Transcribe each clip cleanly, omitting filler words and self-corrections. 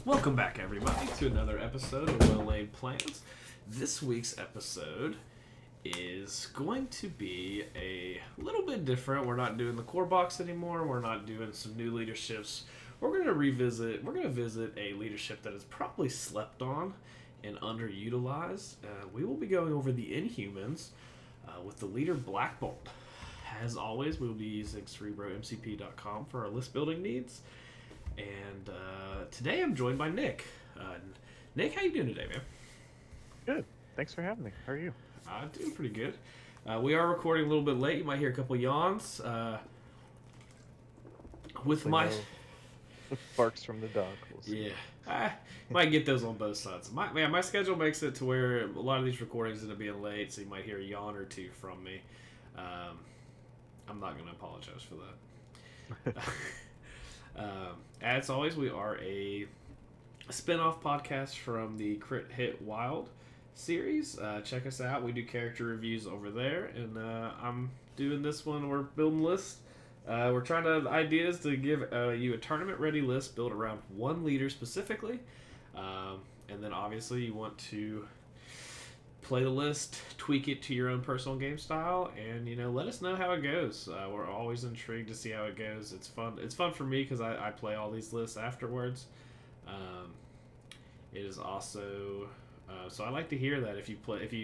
Welcome back, everybody, to another episode of Well-Laid Plans. This week's episode is going to be a little bit different. We're not doing the core box anymore. We're not doing some new leaderships. We're going to visit a leadership that is probably slept on and underutilized. We will be going over the Inhumans with the leader Black Bolt. As always, we will be using CerebroMCP.com for our list building needs. And today I'm joined by Nick. Nick, how you doing today, man? Good. Thanks for having me. How are you? I'm doing pretty good. We are recording a little bit late. You might hear a couple yawns. With my barks from the dog. We'll see. Yeah, I might get those on both sides. My schedule makes it to where a lot of these recordings end up being late, so you might hear a yawn or two from me. I'm not going to apologize for that. As always, we are a spin-off podcast from the Crit Hit Wild series. Check us out. We do character reviews over there, and I'm doing this one. We're building lists. We're trying to ideas to give you a tournament-ready list built around one leader specifically, and then obviously you want to play the list, tweak it to your own personal game style, and let us know how it goes. We're always intrigued to see how it goes. It's fun. It's fun for me because I play all these lists afterwards. It is also so I like to hear that if you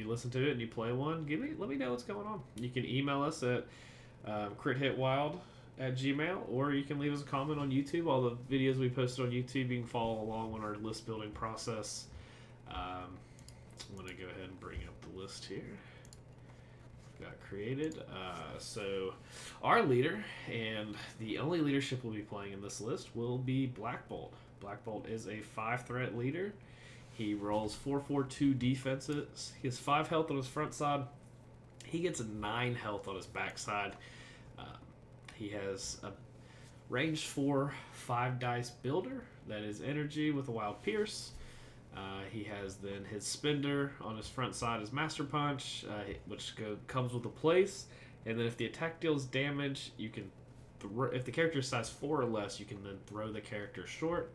listen to it and you play one, let me know what's going on. You can email us at crithitwild@gmail, or you can leave us a comment on YouTube. All the videos we posted on YouTube, you can follow along on our list building process. I'm going to go ahead and bring up the list here. Got created. So our leader, and the only leadership we'll be playing in this list, will be Black Bolt. Black Bolt is a 5-threat leader. He rolls 4/4/2 defenses. He has 5 health on his front side. He gets 9 health on his back side. He has a range 4 5 dice builder that is energy with a wild pierce. He has then his spender on his front side is Master Punch, which comes with a place. And then if the attack deals damage, you can if the character is size 4 or less, you can then throw the character short,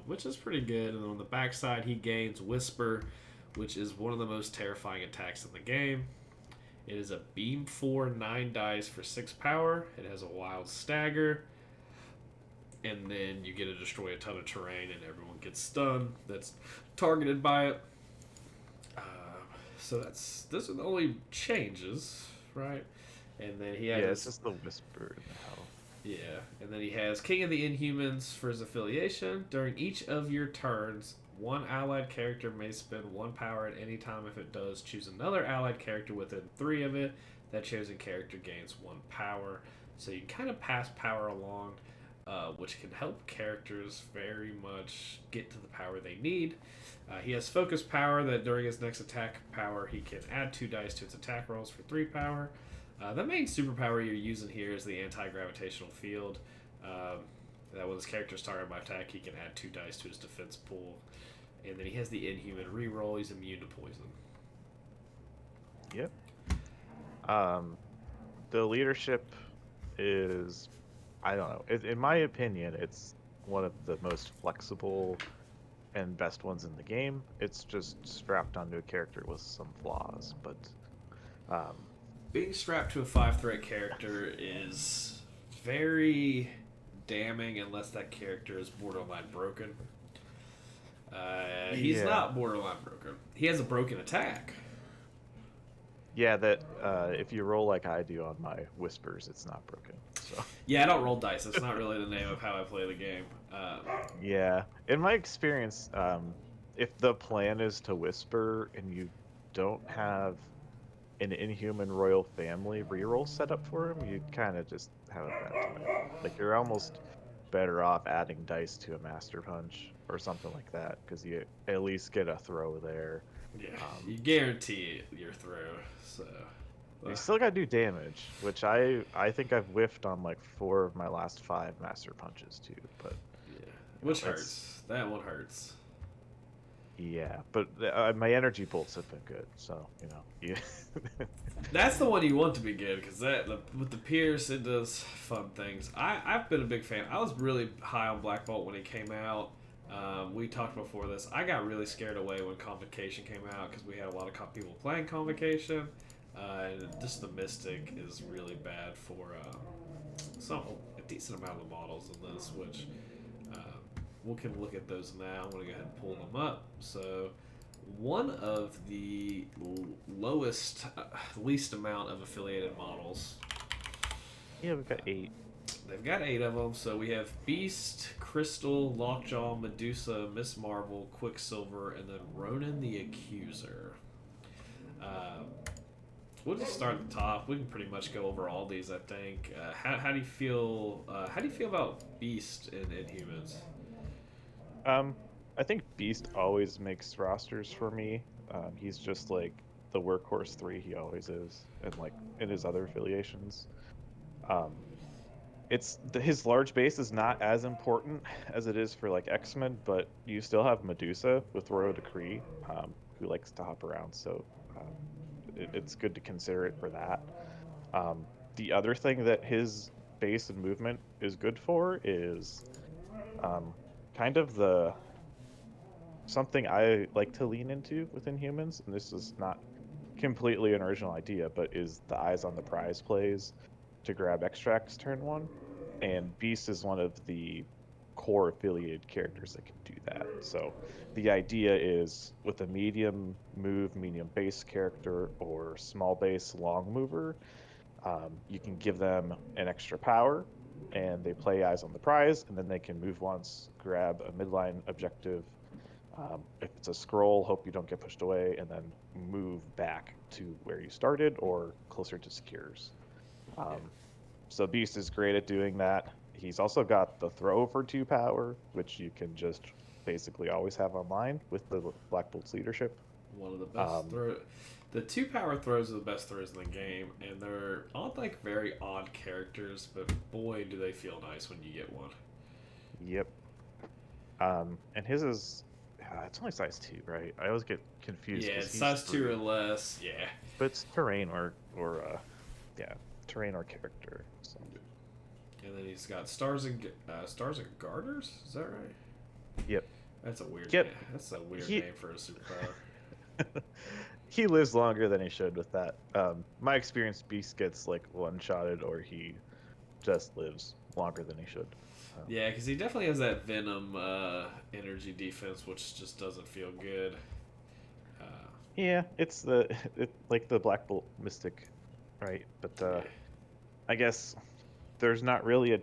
which is pretty good. And then on the back side, he gains Whisper, which is one of the most terrifying attacks in the game. It is a beam 4 9 dice for 6 power. It has a wild stagger. And then you get to destroy a ton of terrain, and everyone gets stunned that's targeted by it. So those are the only changes, right? And then he has it's just the whisper in the hell. Yeah, and then he has King of the Inhumans for his affiliation. During each of your turns, one allied character may spend 1 power at any time. If it does, choose another allied character within 3 of it. That chosen character gains 1 power. So you kind of pass power along. Which can help characters very much get to the power they need. He has focus power that during his next attack power, he can add 2 dice to its attack rolls for 3 power. The main superpower you're using here is the anti-gravitational field. That when his character is targeted by attack, he can add 2 dice to his defense pool. And then he has the Inhuman reroll. He's immune to poison. Yep. The leadership is... I don't know. In my opinion, it's one of the most flexible and best ones in the game. It's just strapped onto a character with some flaws, but being strapped to a 5-threat character is very damning unless that character is borderline broken. He's not borderline broken. He has a broken attack. Yeah, that if you roll like I do on my whispers, it's not broken. So. Yeah, I don't roll dice. That's not really the name of how I play the game. Yeah, in my experience, if the plan is to whisper and you don't have an Inhuman Royal Family reroll set up for him, you kind of just have a bad time. Like, you're almost better off adding dice to a Master Punch or something like that, because you at least get a throw there. Yeah, you guarantee your throw, so... You still gotta do damage, which I think I've whiffed on like 4 of my last 5 Master Punches too, but... Yeah, which hurts. That one hurts. Yeah, but my energy bolts have been good, so, you know. That's the one you want to be good, because with the Pierce, it does fun things. I've been a big fan. I was really high on Black Bolt when he came out. We talked before this. I got really scared away when Convocation came out because we had a lot of people playing Convocation. And just the Mystic is really bad for a decent amount of the models in this, which we can look at those now. I'm going to go ahead and pull them up. So one of the least amount of affiliated models. Yeah, we've got 8. They've got 8 of them. So we have Beast, Crystal, Lockjaw, Medusa, Miss Marvel, Quicksilver, and then Ronan the Accuser. We'll just start at the top. We can pretty much go over all these, I think. How do you feel? How do you feel about Beast in Inhumans? I think Beast always makes rosters for me. He's just like the workhorse 3 he always is, and like in his other affiliations. His large base is not as important as it is for like X-Men, but you still have Medusa with Royal Decree, who likes to hop around, so it's good to consider it for that. The other thing that his base and movement is good for is kind of the something I like to lean into within Humans, and this is not completely an original idea, but is the eyes on the prize plays to grab extracts turn 1, and Beast is one of the core affiliated characters that can do that. So the idea is with a medium move, medium base character, or small base long mover, you can give them an extra power, and they play eyes on the prize, and then they can move once, grab a midline objective. If it's a scroll, hope you don't get pushed away, and then move back to where you started or closer to secures. So Beast is great at doing that. He's also got the throw for 2 power, which you can just basically always have online with the Black Bolt's leadership. One of the best the 2 power throws are the best throws in the game, and they're all like very odd characters, but boy do they feel nice when you get one. Yep. And his is it's only size 2, right? I always get confused. Yeah, it's size 2 or less. Yeah. But it's terrain or terrain or character. So. And then he's got stars and garters. Is that right? Yep. That's a weird. Yep. Name. That's a weird name for a superpower. He lives longer than he should with that. My experience, Beast gets like one-shotted, or he just lives longer than he should. Yeah, because he definitely has that Venom energy defense, which just doesn't feel good. Yeah, it's like the Black Bolt Mystic, right? But yeah. I guess there's not really a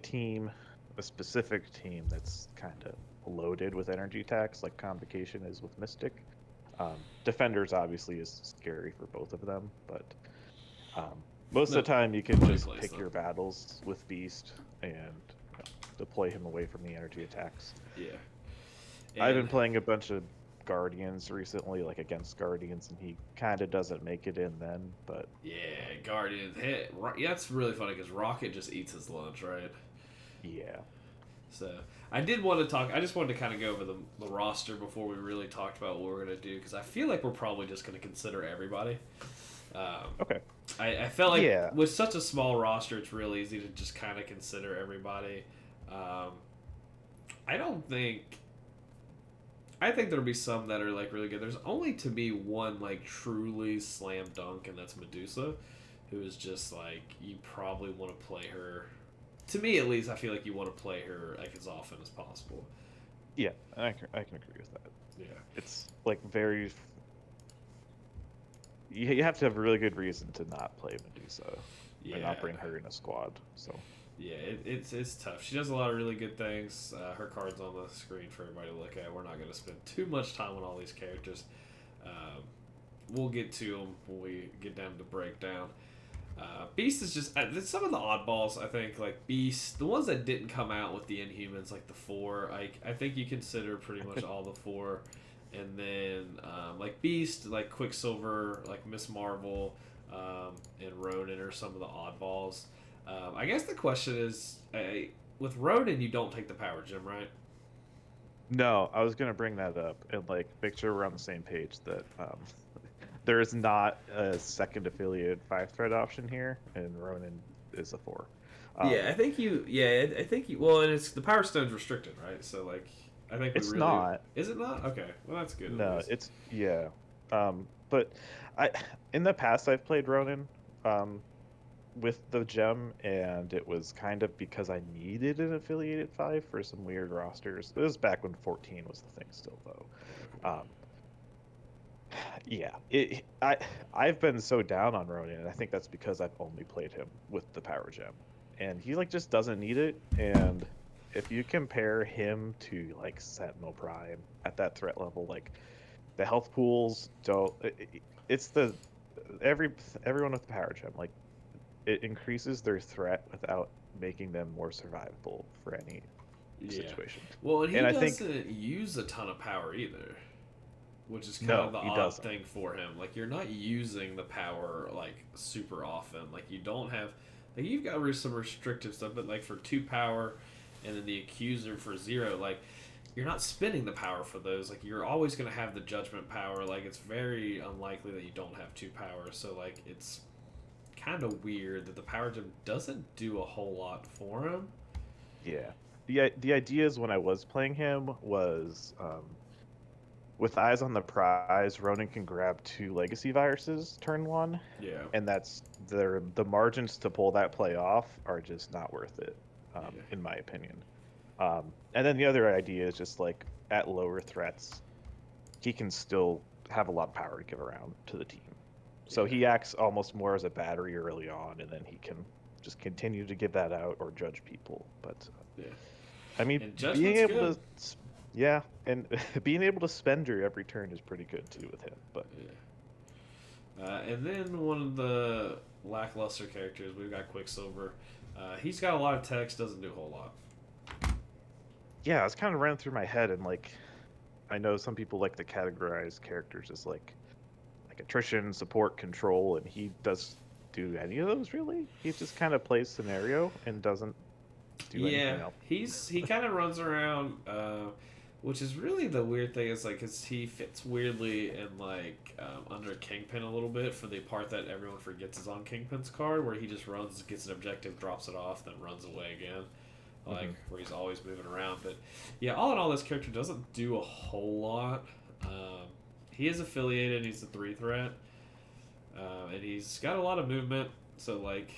specific team that's kind of loaded with energy attacks like Convocation is with Mystic. Defenders obviously is scary for both of them, but most of the time you can just pick your battles with Beast and deploy him away from the energy attacks. Yeah. I've been playing a bunch of Guardians recently, like against Guardians, and he kind of doesn't make it in then, but... Yeah, Guardians. Hey, yeah, that's really funny, because Rocket just eats his lunch, right? Yeah. So, I did want to talk... I just wanted to kind of go over the roster before we really talked about what we're going to do, because I feel like we're probably just going to consider everybody. Okay. I felt like with such a small roster, it's real easy to just kind of consider everybody. I think there'll be some that are like really good. There's only to be one like truly slam dunk, and that's Medusa, who is just like you probably want to play her. To me, at least, I feel like you want to play her like as often as possible. Yeah, I can agree with that. Yeah, it's like very. You have to have a really good reason to not play Medusa, and not bring her in a squad. So. Yeah, it's tough. She does a lot of really good things. Her card's on the screen for everybody to look at. We're not going to spend too much time on all these characters. We'll get to them when we get down to the breakdown. Beast is just... some of the oddballs, I think, like Beast, the ones that didn't come out with the Inhumans, like the 4, I think you consider pretty much all the 4. And then, like Beast, like Quicksilver, like Miss Marvel, and Ronan are some of the oddballs. I guess the question is, with Ronan, you don't take the power gem, right? No, I was going to bring that up and like make sure we're on the same page that there is not a second affiliated 5-threat option here, and Ronan is a 4. I think you. Well, and it's the power stone's restricted, right? So like, I think we It's really. not. Is it not? Okay. Well, that's good at No, least. it's yeah. But I in the past I've played Ronin um with the gem, and it was kind of because I needed an affiliated 5 for some weird rosters. It was back when 14 was the thing still though. Um yeah, I've been so down on Ronin, and I think that's because I've only played him with the power gem. And he like just doesn't need it, and if you compare him to like Sentinel Prime at that threat level, like the health pools don't it's the every everyone with the power gem, like it increases their threat without making them more survivable for any Yeah. situation. Well, and he And I think doesn't use a ton of power either, which is kind of no, the he odd doesn't. thing for him. Like you're not using the power like super often. Like you don't have like you've got some restrictive stuff, but like for 2 power, and then the accuser for 0, like you're not spending the power for those. Like you're always going to have the judgment power. Like it's very unlikely that you don't have 2 power. So like it's kind of weird that the power gem doesn't do a whole lot for him. Yeah. The ideas when I was playing him was with eyes on the prize, Ronin can grab 2 legacy viruses turn 1, Yeah, and that's the margins to pull that play off are just not worth it, yeah, in my opinion. And then the other idea is just like at lower threats, he can still have a lot of power to give around to the team. So yeah, he acts almost more as a battery early on, and then he can just continue to give that out or judge people. But yeah. I mean, And being judgment's able good. to, yeah, and being able to spend her every turn is pretty good too with him. But Yeah. And then one of the lackluster characters, we've got Quicksilver. He's got a lot of text, doesn't do a whole lot. yeah, it's kind of ran through my head, and like I know some people like to categorize characters as like attrition, support, control, and he does do any of those really. He just kind of plays scenario and doesn't do Yeah, anything else. he kind of runs around, which is really the weird thing. Is like, cause he fits weirdly in like under Kingpin a little bit for the part that everyone forgets is on Kingpin's card, where he just runs, gets an objective, drops it off, then runs away again. Like Hmm. where he's always moving around. But yeah, all in all, this character doesn't do a whole lot. He is affiliated. He's a 3 threat, and he's got a lot of movement. So like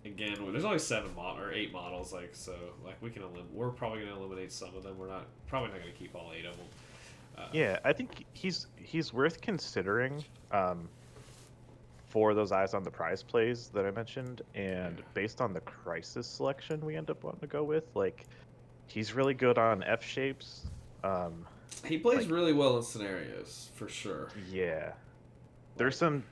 again, there's only 7 or 8 models. Like so, like we're probably gonna eliminate some of them. We're not probably not gonna keep all 8 of them. Yeah, I think he's worth considering for those eyes on the prize plays that I mentioned, Yeah, and based on the crisis selection we end up wanting to go with, like he's really good on F shapes. Um, he plays like really well in scenarios for sure. yeah, there's Like some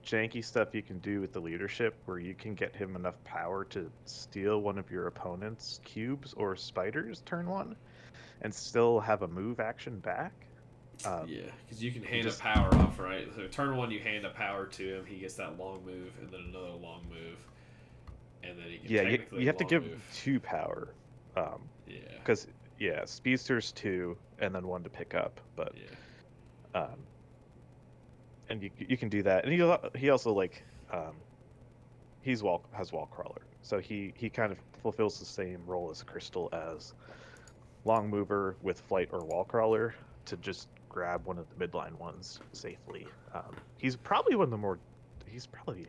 janky stuff you can do with the leadership where you can get him enough power to steal one of your opponent's cubes or spiders turn 1 and still have a move action back. Um, yeah, because you can he hand a just power off, right? So turn 1, you hand a power to him. He gets that long move, and then another long move, and then he can yeah, technically you have to long give move. 2 power, Yeah, because yeah, speedsters 2 and then 1 to pick up, but yeah, um, and you can do that, and he also like um, has wall crawler, so he kind of fulfills the same role as Crystal as long mover with flight or wall crawler to just grab one of the midline ones safely. He's probably one of the more he's probably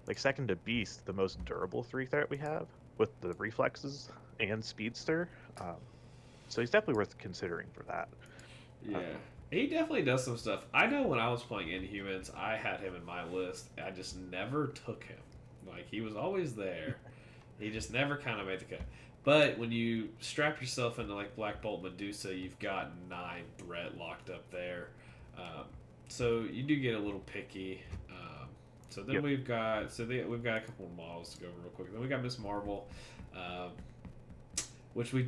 like second to Beast, the most durable 3 threat we have with the reflexes and speedster. So he's definitely worth considering for that. yeah. Um, He definitely does some stuff. I know when I was playing Inhumans, I had him in my list. I just never took him. Like he was always there. He just never kind of made the cut. But when you strap yourself into like Black Bolt Medusa, you've got 9 threat locked up there. Um, so you do get a little picky. So then yep. we've got a couple of models to go over real quick. Then we got Miss Marvel, um, which we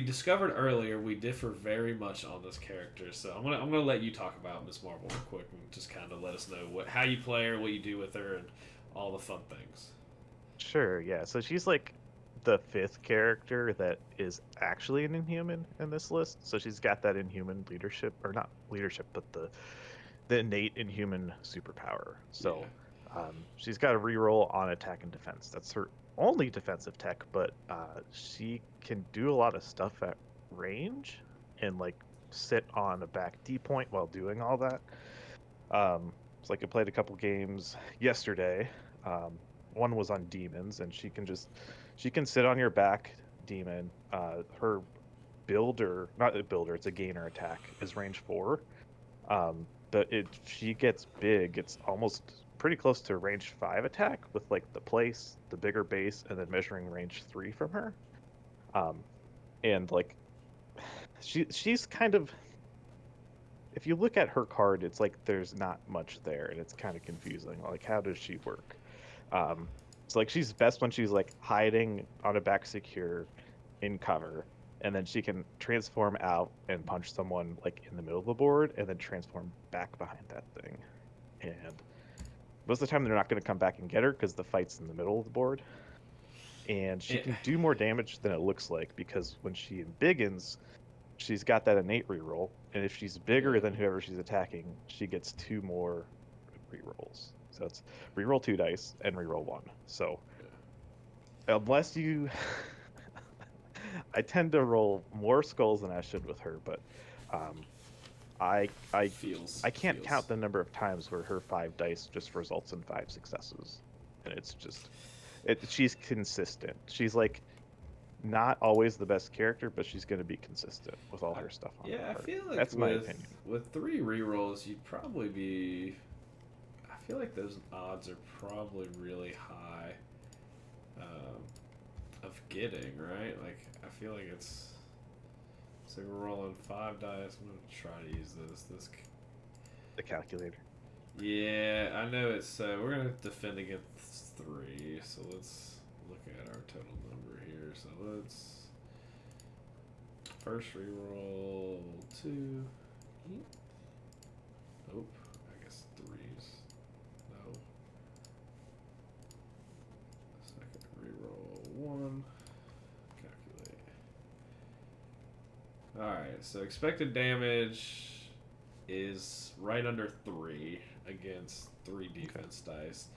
discovered earlier. We differ very much on this character. So I'm gonna let you talk about Miss Marvel real quick and just kind of let us know how you play her, what you do with her, and all the fun things. Sure, yeah. So she's like the 5th character that is actually an Inhuman in this list. So she's got that Inhuman leadership, or not leadership, but the innate Inhuman superpower. Yeah, So she's got a reroll on attack and defense. That's her only defensive tech, but she can do a lot of stuff at range. and like sit on a back D point while doing all that. So like I played a couple games yesterday. One was on demons, and she can sit on your back demon. Her builder, not a builder, it's a gainer attack, is range 4. But she gets big, it's almost pretty close to range 5 attack with like the place, the bigger base, and then measuring range 3 from her. And like she's kind of, if you look at her card, it's like there's not much there, and it's kind of confusing. Like, how does she work? It's like she's best when she's like hiding on a back secure in cover, and then she can transform out and punch someone like in the middle of the board, and then transform back behind that thing. And most of the time, they're not going to come back and get her because the fight's in the middle of the board. And she can do more damage than it looks like, because when she embiggens, she's got that innate reroll, and if she's bigger than whoever she's attacking, she gets 2 more rerolls. So it's reroll 2 dice and reroll 1. So unless you, I tend to roll more skulls than I should with her, but I can't count the number of times where her 5 dice just results in 5 successes, and it's just she's consistent. She's like not always the best character, but she's going to be consistent with all her stuff on Yeah, her. I feel like that's my opinion. With 3 rerolls, you'd probably be. I feel like those odds are probably really high of getting, right? Like, I feel like it's. So we're rolling 5 dice. I'm gonna try to use this. The calculator. Yeah, I know it's. We're gonna defend against 3. So let's look at our total number here. So let's. First reroll 2. Nope. I guess 3s. No. Second reroll 1. Calculate. Alright, so expected damage is right under 3 against 3 defense dice.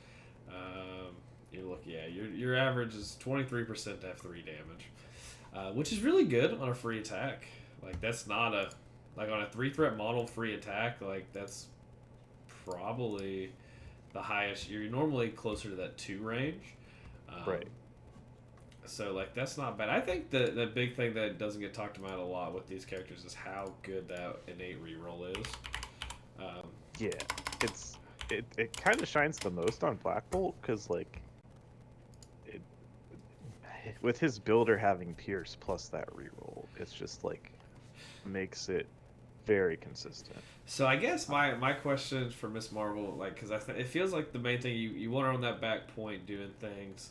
You look, yeah, your average is 23% to have 3 damage. Which is really good on a free attack. Like, that's not a... Like, on a 3-threat model free attack, like, that's probably the highest. You're normally closer to that 2 range. Right. So, like, that's not bad. I think the big thing that doesn't get talked about a lot with these characters is how good that innate reroll is. Yeah, it kind of shines the most on Black Bolt, because, like, with his builder having Pierce plus that reroll, it's just like makes it very consistent. So I guess my question for Miss Marvel, like, because it feels like the main thing you want her on that back point doing things.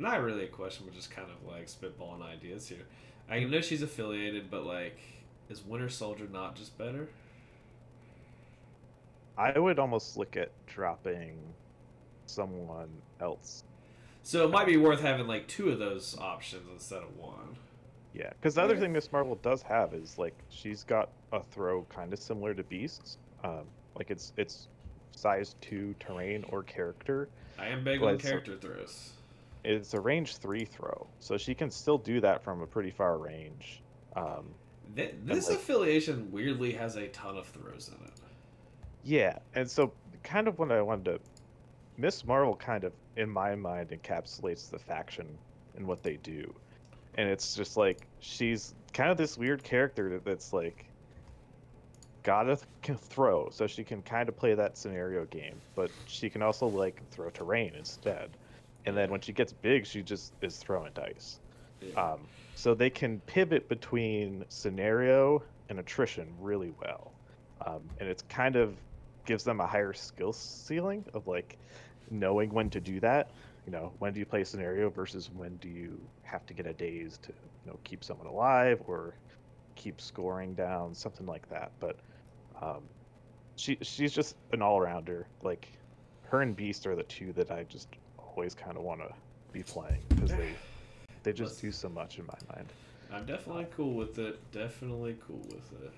Not really a question, but just kind of like spitballing ideas here. I know she's affiliated, but like, is Winter Soldier not just better? I would almost look at dropping someone else. So it might be worth having like 2 of those options instead of 1. Yeah, because the other thing Miss Marvel does have is, like, she's got a throw kind of similar to Beast's. Like, it's size 2 terrain or character. I am big on character throws. It's a range 3 throw, so she can still do that from a pretty far range. This affiliation weirdly has a ton of throws in it. Yeah, and so kind of what I wanted to... Miss Marvel kind of, in my mind, encapsulates the faction and what they do. And it's just like, she's kind of this weird character that's like, gotta throw, so she can kind of play that scenario game, but she can also like throw terrain instead. And then when she gets big, she just is throwing dice. Yeah. So they can pivot between scenario and attrition really well. And it's kind of gives them a higher skill ceiling of like knowing when to do that. You know, when do you play scenario versus when do you have to get a daze to, you know, keep someone alive or keep scoring down, something like that. But she's just an all-rounder. Like, her and Beast are the 2 that I just always kind of want to be playing, because they just do so much in my mind. I'm definitely cool with it. Definitely cool with it.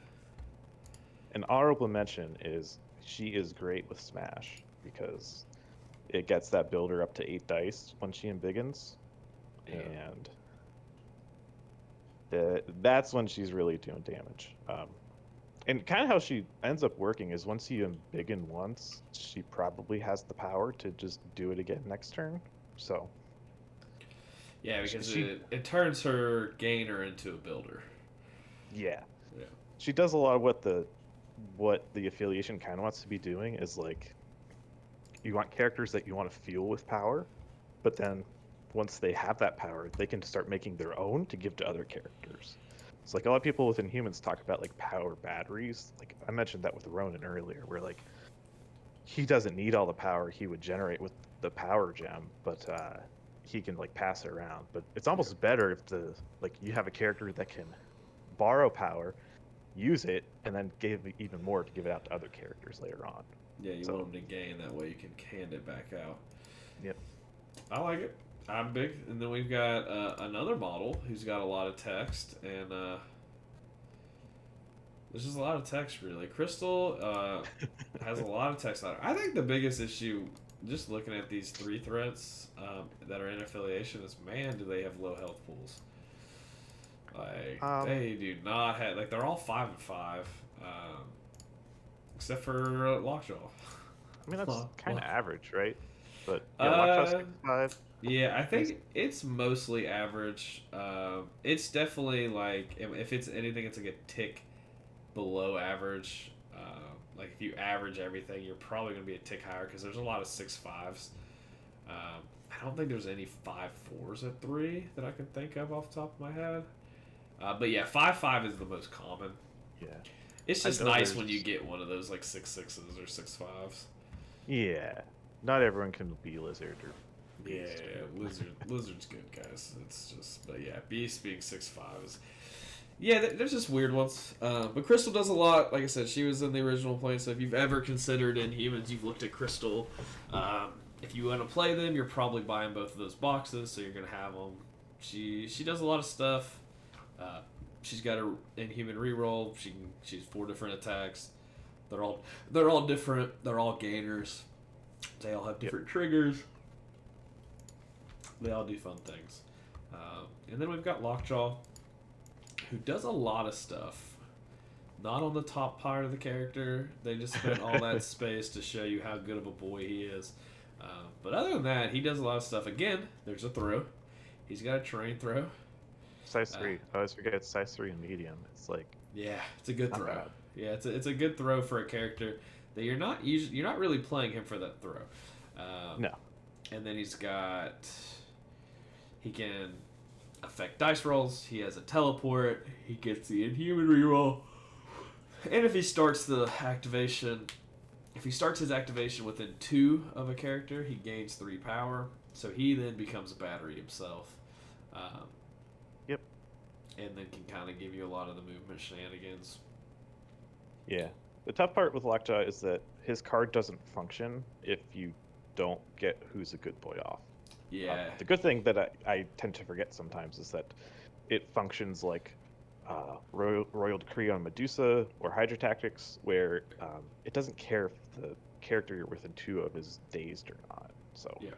An honorable mention is she is great with Smash, because it gets that builder up to 8 dice when she embiggens. Yeah. And that's when she's really doing damage. And kind of how she ends up working is once you embiggen once, she probably has the power to just do it again next turn. So Yeah, because she it turns her gainer into a builder. yeah, Yeah. she does a lot of what the affiliation kind of wants to be doing is like you want characters that you want to fuel with power, but then once they have that power, they can start making their own to give to other characters. It's like a lot of people with Inhumans talk about like power batteries. Like I mentioned that with Ronan earlier, where like he doesn't need all the power he would generate with the power gem, but he can like pass it around. But it's almost better if the like you have a character that can borrow power, use it, and then give even more to give it out to other characters later on. Yeah, you So, want them to gain that way you can hand it back out. yep. I like it. I'm big. And then we've got another model who's got a lot of text, and there's just a lot of text, really. Crystal has a lot of text on her. I think the biggest issue, just looking at these 3 threats that are in affiliation, is man, do they have low health pools. Like, they do not have... Like, they're all 5 and 5, except for Lockjaw. I mean that's kind of average, right? But yeah, Uh, Lockjaw 6-5. Yeah, I think it's mostly average. It's definitely like if it's anything, it's like a tick below average. Like if you average everything, you're probably going to be a tick higher because there's a lot of 6.5s. I don't think there's any 5.4s at 3 that I can think of off the top of my head. But yeah, 5.5 is the most common. Yeah. It's just nice when you get one of those like 6.6s or 6.5s. Yeah. Not everyone can be Lizard or Yeah, Beast. Lizard's good, guys. It's just, but yeah, Beast being 6'5" is, yeah. There's just weird ones. But Crystal does a lot. Like I said, she was in the original plane. So if you've ever considered Inhumans, you've looked at Crystal. If you want to play them, you're probably buying both of those boxes, so you're gonna have them. She does a lot of stuff. She's got a Inhuman reroll. She's 4 different attacks. They're all different. They're all gainers. They all have different triggers. They all do fun things. And then we've got Lockjaw, who does a lot of stuff. Not on the top part of the character. They just spent all that space to show you how good of a boy he is. But other than that, he does a lot of stuff. Again, there's a throw. He's got a terrain throw. Size 3. I always forget it's size 3 and medium. It's like Yeah, it's a good not throw. bad. Yeah, it's a good throw for a character that you're not really playing him for that throw. No. And then he can affect dice rolls. He has a teleport. He gets the Inhuman reroll. And if he starts his activation within 2 of a character, he gains 3 power. So he then becomes a battery himself. Yep. And then can kind of give you a lot of the movement shenanigans. Yeah. The tough part with Lockjaw is that his card doesn't function if you don't get Who's a Good Boy off. Yeah. The good thing that I tend to forget sometimes is that it functions like Royal Decree on Medusa or Hydra Tactics, where it doesn't care if the character you're within 2 of is dazed or not. So, Yeah.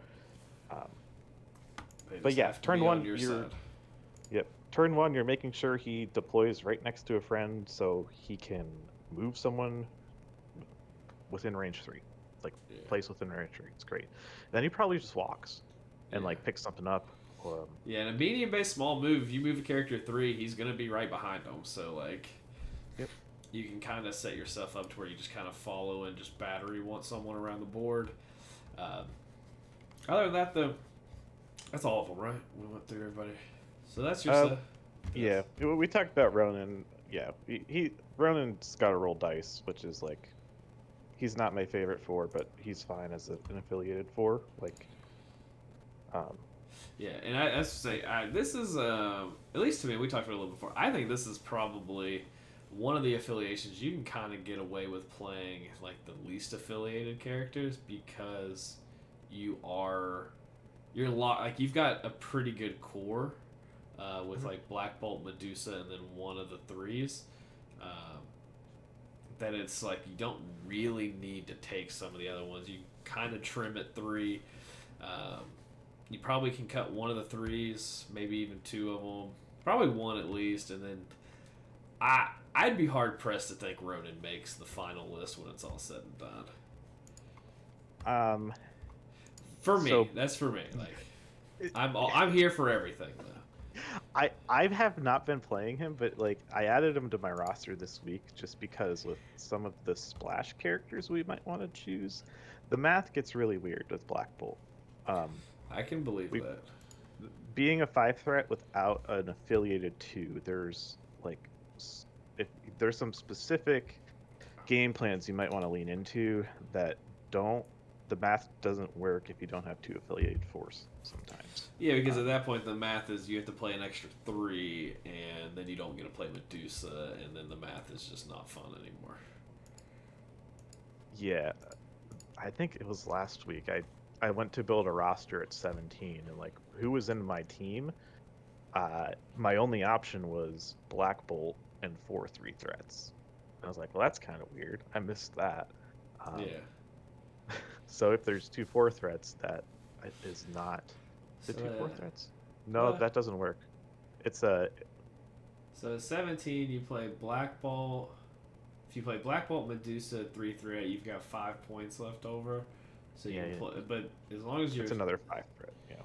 but yeah, turn 1 turn 1 you're making sure he deploys right next to a friend so he can move someone within range 3, like place within range 3. It's great. Then he probably just walks and like picks something up. Yeah, and a medium-based small move, if you move a character 3, he's going to be right behind him. So, like, you can kind of set yourself up to where you just kind of follow and just battery want someone around the board. Other than that, though, that's all of them, right? We went through everybody. So that's your set. Yeah, we talked about Ronan. Yeah, Ronan's got to roll dice, which is like, he's not my favorite 4, but he's fine as an affiliated 4. Like, yeah, and I have to say, this is, at least to me, we talked about it a little before, I think this is probably one of the affiliations you can kind of get away with playing, like, the least affiliated characters, because you've got a pretty good core, with, like, Black Bolt, Medusa, and then one of the 3s, that it's, like, you don't really need to take some of the other ones. You kind of trim at 3, you probably can cut one of the 3s, maybe even 2 of them. Probably one at least, and then I'd be hard pressed to think Ronan makes the final list when it's all said and done. Um, For me, so that's for me. Like, I'm here for everything though. I have not been playing him, but like I added him to my roster this week just because with some of the splash characters we might want to choose, the math gets really weird with Black Bolt. I can believe we that. being a 5 threat without an affiliated 2, there's like if there's some specific game plans you might want to lean into that don't the math doesn't work if you don't have 2 affiliated force sometimes. Yeah, because at that point the math is you have to play an extra 3, and then you don't get to play Medusa, and then the math is just not fun anymore. Yeah, I think it was last week. I went to build a roster at 17, and like who was in my team? My only option was Black Bolt and 4 3 threats. I was like, well, that's kind of weird. I missed that. Yeah. So if there's 2 4 threats, that is not the So, 2 4 threats. No, that doesn't work. It's a So at 17, you play Black Bolt. If you play Black Bolt, Medusa, 3-3, you've got 5 points left over. So you can play, but as long as you're, it's another 5 threat. Yeah.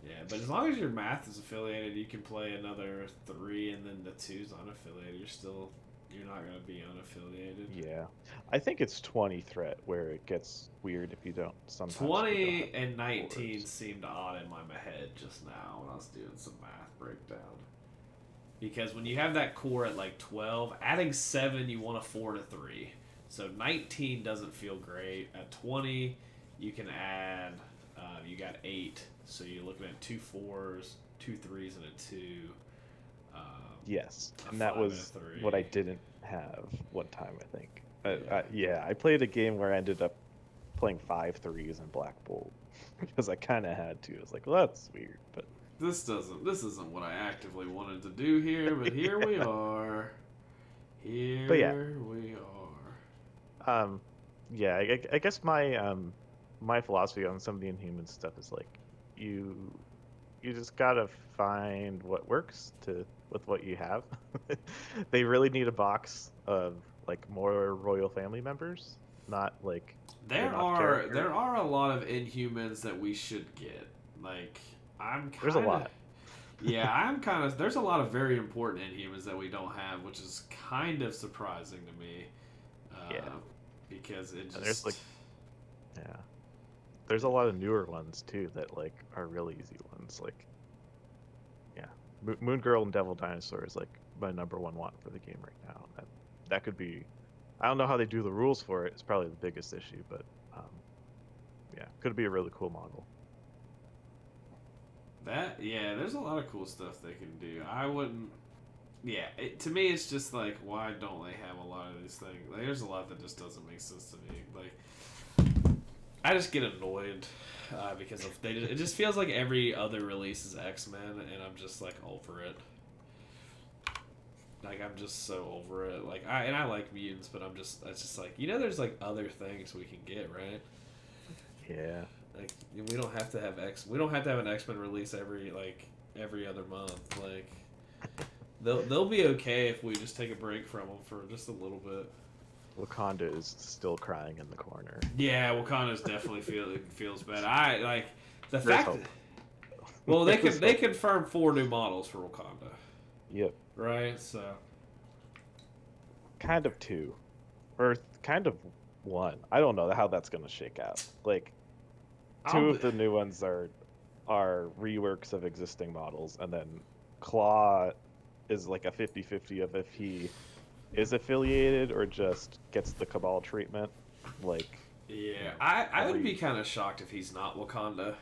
Yeah, but as long as your math is affiliated, you can play another 3, and then the 2's unaffiliated. You're not gonna be unaffiliated. Yeah, I think it's 20 threat where it gets weird if you don't. Sometimes 20 and 19 seemed odd in my head just now when I was doing some math breakdown. Because when you have that core at like 12, adding 7, you want a 4 to 3. So 19 doesn't feel great. At 20, you can add, you got 8. So you're looking at 2 4s, 2 3s, and a 2. Yes, and that was what I didn't have one time, I think. Yeah, I played a game where I ended up playing 5 3s in Black Bolt because I kind of had to. I was like, well, that's weird, but this isn't what I actively wanted to do here, but here we are. Here we are. Yeah, I guess my philosophy on some of the Inhumans stuff is like you just gotta find what works with what you have. They really need a box of like more royal family members, not like there are a lot of Inhumans that we should get. Like there's a lot. Yeah, there's a lot of very important Inhumans that we don't have, which is kind of surprising to me. Yeah, because it just there's a lot of newer ones too that like are really easy ones. Like Moon Girl and Devil Dinosaur is like my #1 want for the game right now. That could be. I don't know how they do the rules for it. It's probably the biggest issue, but could be a really cool model. There's a lot of cool stuff they can do. I wouldn't. Yeah, to me, it's just like, why don't they have a lot of these things? Like, there's a lot that just doesn't make sense to me. Like, I just get annoyed because it just feels like every other release is X-Men, and I'm just like over it. Like, I'm just so over it. Like, I like mutants, but it's just like, there's like other things we can get, right? Yeah. Like, we don't have to have an X-Men release every other month. Like, they'll be okay if we just take a break from them for just a little bit. Wakanda is still crying in the corner. Yeah, Wakanda's definitely feels bad. I like the fact that, well, they confirmed 4 new models for Wakanda. Yep. Right, so kind of 2, or kind of 1. I don't know how that's gonna shake out. Like 2 of the new ones are reworks of existing models, and then Claw is like a 50-50 of if he is affiliated or just gets the Cabal treatment. Like, yeah, I would be kind of shocked if he's not Wakanda.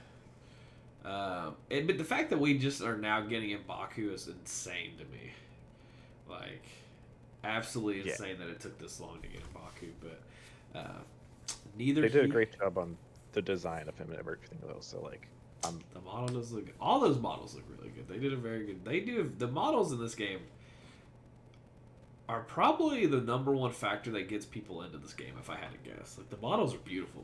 But the fact that we just are now getting M'Baku is insane to me. Like, absolutely insane that it took this long to get M'Baku. But they did a great job on the design of him and everything, though. So like, the model does look. All those models look really good. They did a very good. They do the models in this game are probably the #1 factor that gets people into this game. If I had to guess, like the models are beautiful.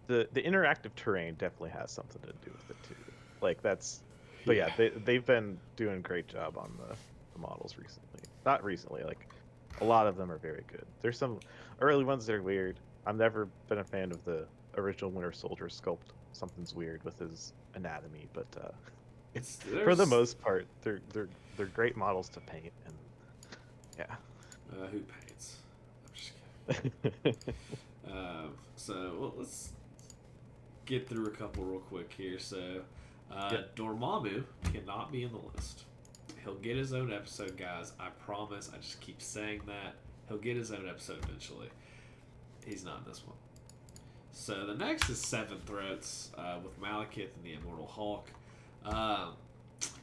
The interactive terrain definitely has something to do with it too. Like that's But Yeah. yeah, they've been doing a great job on the models recently. Not recently, like a lot of them are very good. There's some early ones that are weird. I've never been a fan of the original Winter Soldier sculpt. Something's weird with his anatomy, but for the There's most part, they're great models to paint, and yeah. who paints? I'm just kidding. So let's get through a couple real quick here. So Yep. Dormammu cannot be in the list. He'll get his own episode, guys. I promise. I just keep saying that. He'll get his own episode eventually. He's not in this one. So the next is Seven Threats with Malekith and the Immortal Hulk.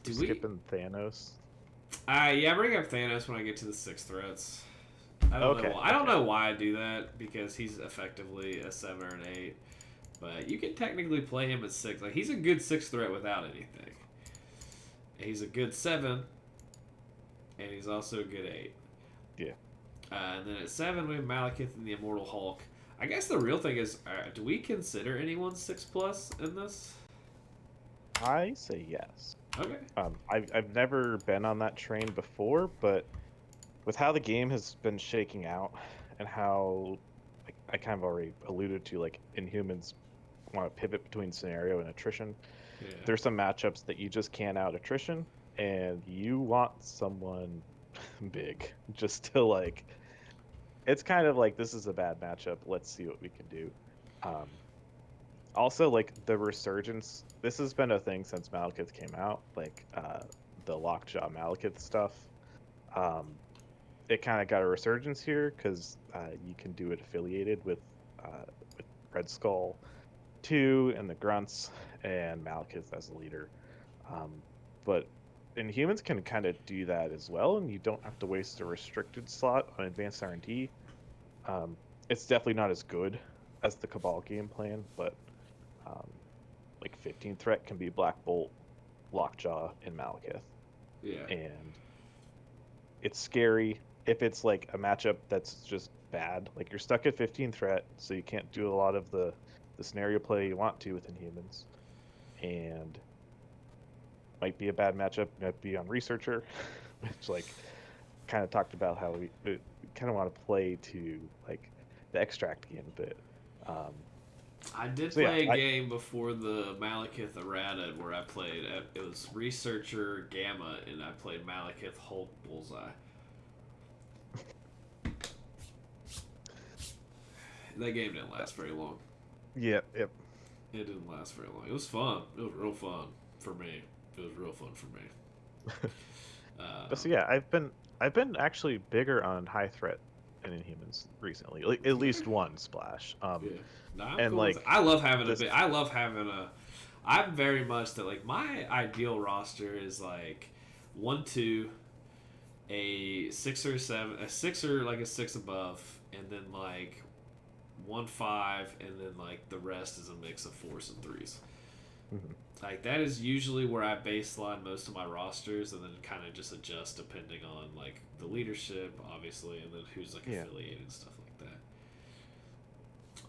Skipping Thanos. Yeah, bring up Thanos when I get to the Six Threats. I don't know. Okay. I don't know why I do that because he's effectively a 7 or an 8, but you can technically play him at 6. Like he's a good 6 threat without anything. He's a good 7, and he's also a good 8. Yeah. And then at 7 we have Malekith and the Immortal Hulk. I guess the real thing is, do we consider anyone 6+ in this? I say yes. Okay. I've never been on that train before, but with how the game has been shaking out and how, like, I kind of already alluded to, like Inhumans want to pivot between scenario and attrition. Yeah. There's some matchups that you just can't out attrition, and you want someone big just to like. It's kind of like, this is a bad matchup. Let's see what we can do. Also, like the resurgence. This has been a thing since Malekith came out. Like the Lockjaw Malekith stuff. It kind of got a resurgence here because you can do it affiliated with Red Skull 2 and the Grunts and Malekith as a leader. But Inhumans can kind of do that as well, and you don't have to waste a restricted slot on advanced R&D. It's definitely not as good as the Cabal game plan, but like 15 threat can be Black Bolt, Lockjaw, and Malekith. Yeah. And it's scary if it's like a matchup that's just bad. Like you're stuck at 15 threat, so you can't do a lot of the scenario play you want to with Inhumans. And might be a bad matchup, might be on Researcher, which like kind of talked about how we kind of want to play to like the extract game a bit. I did play a game before the Malekith errata where I played. It was Researcher Gamma, and I played Malekith Hulk Bullseye. That game didn't last very long. Yep. It didn't last very long. It was fun. It was real fun for me. It was real fun for me. But so yeah, I've been actually bigger on high threat in Inhumans recently. Like, at least one splash. Yeah. No, and cool. like I love having a bit. I love having a. I'm very much that like my ideal roster is like 1-2, a 6 or 7, a 6 or like a 6 above, and then like 1-5, and then like the rest is a mix of 4s and 3s. Mm-hmm. Like that is usually where I baseline most of my rosters, and then kind of just adjust depending on like the leadership, obviously, and then who's like affiliated and stuff like that.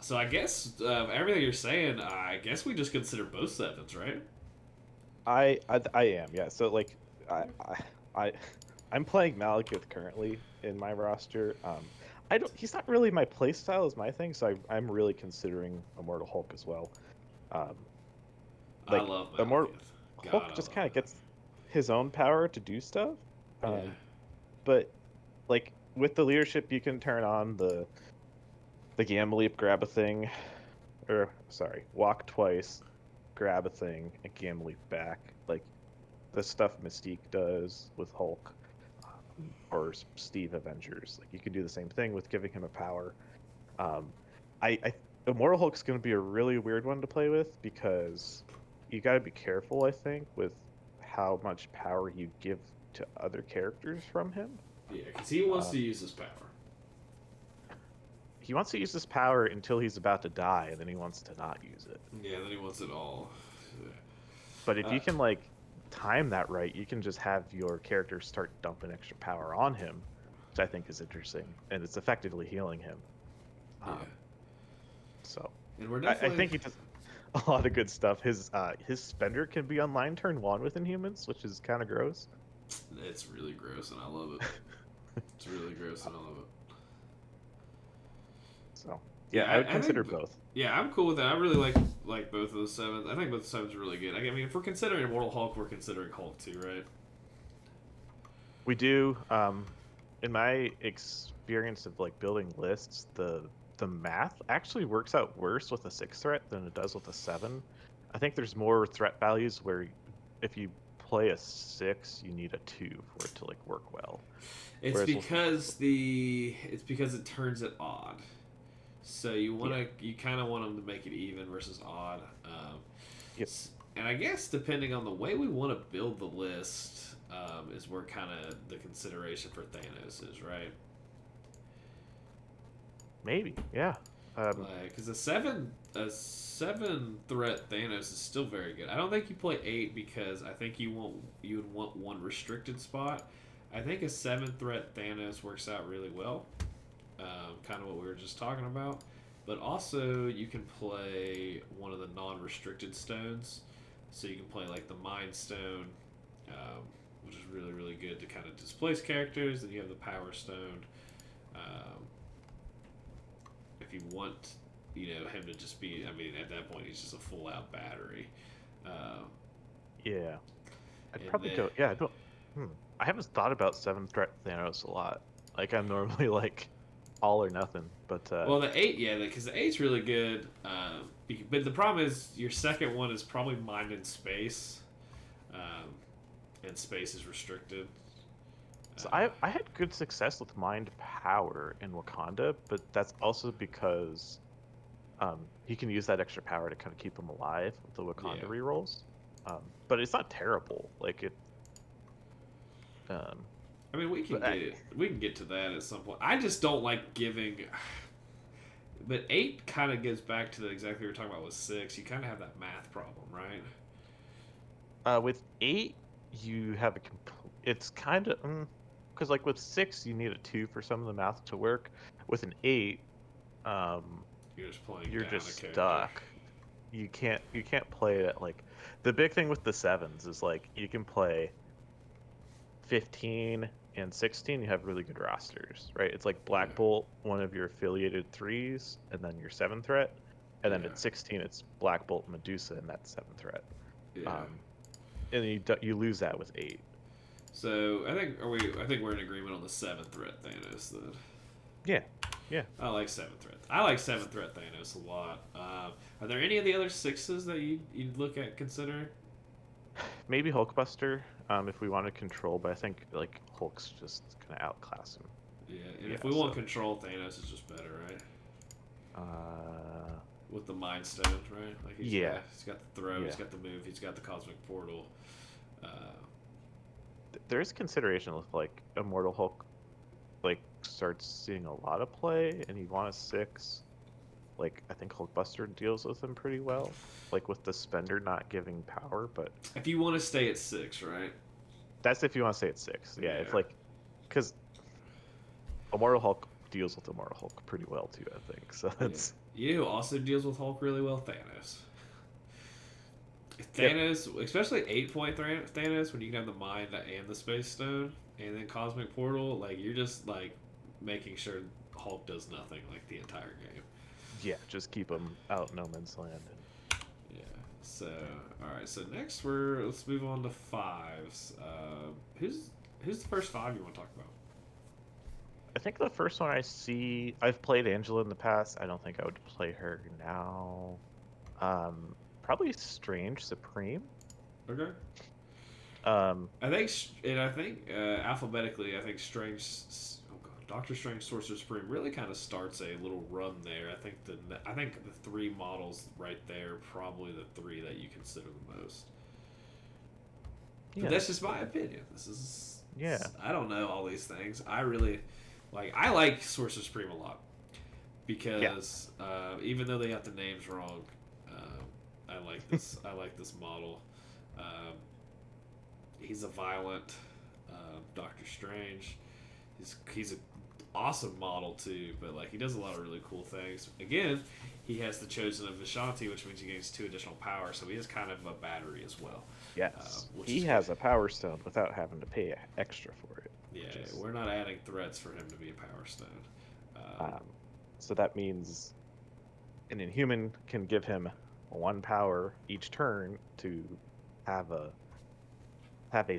So I guess everything you're saying, I guess we just consider both 7s, right? I am, yeah. So like I'm playing Malekith currently in my roster. He's not really my playstyle is my thing, so I'm really considering Immortal Hulk as well. I love Malekith. Immortal Hulk just kind of gets his own power to do stuff. But like with the leadership, you can turn on the Gamma Leap, grab a thing, or sorry, walk twice, grab a thing, and Gamma Leap back. Like the stuff Mystique does with Hulk, or Steve Avengers. Like you can do the same thing with giving him a power. Immortal Hulk's going to be a really weird one to play with because you got to be careful, I think, with how much power you give to other characters from him. Yeah, because he wants to use his power. He wants to use his power until he's about to die, and then he wants to not use it. Yeah, then he wants it all. Yeah. But if you can like time that right, you can just have your character start dumping extra power on him, which I think is interesting, and it's effectively healing him. Yeah. So and we're definitely... I think he just a lot of good stuff. His spender can be online turn one with Inhumans, which is kind of gross. It's really gross, and I love it. It's really gross, and I love it. So yeah, I Yeah, would I consider think. both. Yeah, I'm cool with that. I really like both of those sevens. I think both sevens are really good. I mean, if we're considering Immortal Hulk, we're considering Hulk too, right? We do. In my experience of like building lists, the math actually works out worse with a 6 threat than it does with a 7. I think there's more threat values where if you play a 6, you need a 2 for it to like work well. It's Whereas with because it turns it odd. So yeah, you kind of want them to make it even versus odd. yep, And I guess depending on the way we want to build the list is where kind of the consideration for Thanos is, right? maybe, yeah. Um, Like, because a seven threat Thanos is still very good. I don't think you play 8 because I think you would want one restricted spot. I think a 7 threat Thanos works out really well. Kind of what we were just talking about. But also, you can play one of the non-restricted stones. So you can play like the Mind Stone, um, which is really really good to kind of displace characters. Then you have the Power Stone. Um, if you want, him to just be. I mean, at that point, he's just a full out battery. Um, yeah, I'd and probably then go. Yeah, I don't. Hmm. I haven't thought about 7 threat Thanos a lot. Like I'm normally like all or nothing, but Well, the 8, yeah, because the eight's really good. But the problem is your second one is probably Mind in Space, um, and space is restricted. so I had good success with mind power in Wakanda, but that's also because he can use that extra power to kind of keep him alive with the Wakanda Yeah, rerolls. But it's not terrible. Like it. Um, I mean we can but get it. We can get to that at some point. I just don't like giving. But 8 kind of gets back to the exactly what we were talking about with 6. You kind of have that math problem, right? with 8, you have it's kind of because like with 6, you need a 2 for some of the math to work. With an 8, um, You're just playing you're down a just character. stuck. You can't play it like the big thing with the sevens is like you can play 15 and 16, you have really good rosters, right? It's like Yeah, Black Bolt, one of your affiliated threes, and then your 7 threat. And then yeah, at 16, it's Black Bolt Medusa, and that's 7 threat. yeah. Um, and you lose that with 8. So I think are we? I think we're in agreement on the 7 threat Thanos then. Yeah, yeah. I like 7 threat. I like 7 threat Thanos a lot. Are there any of the other sixes that you'd look at considering? Maybe Hulkbuster, if we want to control, but I think like Hulk's just gonna outclass him. Yeah, and Yeah, if we want so control, Thanos is just better, right? uh, With the Mind Stones, right? Like yeah, he's got the throw, he's yeah. got the move, he's got the Cosmic Portal. Uh, There's consideration with like Immortal Hulk, like starts seeing a lot of play, and you want a 6. Like I think Hulkbuster deals with him pretty well, like with the spender not giving power, but if you want to stay at 6, right? that's if you want to say it's 6. Yeah, if Yeah, like because Immortal Hulk deals with Immortal Hulk pretty well too, I think. So yeah. it's You know who also deals with Hulk really well? Thanos. yep, Thanos, especially 8 point Thanos, when you can have the Mind and the Space Stone, and then Cosmic Portal, like you're just like making sure Hulk does nothing like the entire game. yeah, just keep him out in no man's land. Yeah. So, all right. So next, let's move on to fives. Who's the first 5 you want to talk about? I think the first one I see, I've played Angela in the past. I don't think I would play her now. Probably Strange Supreme. Okay. Um, I think alphabetically, I think oh god, Doctor Strange, Sorcerer Supreme really kind of starts a little run there. I think the 3 models right there are probably the 3 that you consider the most. But yeah, that's just my opinion. yeah, I don't know all these things. I like Sorcerer Supreme a lot yeah, because even though they got the names wrong, I like this. I like this model. Um, he's a violent Doctor Strange. He's an awesome model too, but like he does a lot of really cool things. Again, he has the Chosen of Vishanti, which means he gains 2 additional power. So he is kind of a battery as well. Yes, Which he is has good. a power stone without having to pay extra for it. Yeah, Which is, we're not adding threats for him to be a Power Stone. um, so that means an Inhuman can give him 1 power each turn to have a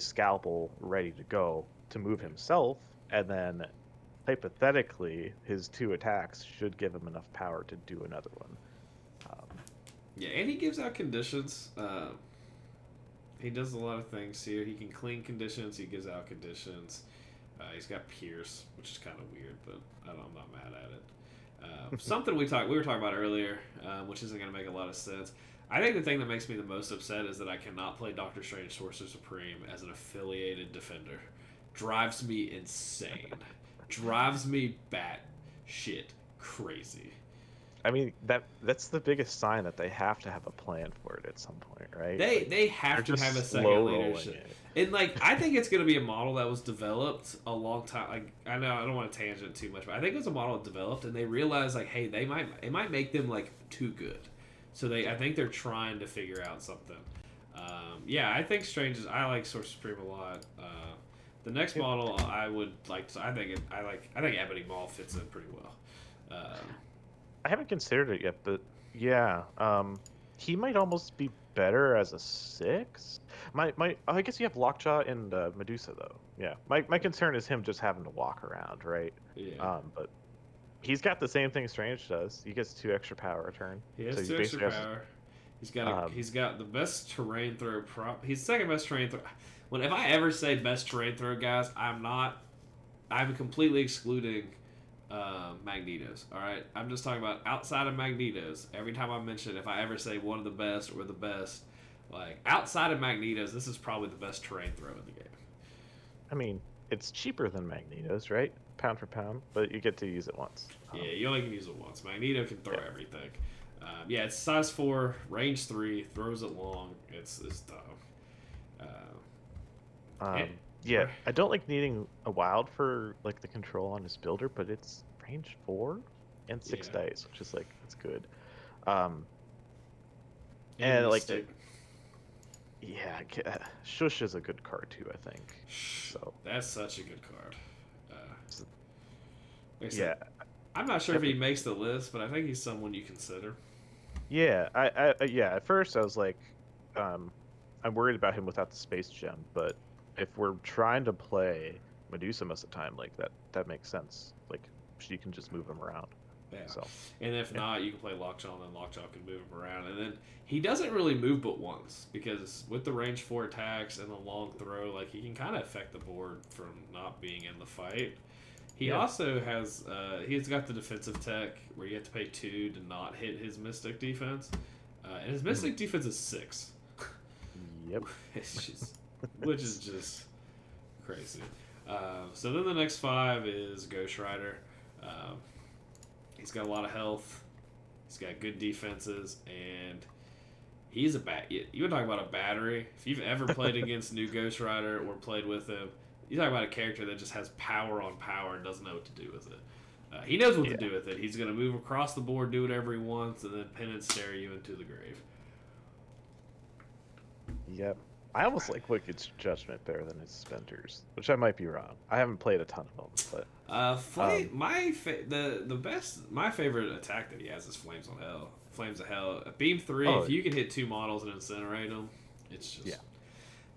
scalpel ready to go to move himself, and then hypothetically his 2 attacks should give him enough power to do another one. Yeah, and he gives out conditions. He does a lot of things here. He can clean conditions. He gives out conditions. He's got Pierce, which is kind of weird, but I'm not mad at it. Something we were talking about earlier, which isn't going to make a lot of sense. I think the thing that makes me the most upset is that I cannot play Doctor Strange Sorcerer Supreme as an affiliated defender. Drives me insane. Drives me bat shit crazy. I mean that's the biggest sign that they have to have a plan for it at some point, right? They They're have to have a just second slow rolling leadership. it. And like I think it's gonna be a model that was developed a long time. Like I know I don't want to tangent too much, but I think it was a model developed, and they realized like, hey, it might make them like too good. So I think they're trying to figure out something. Yeah, I think I like Source Supreme a lot. The next model I would like. I think Ebony Maul fits in pretty well. I haven't considered it yet, but yeah, he might almost be better as a 6. I guess you have Lockjaw and Medusa though. Yeah, my concern is him just having to walk around, right? Yeah. But he's got the same thing Strange does. He gets 2 extra power a turn. He has So he 2 extra basically has, power. He's got the best terrain throw prop. He's second best terrain throw. If I ever say best terrain throw, guys, I'm completely excluding Magnetos. All right, I'm just talking about outside of Magnetos. Every time I mention, if I ever say one of the best or the best, like outside of Magnetos, this is probably the best terrain throw in the game. I mean, it's cheaper than Magneto's, right? Pound for pound, but you get to use it once. Yeah, you only can use it once. Magneto can throw Yeah. everything. Yeah, it's size 4, range 3, throws it long. It's dumb. Um, It, yeah, I don't like needing a wild for like the control on his builder, but it's range 4 and 6 yeah, dice, which is like it's good. Um, and and like Mystic. yeah, Shush is a good card too, I think. So That's such a good card. s- Like I yeah, said, I'm not sure if he makes the list, but I think he's someone you consider. yeah, yeah. At first, I was like, um, I'm worried about him without the space gem, but if we're trying to play Medusa most of the time, like that makes sense. Like she can just move him around. Yeah. So And if yeah, not, you can play Lockjaw, and then Lockjaw can move him around. And then he doesn't really move but once, because with the range 4 attacks and the long throw, like he can kind of affect the board from not being in the fight. He yeah, also has he's got the defensive tech where you have to pay 2 to not hit his Mystic defense, and his mhm, Mystic defense is 6. yep, Which is just crazy. So then the next 5 is Ghost Rider. Um, he's got a lot of health. He's got good defenses, and he's a bat. You were talking about a battery. If you've ever played against New Ghost Rider or played with him, you talk about a character that just has power on power and doesn't know what to do with it. He knows what to yeah, do with it. He's going to move across the board, do whatever he wants, and then pin and stare you into the grave. yep. I almost like Wicked's Judgment better than his Suspenders, which I might be wrong. I haven't played a ton of them, but My favorite attack that he has is Flames on Hell. Flames of Hell, Beam 3. oh If you can hit 2 models and incinerate them, it's just. yeah,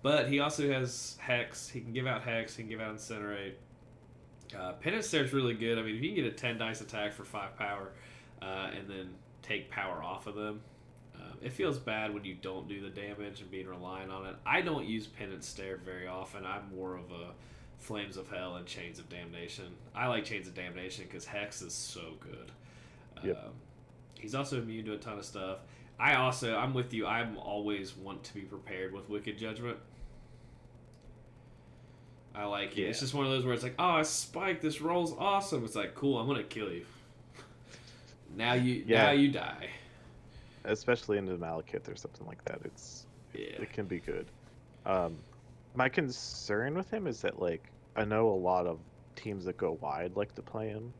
But he also has Hex. He can give out Hex. He can give out Incinerate. Penance Stare is really good. I mean, if you can get a 10 dice attack for 5 power, and then take power off of them, it feels bad when you don't do the damage and being reliant on it. I don't use Penance Stare very often. I'm more of a Flames of Hell and Chains of Damnation. I like Chains of Damnation because Hex is so good. yep, He's also immune to a ton of stuff. I'm with you. I'm always want to be prepared with Wicked Judgment. I like it. yeah, It's just one of those where it's like, oh, I spiked. This roll's awesome. It's like, cool. I'm gonna kill you. Now yeah. you die. Especially into Malekith or something like that. Yeah. It can be good. Um, my concern with him is that like I know a lot of teams that go wide like to play him,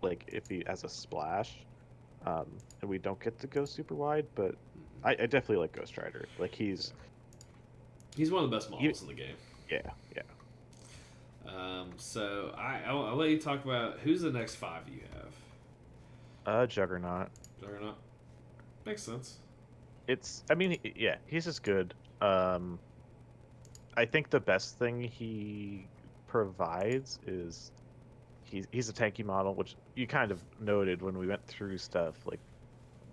like if he as a splash. and we don't get to go super wide, but I definitely like Ghost Rider. Like He's one of the best he, models in the game. yeah, yeah. So I'll let you talk about who's the next 5 you have. Juggernaut. Juggernaut. Makes sense. I mean, yeah, he's just good. I think the best thing he provides is he's a tanky model, which you kind of noted when we went through stuff. Like,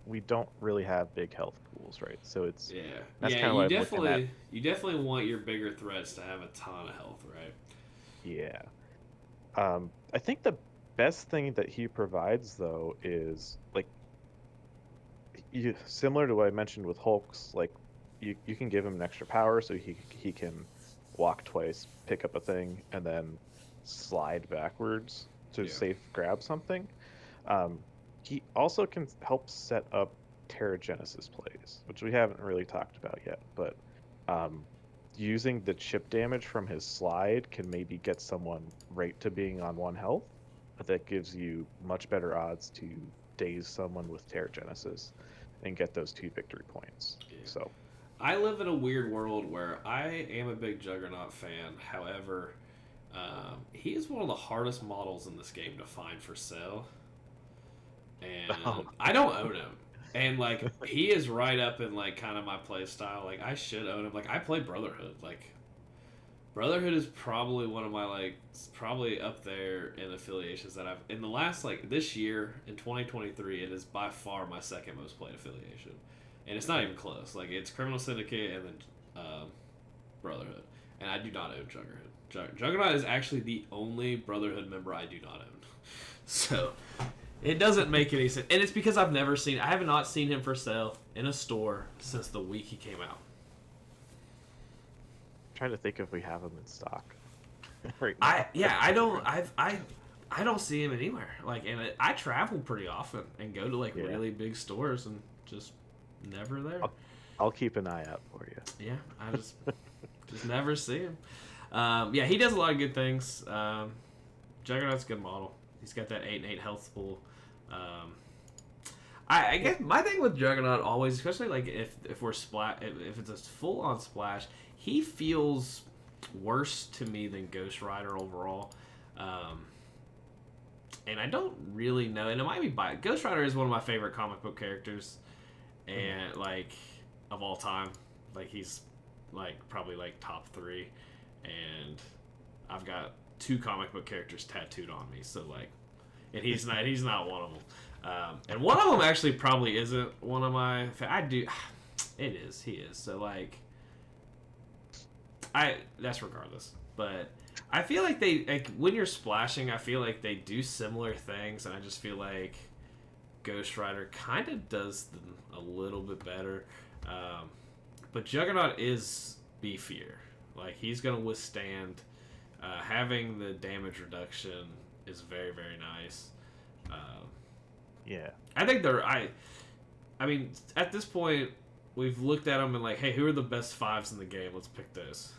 we don't really have big health pools, right? So Yeah, that's yeah. kind of what I'm looking at. You definitely want your bigger threats to have a ton of health, right? Yeah. I think the best thing that he provides though is like similar to what I mentioned with Hulk's, like you can give him an extra power so he can walk twice, pick up a thing, and then slide backwards to Yeah. safe grab something. Um, he also can help set up Terrigenesis plays, which we haven't really talked about yet, but um, using the chip damage from his slide can maybe get someone right to being on 1 health. But that gives you much better odds to daze someone with Terrigenesis and get those 2 victory points. Yeah. So, I live in a weird world where I am a big Juggernaut fan. However, he is one of the hardest models in this game to find for sale, and oh, I don't own him. And like he is right up in like kind of my play style. Like I should own him. Like I play Brotherhood. Like Brotherhood is probably one of my like probably up there in affiliations that I've in the last like this year in 2023. It is by far my second most played affiliation, and it's not even close. Like it's Criminal Syndicate and then Brotherhood, and I do not own Juggernaut. Juggernaut is actually the only Brotherhood member I do not own. So it doesn't make any sense, and it's because I have not seen him for sale in a store since the week he came out. trying to think if we have them in stock right now. I don't see him anywhere. Like, and I travel pretty often and go to like Yeah. really big stores and just never there. I'll keep an eye out for you. Yeah, I just never see him. Yeah, he does a lot of good things. Juggernaut's a good model. He's got that 8 and 8 health pool. I guess my thing with Juggernaut always, especially like if we're if it's a full on splash, he feels worse to me than Ghost Rider overall. And I don't really know, and it might be biased. Ghost Rider is one of my favorite comic book characters, and like of all time, like he's like probably like top 3, and I've got 2 comic book characters tattooed on me. So like, and he's not one of them. And one of them actually probably isn't one of my. It is. He is. So like, that's regardless. But I feel like they like when you're splashing. I feel like they do similar things, and I just feel like Ghost Rider kind of does them a little bit better. But Juggernaut is beefier. Like he's gonna withstand. Having the damage reduction is very very nice. Yeah. I think I mean, at this point, we've looked at them and like, hey, who are the best 5s in the game? Let's pick those.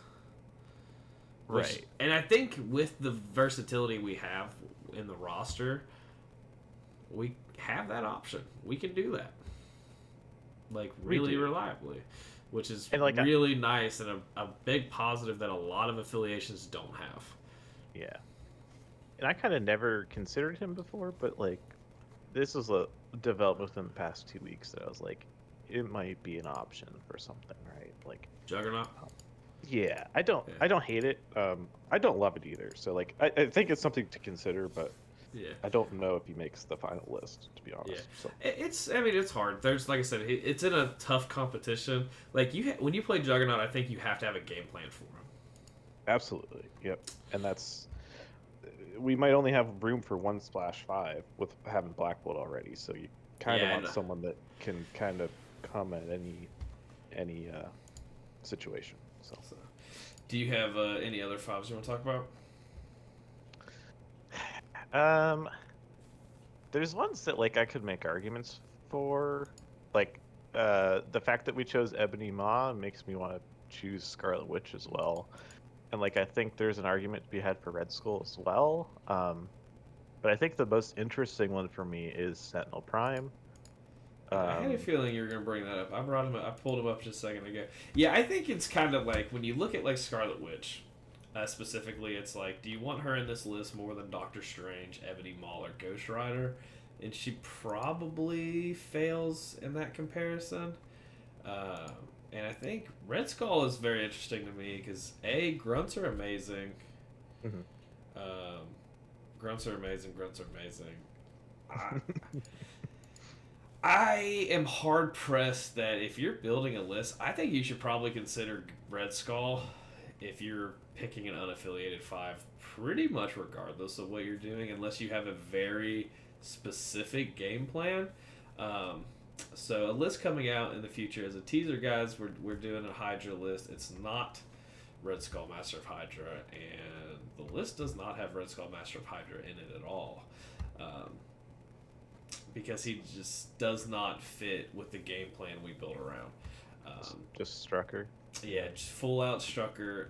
Right. And I think with the versatility we have in the roster, we have that option. We can do that, like really reliably, which is like really nice and a big positive that a lot of affiliations don't have. Yeah. And I kind of never considered him before, but like this was a development within the past 2 weeks that I was like, it might be an option for something, right? Like Juggernaut. Yeah, I don't hate it. I don't love it either. So like, I think it's something to consider, but yeah, I don't know if he makes the final list, to be honest. Yeah, so. I mean, it's hard. There's like I said, it's in a tough competition. Like when you play Juggernaut, I think you have to have a game plan for him. Absolutely. Yep. And we might only have room for 1 splash 5 with having Black Bolt already. So you kind of want someone that can kind of come at any situation. So, do you have any other 5s you want to talk about? There's ones that like I could make arguments for, like the fact that we chose Ebony Maw makes me want to choose Scarlet Witch as well, and like I think there's an argument to be had for Red Skull as well. But I think the most interesting one for me is Sentinel Prime, I had a feeling you were gonna bring that up. I brought him up. I pulled him up just a second ago. Yeah, I think it's kind of like when you look at like Scarlet Witch, specifically, it's like, do you want her in this list more than Doctor Strange, Ebony Maw, or Ghost Rider? And she probably fails in that comparison. Uh, and I think Red Skull is very interesting to me because grunts are amazing. Mhm. Grunts are amazing. Grunts are amazing. I am hard pressed that if you're building a list, I think you should probably consider Red Skull if you're picking an unaffiliated 5, pretty much regardless of what you're doing, unless you have a very specific game plan. So a list coming out in the future as a teaser, guys. We're doing a Hydra list. It's not Red Skull Master of Hydra, and the list does not have Red Skull Master of Hydra in it at all. Because he just does not fit with the game plan we built around. Just Strucker. Yeah, just full out Strucker.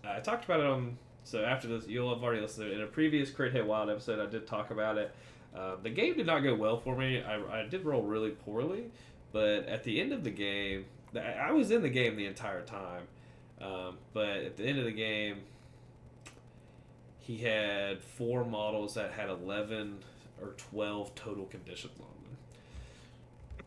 I talked about it on. So after this, you'll have already listened to it. In a previous Crit Hit Wild episode, I did talk about it. The game did not go well for me. I did roll really poorly, but at the end of the game, I was in the game the entire time. But at the end of the game, he had 4 models that had 11 or 12 total conditions on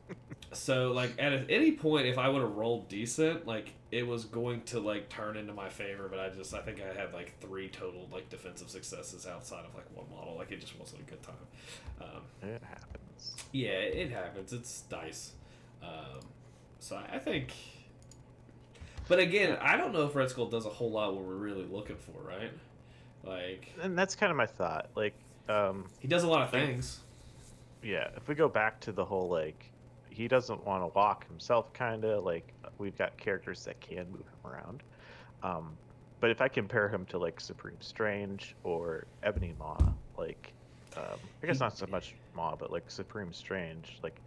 them. So, like, at any point, if I would have rolled decent, like, it was going to, like, turn into my favor, but I think I had, like, 3 total, like, defensive successes outside of, like, 1 model. Like, it just wasn't a good time. It happens. Yeah, it happens. It's dice. So I think... But again, I don't know if Red Skull does a whole lot what we're really looking for, right? Like... And that's kind of my thought. Like, he does a lot of things. Yeah, if we go back to the whole, like, he doesn't want to walk himself, kind of, like, we've got characters that can move him around. But if I compare him to, like, Supreme Strange or Ebony Maw, like, I guess not so much Maw, but, like, Supreme Strange, like,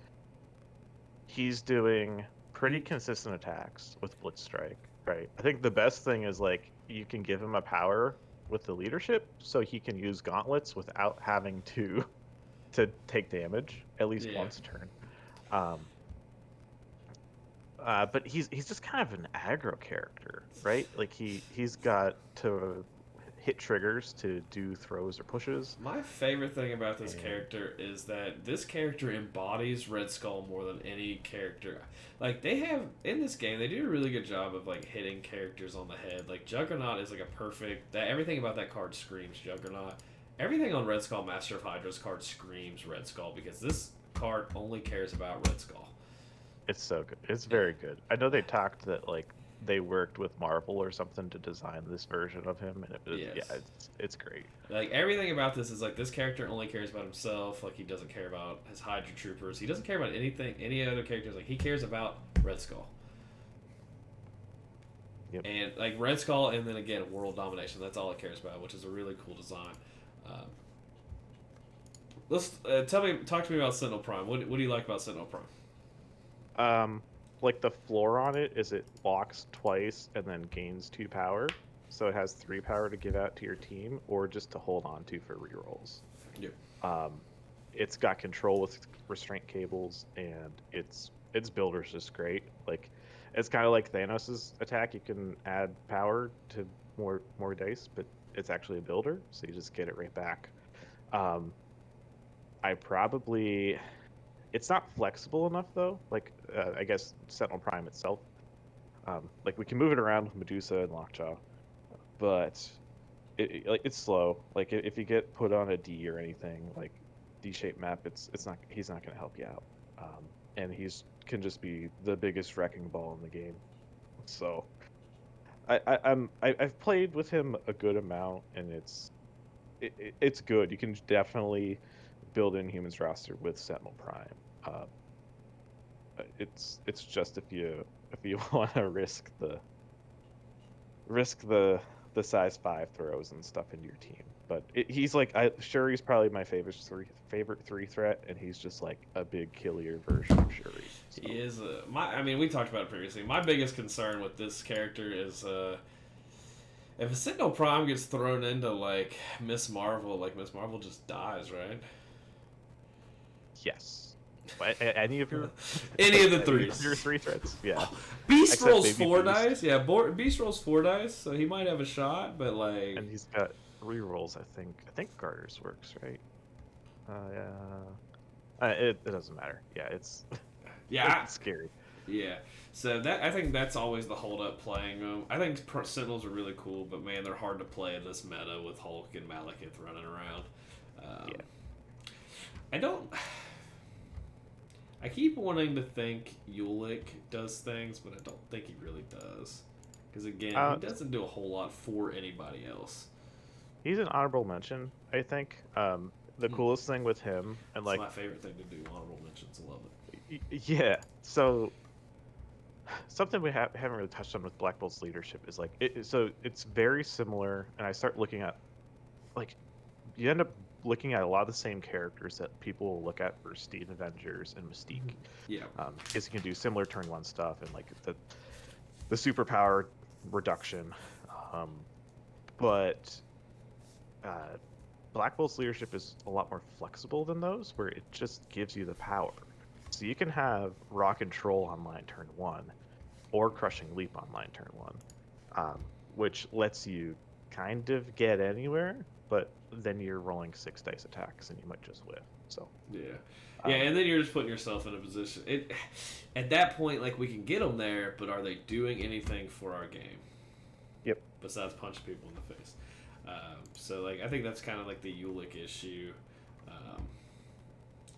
he's doing pretty consistent attacks with Blitz Strike, right? I think the best thing is, like, you can give him a power with the leadership so he can use gauntlets without having to take damage at least once a turn. But he's just kind of an aggro character, right? Like he's got to hit triggers to do throws or pushes. My favorite thing about this character is that this character embodies Red Skull more than any character. Like, they have, in this game, they do a really good job of, like, hitting characters on the head. Like, Juggernaut is, like, a perfect... everything about that card screams Juggernaut. Everything on Red Skull Master of Hydra's card screams Red Skull, because this card only cares about Red Skull. It's so good. It's very good. I know they talked that, like, they worked with Marvel or something to design this version of him, and it was, it's great. Like, everything about this is like, this character only cares about himself. Like, he doesn't care about his Hydra troopers. He doesn't care about any other characters. Like, he cares about Red Skull. Yep. And like Red Skull, and then again world domination. That's all it cares about, which is a really cool design. Let's talk to me about Sentinel Prime. What do you like about Sentinel Prime? Like, the floor on it is it walks twice and then gains 2 power, so it has 3 power to give out to your team or just to hold on to for rerolls. Yeah. It's got control with restraint cables, and its builder's just great. Like, it's kind of like Thanos' attack. You can add power to more dice, but it's actually a builder, so you just get it right back. It's not flexible enough, though. Like, I guess Sentinel Prime itself. Like, we can move it around with Medusa and Lockjaw, but it's slow. Like, if you get put on a D or anything, like D-shaped map, he's not going to help you out. And can just be the biggest wrecking ball in the game. So, I've played with him a good amount, and it's good. You can definitely build Inhumans roster with Sentinel Prime. It's just if you want to risk the size 5 throws and stuff into your team. But he's like, Shuri's probably my favorite 3 threat, and he's just like a big killier version of Shuri. So. He is we talked about it previously. My biggest concern with this character is if a Sentinel Prime gets thrown into like Miss Marvel just dies, right? Yes. Any of your Any of the any threes. of your 3 threats? Yeah. Beast Except rolls maybe 4 Beast. dice. Yeah, Beast rolls 4 dice, so he might have a shot. But like, And he's got rerolls. I think Garter's works, right? Yeah. It doesn't matter. Yeah, it's yeah, it's scary. yeah. So I think that's always the hold up playing them. I think Sentinels are really cool, but man, they're hard to play in this meta with Hulk and Malekith running around. Yeah. I don't. I keep wanting to think Ulick does things, but I don't think he really does. Because again, he doesn't do a whole lot for anybody else. He's an honorable mention, I think. The coolest thing with him, and it's my favorite thing to do, honorable mentions. I love it. Yeah. So something we haven't really touched on with Black Bolt's leadership is like so it's very similar, and I start looking at like you end up looking at a lot of the same characters that people will look at for Steam Avengers and Mystique. Yeah. Because you can do similar turn 1 stuff and like the superpower reduction. But Black Bolt's leadership is a lot more flexible than those, where it just gives you the power. So you can have Rock and Troll online turn 1, or Crushing Leap online turn 1, which lets you kind of get anywhere, but then you're rolling 6 dice attacks and you might just whiff. So yeah, and then you're just putting yourself in a position. At that point, like we can get them there, but are they doing anything for our game? Yep. Besides punching people in the face. So like I think that's kind of like the Ulick issue.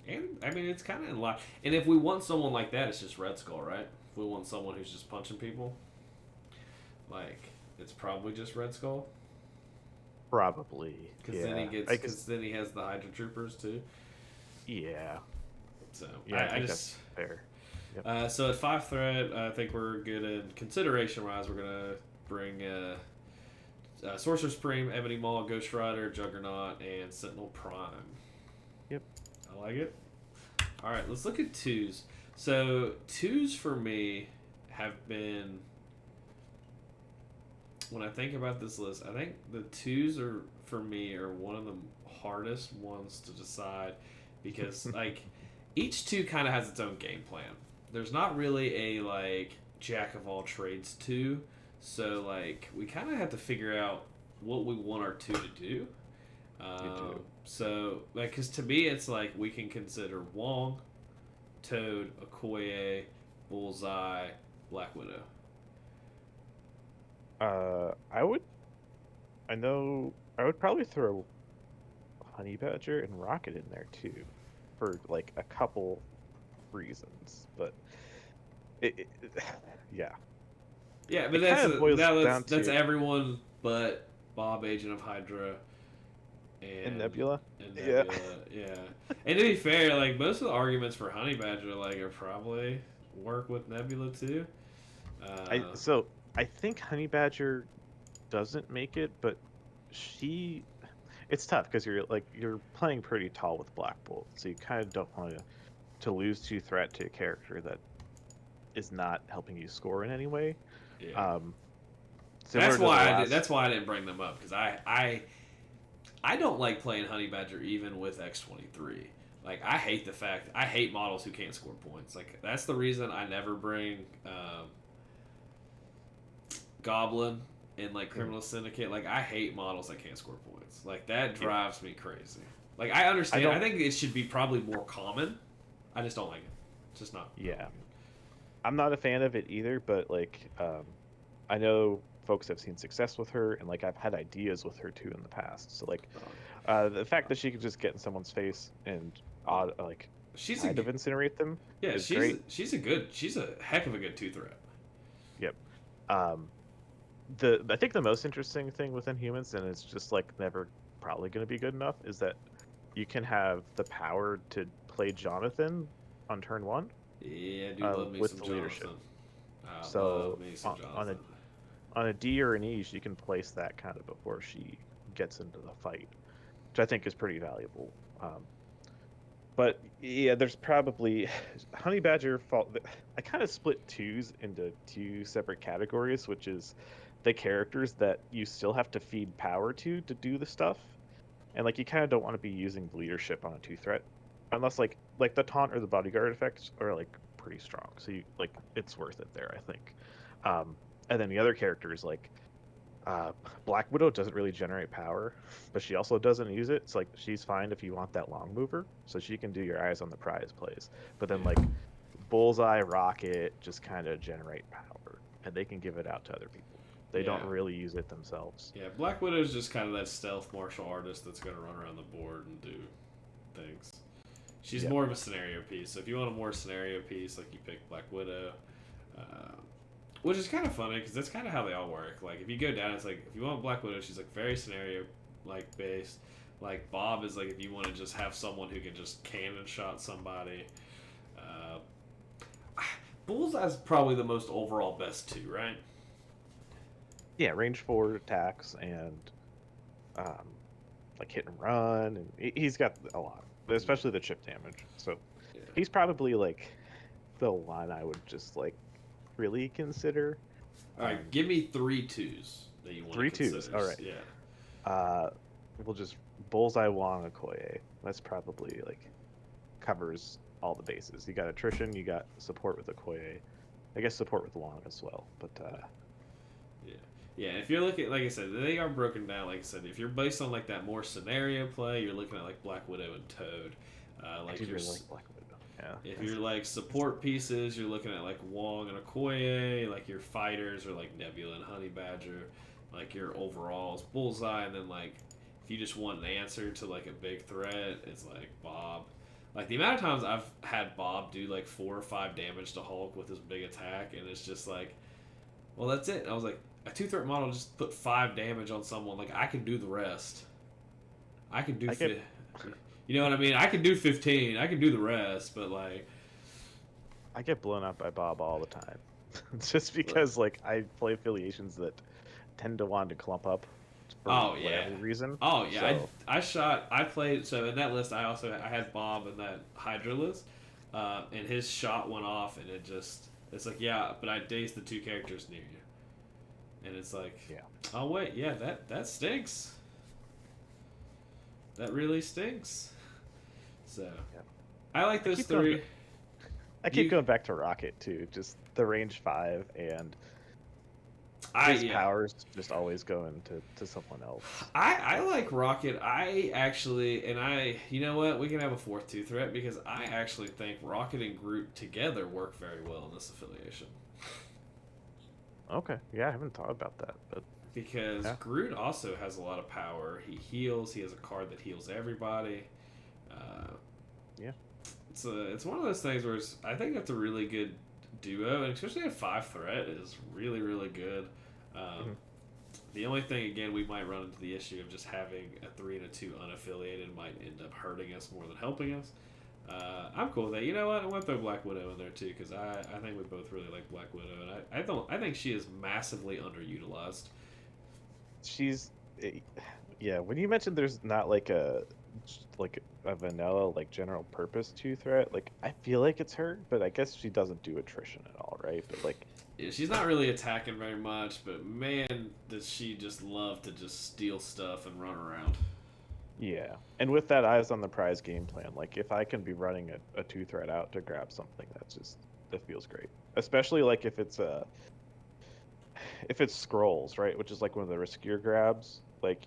And I mean it's kind of in line. And if we want someone like that, it's just Red Skull, right? If we want someone who's just punching people, like it's probably just Red Skull. Probably. Because then he has the Hydra Troopers too. Yeah. So yeah, I just that's fair. Yep. So at 5 threat, I think we're good. In consideration wise, we're gonna bring Sorcerer Supreme, Ebony Maw, Ghost Rider, Juggernaut, and Sentinel Prime. Yep. I like it. All right, let's look at 2s. So 2s for me have been, when I think about this list, I think the 2s are for me are one of the hardest ones to decide because like each 2 kind of has its own game plan. There's not really a like jack of all trades 2, so like we kind of have to figure out what we want our 2 to do. So like because to me it's like we can consider Wong, Toad, Okoye, Bullseye, Black Widow. I would probably throw Honey Badger and Rocket in there too, for like a couple reasons, but yeah. Yeah, but that's everyone but Bob, Agent of Hydra, and Nebula. Yeah. And to be fair, like most of the arguments for Honey Badger, like are probably work with Nebula too. I think Honey Badger doesn't make it, but it's tough because you're playing pretty tall with Black Bolt, so you kind of don't want to lose 2 threat to a character that is not helping you score in any way. Yeah. That's why I didn't bring them up because I don't like playing Honey Badger even with X-23. Like I hate models who can't score points. Like that's the reason I never bring Goblin in like Criminal Syndicate. Like I hate models that can't score points. Like that drives me crazy. Like I understand. I think it should be probably more common. I just don't like it. It's just not. Yeah. I'm not a fan of it either, but like I know folks have seen success with her, and like I've had ideas with her too in the past. So like the fact that she could just get in someone's face and she's kind of incinerate them. Yeah, is great. She's a heck of a good 2 threat. Yep. I think the most interesting thing with Inhumans, and it's just like never probably going to be good enough, is that you can have the power to play Jonathan on turn 1. Yeah, I do love me with some the Jonathan. leadership. So on a D or an E, she can place that kind of before she gets into the fight, which I think is pretty valuable. But yeah, there's probably Honey Badger I kind of split 2s into 2 separate categories, which is the characters that you still have to feed power to do the stuff, and like you kind of don't want to be using leadership on a 2 threat unless like like the taunt or the bodyguard effects are like pretty strong, so you like it's worth it there, I think. And then the other characters like uh, Black Widow doesn't really generate power, but she also doesn't use it. It's like she's fine if you want that long mover, so she can do your eyes on the prize plays. But then Yeah. like Bullseye, Rocket just kind of generate power, and they can give it out to other people. They don't Yeah. really use it themselves. Yeah, Black Widow is just kind of that stealth martial artist that's going to run around the board and do things. She's Yeah. more of a scenario piece. So if you want a more scenario piece, like you pick Black Widow, uh, which is kind of funny because that's kind of how they all work. Like if you go down, it's like if you want Black Widow, she's like very scenario like based. Like Bob is like if you want to just have someone who can just cannon shot somebody. Uh, Bullseye's probably the most overall best too, right? Yeah, range 4 attacks and um, like hit and run, and he's got a lot, especially the chip damage. So Yeah. he's probably like the one I would just like really consider. All right, give me 3 2s that you want to Three consider. twos. All right. Yeah. We'll just Bullseye, Wong, Okoye. That's probably like covers all the bases. You got attrition, you got support with Okoye. I guess support with Wong as well. But Yeah. Yeah, if you're looking, like I said, they are broken down. Like I said, if you're based on like that more scenario play, you're looking at like Black Widow and Toad. I Like do you're, really like Black Widow. Yeah. if you're like support pieces, you're looking at like Wong and Okoye. Like your fighters are like Nebula and Honey Badger. Like your overalls, Bullseye, and then like if you just want an answer to like a big threat, it's like Bob. Like the amount of times I've had Bob do like 4 or 5 damage to Hulk with his big attack, and it's just like, well, that's it. And I was like, a 2-threat model just put 5 damage on someone. Like I can do the rest. I can do. You know what I mean? I can do 15. I can do the rest, but like, I get blown up by Bob all the time. Just because like I play affiliations that tend to want to clump up for whatever reason. Oh yeah, So, I played, so in that list I had Bob in that Hydra list, and his shot went off and it's like, yeah, but I dazed the 2 characters near you, and it's like, yeah. oh wait, yeah, that stinks. That really stinks. So Yeah. I like those 3. I keep going back to Rocket too. Just the range 5 and his powers just always going to someone else. I like Rocket. I actually, you know what? We can have a 4th 2-threat because I actually think Rocket and Groot together work very well in this affiliation. Okay, yeah, I haven't thought about that, but Because Groot also has a lot of power. He heals. He has a card that heals everybody. Yeah. It's one of those things where I think that's a really good duo, and especially a 5-threat is really, really good. The only thing, again, we might run into the issue of just having a 3 and a 2 unaffiliated might end up hurting us more than helping us. I'm cool with that. You know what? I want to throw Black Widow in there too because I think we both really like Black Widow, and I think she is massively underutilized. She's, yeah. When you mentioned there's not like a vanilla like general purpose 2-threat, like I feel like it's her, but I guess she doesn't do attrition at all, right? But like, Yeah, she's not really attacking very much, but man, does she just love to just steal stuff and run around. yeah. And with that eyes on the prize game plan, like if I can be running a 2-threat out to grab something, that feels great. Especially like if it's scrolls, right? Which is like one of the riskier grabs, like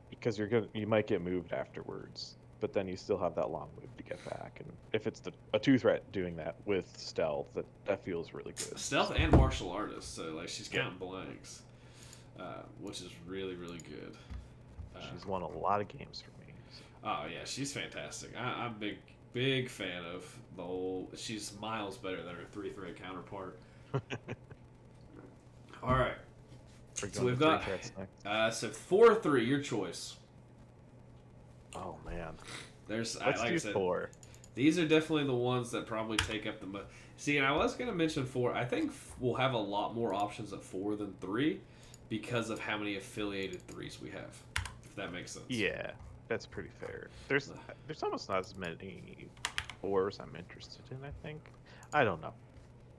because you might get moved afterwards, but then you still have that long move to get back. And if it's a 2-threat doing that with stealth, that feels really good. Stealth and martial artist, so like she's counting blanks, which is really, really good. She's won a lot of games for me. So. Oh yeah, she's fantastic. I'm big fan of the whole. She's miles better than her 3-threat counterpart. All right. So we've got so 4-3, your choice. Oh man, Let's like do 4. These are definitely the ones that probably take up the most. See, and I was going to mention 4. I think we'll have a lot more options at 4 than 3 because of how many affiliated 3s we have. If that makes sense. Yeah, that's pretty fair. There's almost not as many 4s I'm interested in. I think. I don't know.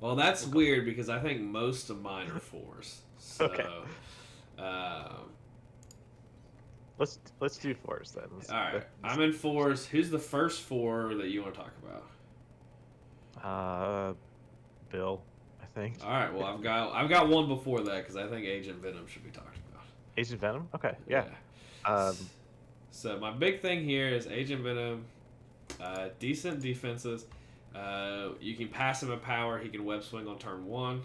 Well, that's weird because I think most of mine are 4s. So, okay. let's do fours then. All right, I'm in fours. Who's the first four that you want to talk about? Bill, I think. All right, well I've got one before that because I think Agent Venom should be talked about. Agent Venom. Okay, yeah. Yeah. So my big thing here is Agent Venom. Decent defenses. You can pass him a power. He can web swing on turn 1.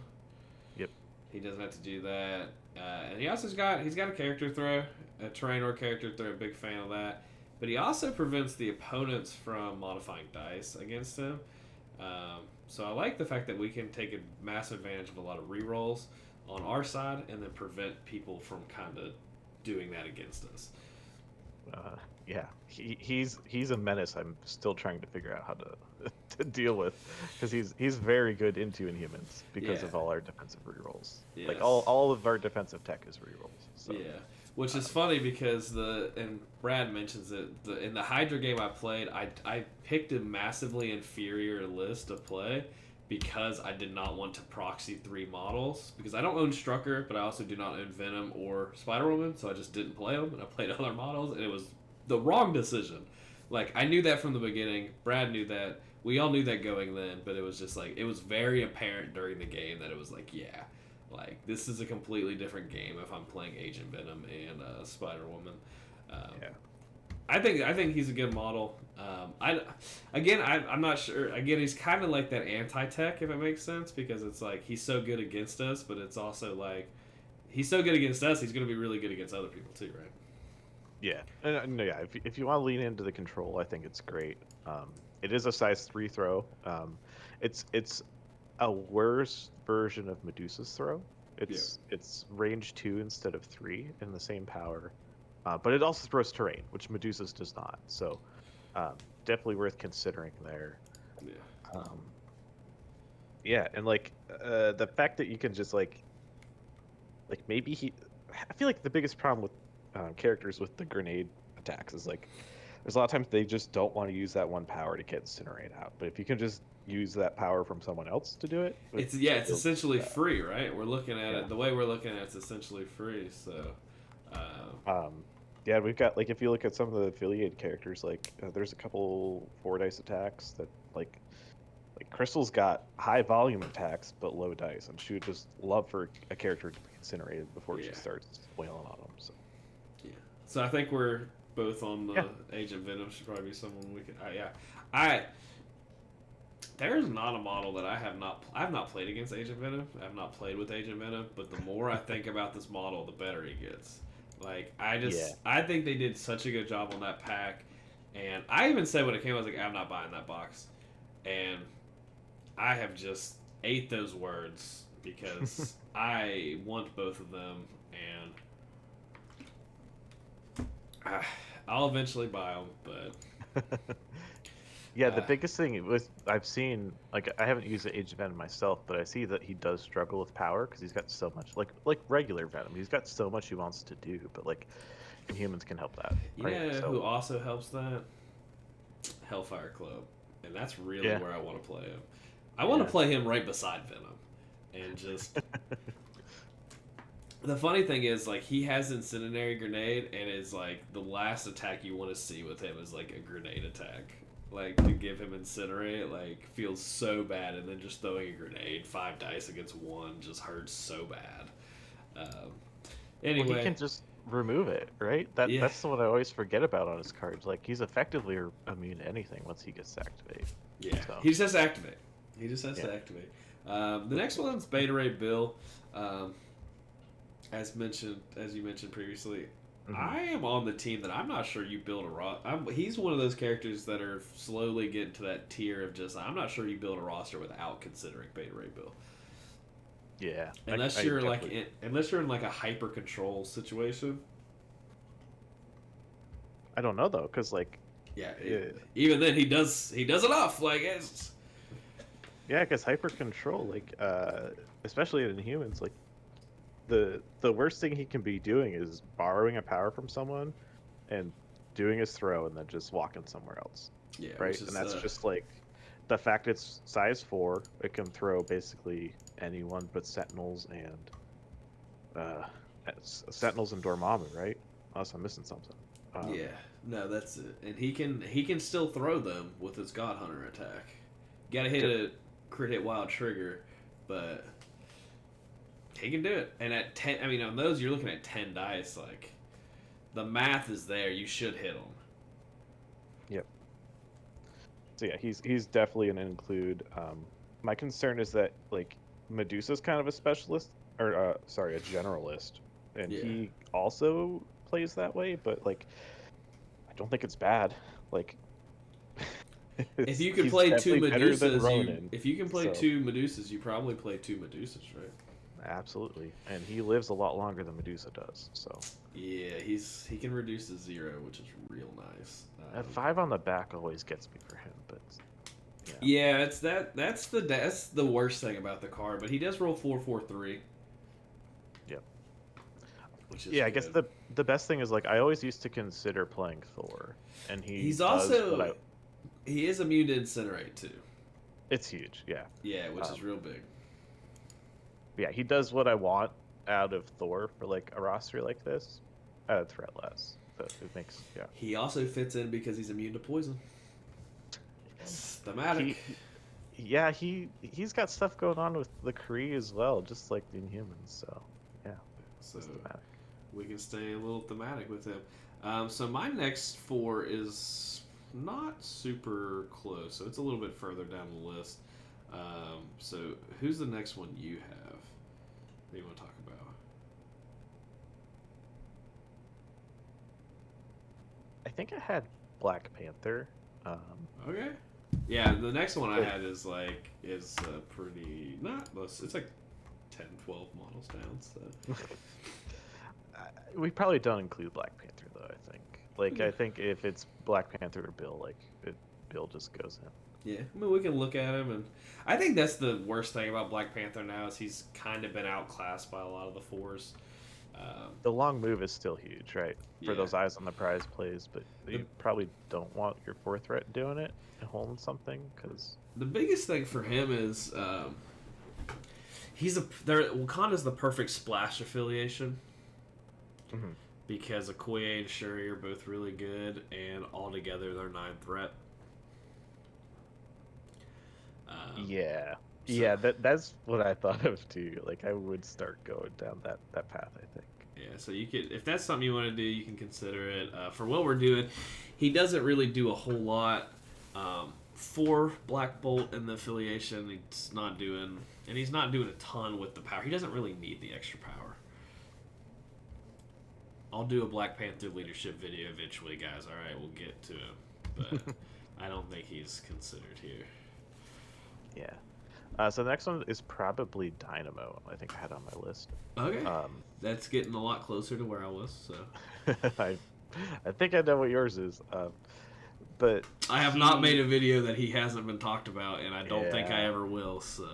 Yep. He doesn't have to do that. And he also he's got a character throw, a terrain or character throw. Big fan of that. But he also prevents the opponents from modifying dice against him. So I like the fact that we can take a massive advantage of a lot of rerolls on our side, and then prevent people from kind of doing that against us. Yeah, he's a menace. I'm still trying to figure out how to deal with, because he's very good into Inhumans because of all our defensive rerolls. Yes. Like all of our defensive tech is rerolls. So. Yeah, which is funny because and Brad mentions it, in the Hydra game I played, I picked a massively inferior list to play because I did not want to proxy 3 models, because I don't own Strucker, but I also do not own Venom or Spider-Woman, so I just didn't play them, and I played other models, and it was the wrong decision. Like, I knew that from the beginning. Brad knew that. We all knew that going then, but it was just like, it was very apparent during the game that it was like, yeah, like, this is a completely different game if I'm playing Agent Venom and Spider-Woman. Yeah. I think he's a good model. I'm not sure. Again, he's kind of like that anti-tech, if it makes sense, because it's like he's so good against us, but it's also like he's so good against us, he's going to be really good against other people too, right? Yeah, and yeah. If you want to lean into the control, I think it's great. It is a size 3 throw. It's a worse version of Medusa's throw. It's range 2 instead of 3 in the same power, but it also throws terrain, which Medusa's does not. So definitely worth considering there. Yeah. Yeah, and like the fact that you can just like maybe I feel like the biggest problem with characters with the grenade attacks is like there's a lot of times they just don't want to use that one power to get Incinerate out. But if you can just use that power from someone else to do it, it's essentially free, right? We're looking at it the way we're looking at it's essentially free. So yeah, we've got, like, if you look at some of the affiliated characters, like there's a couple 4 dice attacks that like Crystal's got high volume attacks but low dice, and she would just love for a character to be incinerated before she starts wailing on them. So yeah, so I think we're both on the Agent Venom. Should probably be someone we could. There's not a model that I've not played against Agent Venom. I've not played with Agent Venom, but the more I think about this model, the better he gets. Like, I think they did such a good job on that pack, and I even said when it came, I was like, I'm not buying that box, and I have just ate those words because I want both of them, and I'll eventually buy them, but yeah, the biggest thing was I've seen, like, I haven't used the Agent Venom myself, but I see that he does struggle with power because he's got so much, like regular Venom, he's got so much he wants to do, but like Inhumans can help that. Who also helps that? Hellfire Club, and that's really where I want to play him. I want to play him right beside Venom, and just. The funny thing is, like, he has Incendiary Grenade, and is like the last attack you want to see with him is like a grenade attack. Like, to give him Incinerate, like, feels so bad, and then just throwing a grenade, 5 dice against 1, just hurts so bad. Anyway, well, he can just remove it, right? That's what I always forget about on his cards. Like, he's effectively immune to anything once he gets to activate. Yeah, so. He just has to activate. To activate. The next one's Beta Ray Bill. As you mentioned previously, I am on the team that I'm not sure you build a roster. He's one of those characters that are slowly getting to that tier of just, I'm not sure you build a roster without considering Beta Ray Bill. Yeah, unless you're in like a hyper control situation. I don't know though, because like even then he does enough. Like it's because hyper control, like especially in Inhumans, like. The worst thing he can be doing is borrowing a power from someone and doing his throw and then just walking somewhere else. Yeah, right. And that's just like the fact it's size 4. It can throw basically anyone but Sentinels and Dormammu, right? unless I'm missing something. Yeah, no, that's it. And he can still throw them with his God Hunter attack. Got to hit a crit hit wild trigger, but he can do it. And at 10, I mean, on those you're looking at 10 dice. Like the math is there. You should hit them. Yep. So yeah, he's definitely an include. My concern is that like Medusa's kind of a specialist, or sorry, a generalist, and Yeah. he also plays that way. But like, I don't think it's bad. Like, If you can he's play two definitely better than Medusas, Ronan, if you can play so- two Medusas, you probably play two Medusas, right? Absolutely, and he lives a lot longer than Medusa does. So Yeah, he can reduce to 0, which is real nice. a 5 on the back always gets me for him, but Yeah, it's that's the worst thing about the card, but he does roll 4-4-3. Yep. Which is I guess good. the best thing is like I always used to consider playing Thor, and He's does also what he is immune to incinerate too. it's huge, yeah. Yeah, which is real big. Yeah, he does what I want out of Thor for like a roster like this. Threat less. So it makes He also fits in because he's immune to poison. It's thematic. He's got stuff going on with the Kree as well, just like the Inhumans. So yeah, So it's thematic. we can stay a little thematic with him. So my next 4 is not super close, so it's a little bit further down the list. So who's the next one you have that you want to talk about? I think I had Black Panther. Okay. Yeah, the next one I had is pretty not. It's like 10, 12 models down. So We probably don't include Black Panther though. I think. Like I think if it's Black Panther or Bill, Bill just goes in. yeah, I mean we can look at him, and I think that's the worst thing about Black Panther now is he's kind of been outclassed by a lot of the 4s. The long move is still huge, right? For Yeah. those eyes on the prize plays, but you probably don't want your 4th threat doing it and holding something because The biggest thing for him is Wakanda's the perfect splash affiliation because Okoye and Shuri are both really good, and altogether they're 9 threat. that's what I thought of too. Like I would start going down that path. I think. Yeah, so you could, if that's something you want to do, you can consider it. For what we're doing, he doesn't really do a whole lot for Black Bolt and the affiliation. He's not doing a ton with the power. He doesn't really need the extra power. I'll do a Black Panther leadership video eventually, guys. All right, we'll get to him, but I don't think he's considered here. Yeah. So the next one is probably Dynamo. I think I had on my list. Okay. That's getting a lot closer to where I was. So I think I know what yours is. But I have not made a video that he hasn't been talked about, and I don't think I ever will. So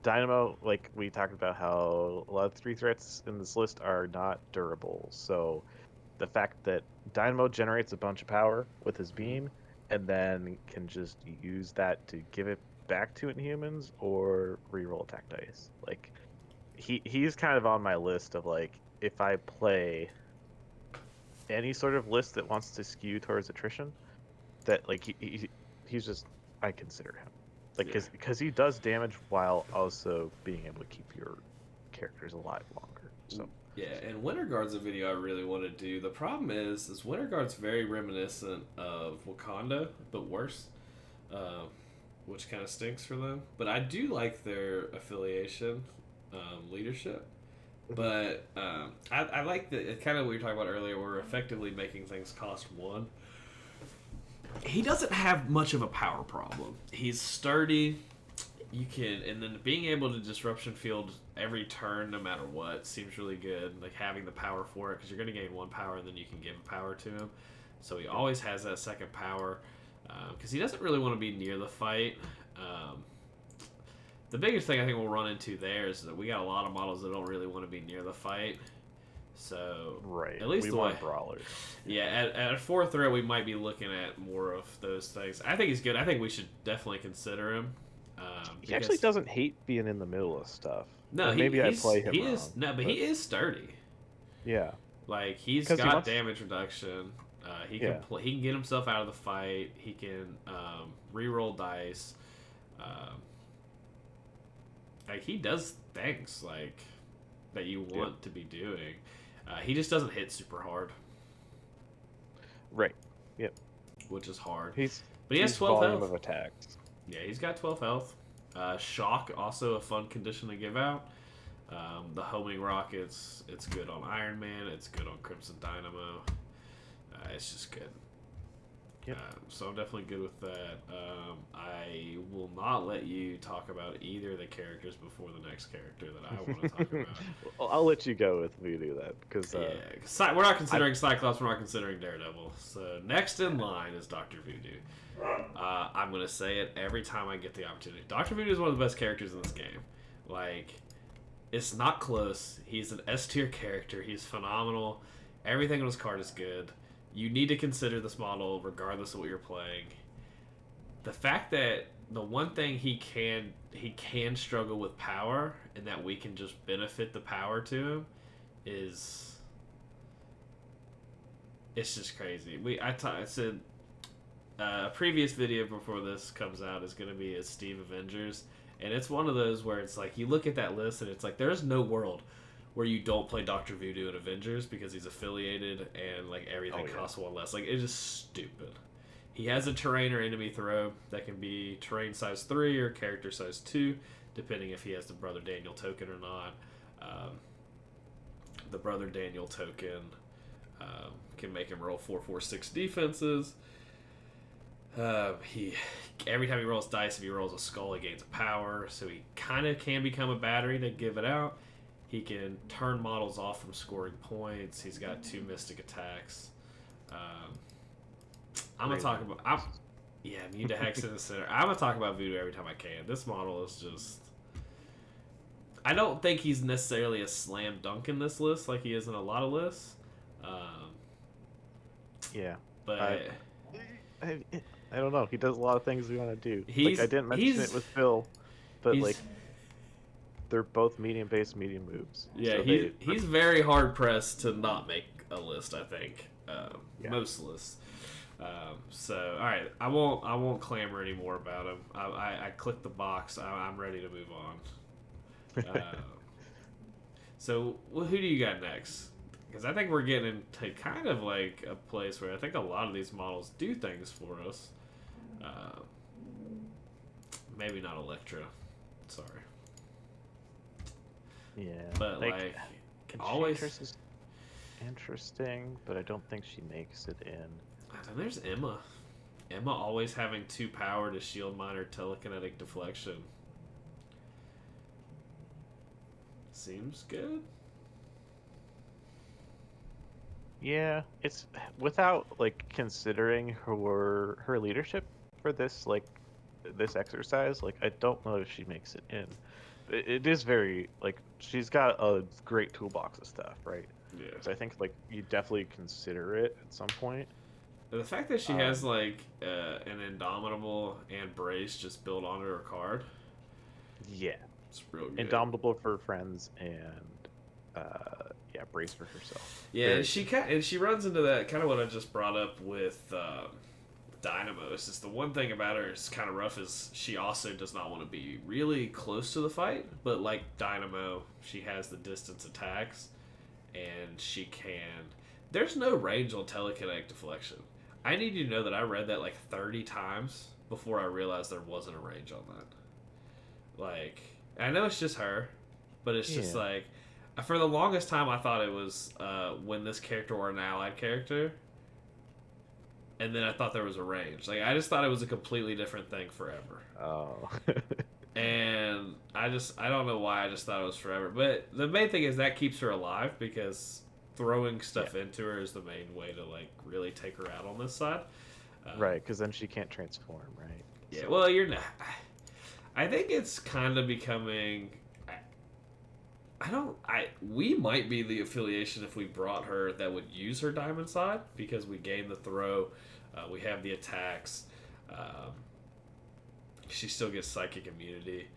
Dynamo, like we talked about, how a lot of 3 threats in this list are not durable. So the fact that Dynamo generates a bunch of power with his beam, and then can just use that to give it back to Inhumans or reroll attack dice. Like he's kind of on my list of like if I play any sort of list that wants to skew towards attrition, that like he's just I consider him like because he does damage while also being able to keep your characters alive longer. So. Yeah, and Winter Guard's a video I really want to do. The problem is Winter Guard's very reminiscent of Wakanda, but worse, which kind of stinks for them. But I do like their affiliation leadership. But I like the kind of what you were talking about earlier, where we're effectively making things cost 1. He doesn't have much of a power problem. He's sturdy. You can, and then being able to disruption field every turn, no matter what, seems really good. Like having the power for it, because you're going to gain 1 power, and then you can give a power to him. So he always has that second power, because he doesn't really want to be near the fight. The biggest thing I think we'll run into there is that we got a lot of models that don't really want to be near the fight. So Right. at least we the want way, brawlers. yeah, at 4th threat we might be looking at more of those things. I think he's good. I think we should definitely consider him. He actually doesn't hate being in the middle of stuff. No, Or maybe I play him he wrong, is no, but he is sturdy. Yeah. Like he's 'Cause he got wants. damage reduction. Yeah. He can get himself out of the fight. He can re-roll dice. Um, like he does things like that you Yep. want to be doing. He just doesn't hit super hard, Right. Yep. which is hard. He's But he has 12 volume health. of attacks. Yeah, he's got 12 health. Shock, also a fun condition to give out. The homing rockets, it's good on Iron Man. It's good on Crimson Dynamo. It's just good. Yep. So I'm definitely good with that. I will not let you talk about either of the characters before the next character that I want to talk about. Well, I'll let you go with Voodoo then, because we're not considering Cyclops. We're not considering Daredevil. So next in line is Doctor Voodoo. I'm gonna say it every time I get the opportunity. Doctor Voodoo is one of the best characters in this game. Like, it's not close. He's an S tier character. He's phenomenal. Everything on his card is good. You need to consider this model regardless of what you're playing. The fact that the one thing he can struggle with power, and that we can just benefit the power to him, is it's just crazy. I said a previous video before this comes out is going to be a Steve Avengers, and it's one of those where it's like you look at that list and it's like there's no world where you don't play Dr. Voodoo in Avengers because he's affiliated and like everything costs one less. Like, it's just stupid. He has a terrain or enemy throw that can be terrain size 3 or character size 2, depending if he has the Brother Daniel token or not. The Brother Daniel token can make him roll 4/4/6 defenses. Every time he rolls dice, if he rolls a skull, he gains a power, so he kind of can become a battery to give it out. He can turn models off from scoring points. He's got 2 mystic attacks. I'm gonna talk about. Immune to Hex in the center. I'm gonna talk about Voodoo every time I can. This model is just. I don't think he's necessarily a slam dunk in this list like he is in a lot of lists. But I don't know. He does a lot of things we want to do. He's, like I didn't mention it with Phil, but like they're both medium moves. Yeah, so he's very hard pressed to not make a list. I think most lists. So all right, I won't clamor anymore about him. I clicked the box. I'm ready to move on. So who do you got next? Because I think we're getting into kind of like a place where I think a lot of these models do things for us. Maybe not Elektra. Sorry. Yeah. But like always is interesting, but I don't think she makes it in. And then there's Emma. Emma always having 2 power to shield minor telekinetic deflection. Seems good. Yeah, it's without like considering her leadership for this this exercise. Like, I don't know if she makes it in. It is very like she's got a great toolbox of stuff, right? Yeah. So I think like you definitely consider it at some point. The fact that she has like an Indomitable and Brace just built onto her card. Yeah, it's real good. Indomitable for friends and Brace for herself. Yeah, and she runs into that kind of what I just brought up with Dynamo. It's just the one thing about her is kind of rough is she also does not want to be really close to the fight, but like Dynamo, she has the distance attacks, and she can. There's no range on telekinetic deflection. I need you to know that I read that like 30 times before I realized there wasn't a range on that. Like, I know it's just her, but it's just like, for the longest time I thought it was when this character were an allied character, and then I thought there was a range. Like, I just thought it was a completely different thing forever. Oh. And I don't know why I just thought it was forever. But the main thing is that keeps her alive, because throwing stuff into her is the main way to like really take her out on this side. Right, because then she can't transform, right? Yeah, so. Well, you're not. I think it's kind of becoming. We might be the affiliation if we brought her that would use her diamond side, because we gain the throw, we have the attacks. She still gets psychic immunity.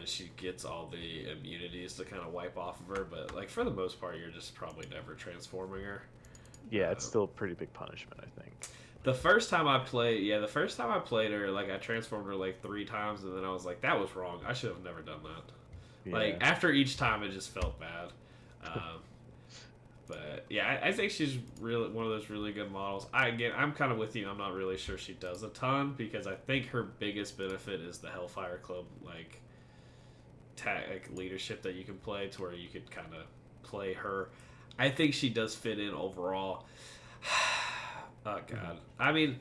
She gets all the immunities abilities to kind of wipe off of her, but like for the most part, you're just probably never transforming her. Yeah, it's still a pretty big punishment, I think. The first time I played her, like I transformed her like 3 times, and then I was like, that was wrong. I should have never done that. Yeah. Like after each time, it just felt bad. But yeah, I think she's really one of those really good models. I'm kind of with you. I'm not really sure she does a ton because I think her biggest benefit is the Hellfire Club like leadership that you can play to where you could kind of play her. I think she does fit in overall. Oh god. I mean,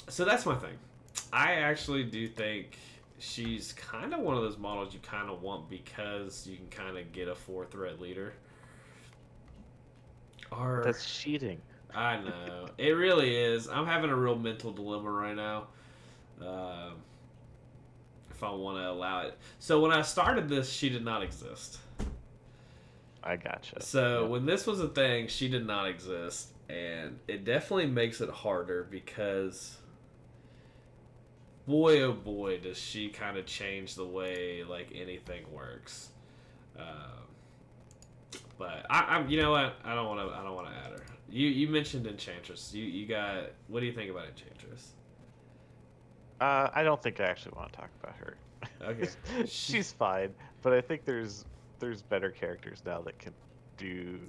so that's my thing. I actually do think she's kind of one of those models you kind of want because you can kind of get a 4-threat leader. Or That's cheating. I know it really is. I'm having a real mental dilemma right now. If I want to allow it. So when I started this, she did not exist. I gotcha. So when this was a thing, she did not exist, and it definitely makes it harder because, boy oh boy, does she kind of change the way like anything works. But I'm, you know what? I don't want to add her. You mentioned Enchantress. You got. What do you think about Enchantress? I don't think I actually want to talk about her. Okay. She's fine, but I think there's better characters now that can do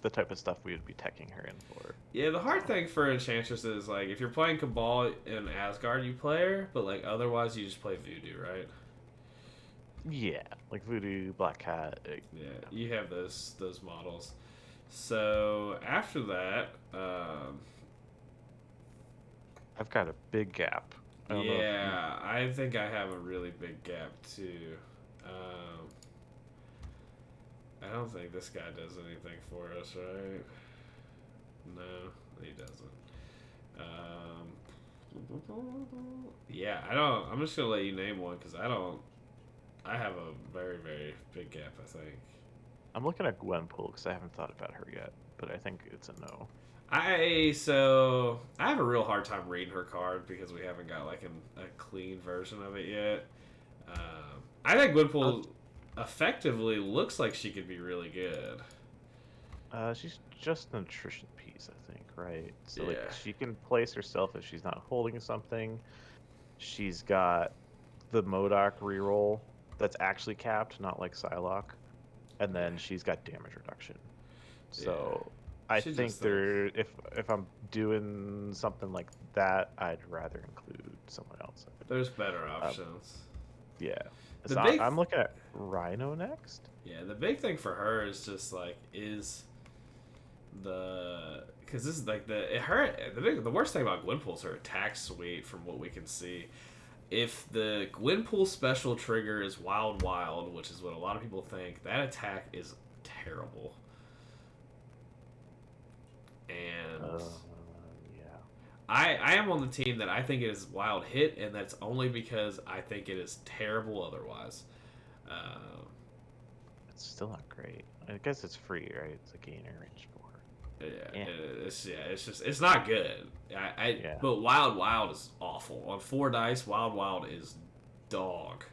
the type of stuff we would be teching her in for. Yeah, the hard thing for Enchantress is like if you're playing Cabal in Asgard, you play her, but like otherwise you just play Voodoo, right? Yeah, like Voodoo, Black Cat. Yeah, you have those models. So after that, I've got a big gap. yeah, I think I have a really big gap too. I don't think this guy does anything for us, right? No, he doesn't. Yeah, I don't. I'm just gonna let you name one because I don't. I have a very, very big gap, I think. I'm looking at Gwenpool because I haven't thought about her yet, but I think it's a no. I have a real hard time reading her card because we haven't got like a clean version of it yet. I think Gwenpool effectively looks like she could be really good. She's just an attrition piece, I think, right? So Yeah. like she can place herself if she's not holding something. She's got the MODOK reroll that's actually capped, not like Psylocke. And then she's got damage reduction. So I think if I'm doing something like that, I'd rather include someone else. There's better options. Yeah. So I'm looking at Rhino next. Yeah, the big thing for her is just like because this is like the worst thing about Gwenpool is her attack suite from what we can see. If the Gwenpool special trigger is Wild, which is what a lot of people think, that attack is terrible. And I am on the team that I think it is Wild Hit, and that's only because I think it is terrible otherwise. It's still not great. I guess it's free, right? It's a gainer range 4. It's not good. But Wild is awful. On 4 dice, Wild is dog.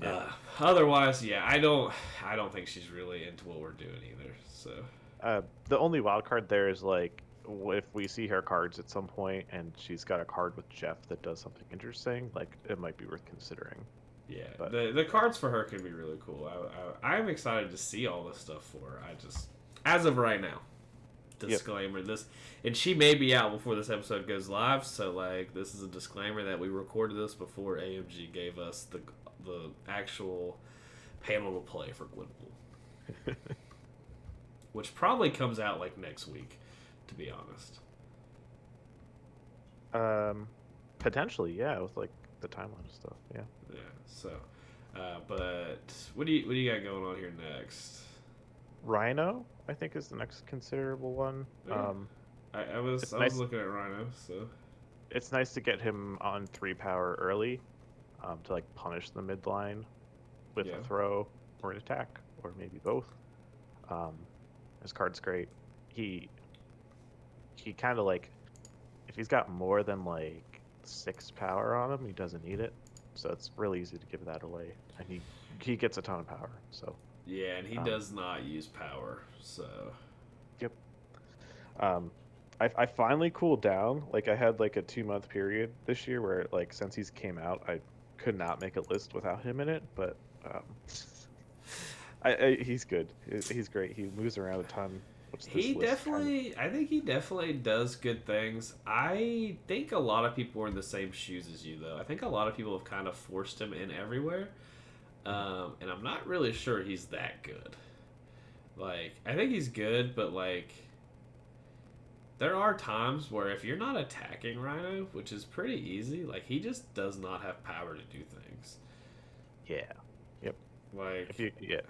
Yeah. Otherwise, I don't think she's really into what we're doing either. So the only wild card there is like if we see her cards at some point and she's got a card with Jeff that does something interesting, like it might be worth considering. Yeah, but the cards for her could be really cool. I'm excited to see all this stuff for her. I just, as of right now, disclaimer, and she may be out before this episode goes live, so like this is a disclaimer that we recorded this before AMG gave us the actual panel to play for Gwenpool. Which probably comes out like next week, to be honest. Potentially, yeah, with like the timeline and stuff. Yeah. Yeah. So, but what do you got going on here next? Rhino, I think, is the next considerable one. Yeah. I was looking at Rhino, so it's nice to get him on 3 power early, to like punish the midline with a throw or an attack, or maybe both. His card's great. He kind of like, if he's got more than like 6 power on him, he doesn't need it. So it's really easy to give that away. And he he gets a ton of power. So Yeah, and he um, does not use power, so yep. Um, I finally cooled down. Like I had like a 2 month period this year where like since he's came out, I could not make a list without him in it. But um, he's good. He's great. He moves around a ton, which he this list kind of. definitely, I think he definitely does good things. I think a lot of people are in the same shoes as you, though. I think a lot of people have kind of forced him in everywhere, and I'm not really sure he's that good. Like, I think he's good, but like, there are times where if you're not attacking Rhino, which is pretty easy, like he just does not have power to do things. Yeah. Yep. Like, If you yeah,